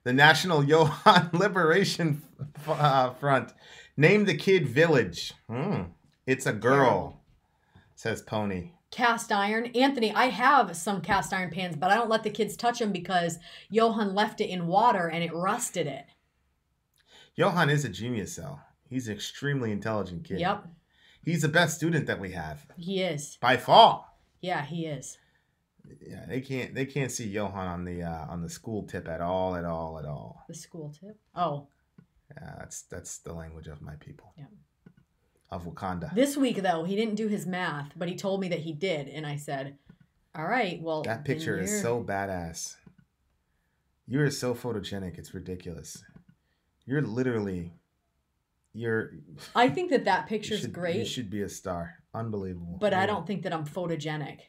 The National Johan Liberation Front named the kid Village. It's a girl, says Pony. Cast iron. Anthony, I have some cast iron pans, but I don't let the kids touch them because Johan left it in water and it rusted it. Johan is a genius, though. He's an extremely intelligent kid. Yep. He's the best student that we have. He is. By far. Yeah, he is. Yeah, they can't see Johan on the school tip at all. The school tip? Oh. Yeah, that's the language of my people. Yeah. Of Wakanda. This week, though, he didn't do his math, but he told me that he did. And I said, all right, well. That picture is so badass. You're so photogenic. It's ridiculous. You're literally, I think that picture's great. You should be a star. Unbelievable. But I don't think that I'm photogenic.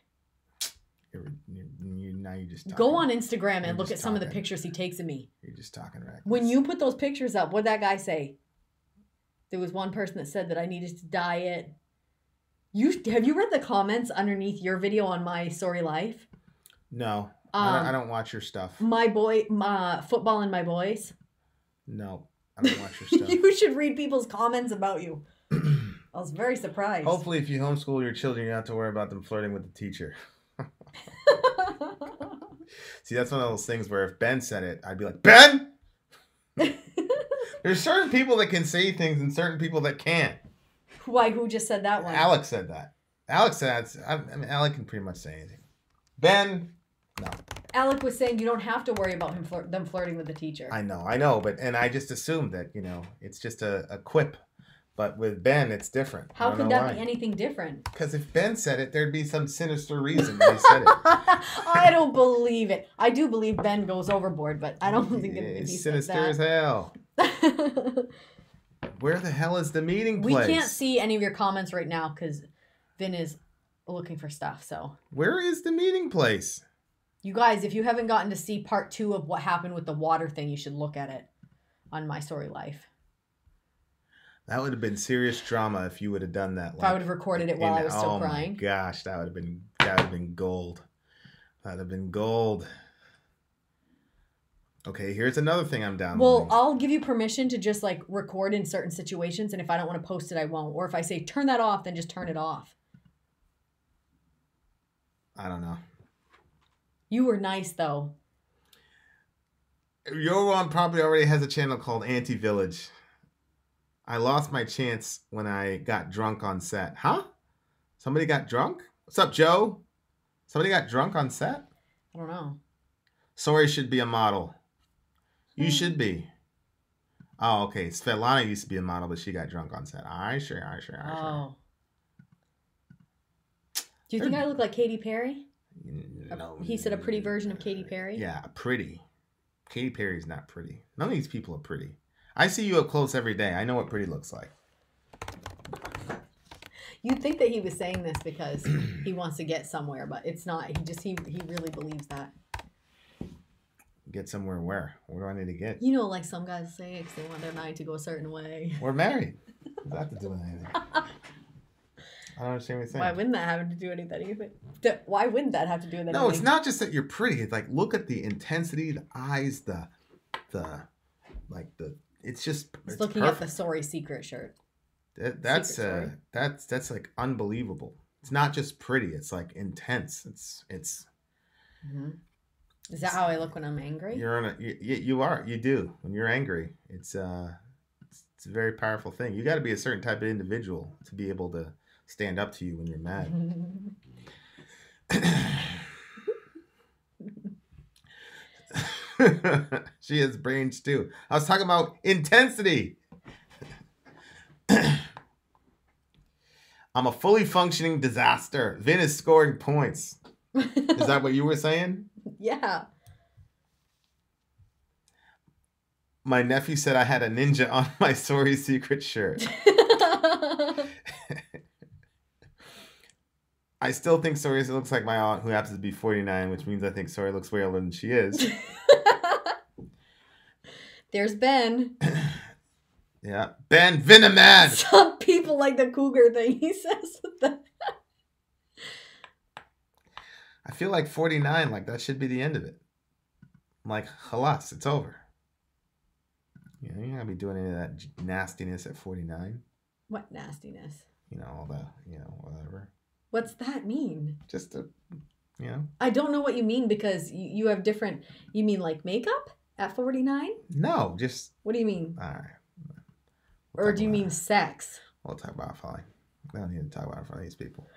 Now you're just talking. Go on Instagram and look at some of the pictures he takes of me. You're just talking reckless. When you put those pictures up, what'd that guy say? There was one person that said that I needed to diet. Have you read the comments underneath your video on my Sori Life? No, I don't watch your stuff. My football and my boys. No, I don't watch your stuff. You should read people's comments about you. I was very surprised. Hopefully, if you homeschool your children, you don't have to worry about them flirting with the teacher. See, that's one of those things where if Ben said it, I'd be like, Ben! There's certain people that can say things and certain people that can't. Why? Who just said that one? Alex said that. Alex said, I mean, Alex can pretty much say anything. Ben, no. Alec was saying you don't have to worry about them flirting with the teacher. I know, and I just assumed that, it's just a quip. But with Ben, it's different. How could that be anything different? Because if Ben said it, there'd be some sinister reason he said it. I don't believe it. I do believe Ben goes overboard, but I don't think it's sinister as hell. Where the hell is the meeting place? We can't see any of your comments right now because Vin is looking for stuff. So where is the meeting place? You guys, if you haven't gotten to see part 2 of what happened with the water thing, you should look at it on my Sori Life. That would have been serious drama if you would have done that. If I would have recorded it while I was still crying. Oh crying. My gosh, that would have been gold. That'd have been gold. Okay, here's another thing I'm downloading. Well, I'll give you permission to just like record in certain situations, and if I don't want to post it, I won't. Or if I say turn that off, then just turn it off. I don't know. You were nice though. Your one probably already has a channel called Anti-Village. I lost my chance when I got drunk on set. Huh? Somebody got drunk? What's up, Joe? Somebody got drunk on set? I don't know. Sori should be a model. You should be. Oh, okay. Svetlana used to be a model, but she got drunk on set. Sure. Oh. Do you think I look like Katy Perry? No. He said a pretty version of Katy Perry? Yeah, pretty. Katy Perry's not pretty. None of these people are pretty. I see you up close every day. I know what pretty looks like. You'd think that he was saying this because he wants to get somewhere, but it's not. He really believes that. Get somewhere where? Where do I need to get? You know, like some guys say, because they want their night to go a certain way. We're married. What does that have to do with anything? I don't understand what you're saying. Why wouldn't that have to do anything? Why wouldn't that have to do with anything? No, it's not just that you're pretty. It's like, look at the intensity, the eyes, it's just. It's looking perfect. at the Sori secret shirt. That's like unbelievable. It's not just pretty. It's like intense. It's. Mm-hmm. Is that how I look when I'm angry? You're on you are. You do. When you're angry, it's a very powerful thing. You got to be a certain type of individual to be able to stand up to you when you're mad. She has brains too. I was talking about intensity. I'm a fully functioning disaster. Vin is scoring points. Is that what you were saying? Yeah. My nephew said I had a ninja on my Sori secret shirt. I still think Sori looks like my aunt, who happens to be 49, which means I think Sori looks way older than she is. There's Ben. Yeah. Ben Vinamad. Some people like the cougar thing he says. I feel like 49, like that should be the end of it. I'm like, halas, it's over. You know, you're not gonna be doing any of that nastiness at 49. What nastiness? You know, all the, whatever. What's that mean? Just to, you know. I don't know what you mean because you have different, you mean like makeup at 49? No, just. What do you mean? All right. Or do you mean sex? We'll talk about it fine. We don't need to talk about it in front of these people.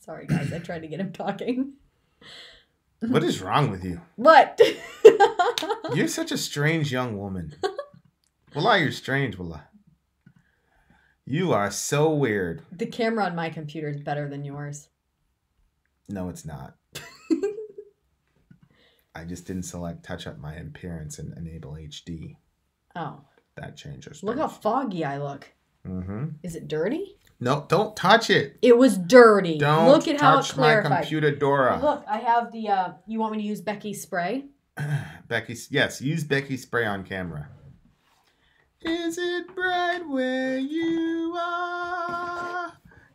Sorry, guys. I tried to get him talking. What is wrong with you? What? You're such a strange young woman. Wallah, you're strange, Wallah. You are so weird. The camera on my computer is better than yours. No, it's not. I just didn't select touch up my appearance and enable HD. Oh. That changes. Look how foggy I look. Mm-hmm. Is it dirty? No, don't touch it. It was dirty. Don't look at how it touch clarified. my computer, Dora. Look, I have the, you want me to use Becky's spray? Yes, use Becky's spray on camera. Is it bright where you are?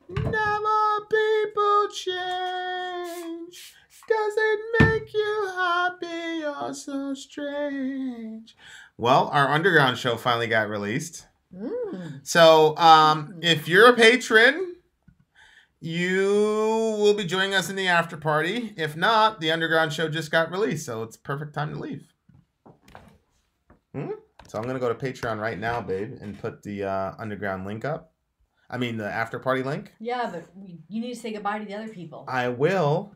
Never people change. Does it make you happy or so strange? Well, our underground show finally got released. So, if you're a patron, you will be joining us in the after party. If not, the underground show just got released, so it's perfect time to leave. So I'm going to go to Patreon right now, babe, and put the underground link up. I mean, the after party link. Yeah, but you need to say goodbye to the other people. I will.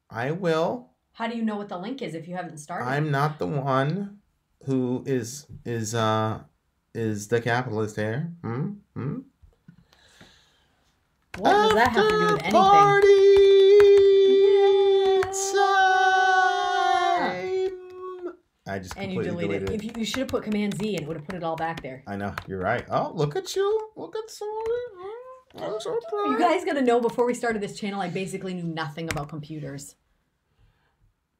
How do you know what the link is if you haven't started? I'm not the one who is the capitalist here. What does that have to do with anything? Party time. I just completely deleted it. If you should have put Command Z and it would have put it all back there. I know, you're right. Oh, look at you. Look at Sori. I'm so proud. You guys gotta know, before we started this channel, I basically knew nothing about computers.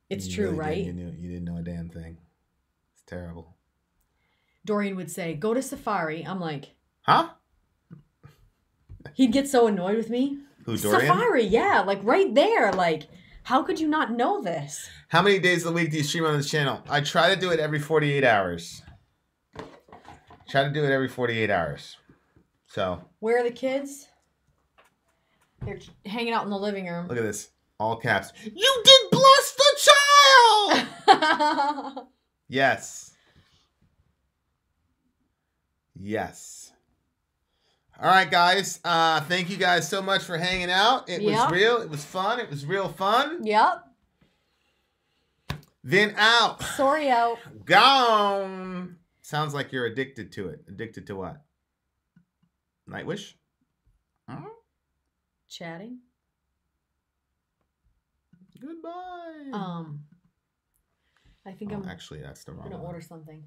It's true, really right? You didn't know a damn thing. It's terrible. Dorian would say, go to Safari. I'm like, huh? He'd get so annoyed with me. Who, Dorian? Safari, yeah, like right there. Like, How could you not know this? How many days of the week do you stream on this channel? I try to do it every 48 hours. Try to do it every 48 hours. So. Where are the kids? They're hanging out in the living room. Look at this. All caps. You did bless the child! Yes. Yes. All right, guys. Thank you guys so much for hanging out. It was real. It was fun. It was real fun. Yep. Then out. Sori out. Gone. Sounds like you're addicted to it. Addicted to what? Nightwish? Huh? Chatting. Goodbye. I think I'm actually, that's the wrong gonna one. order something.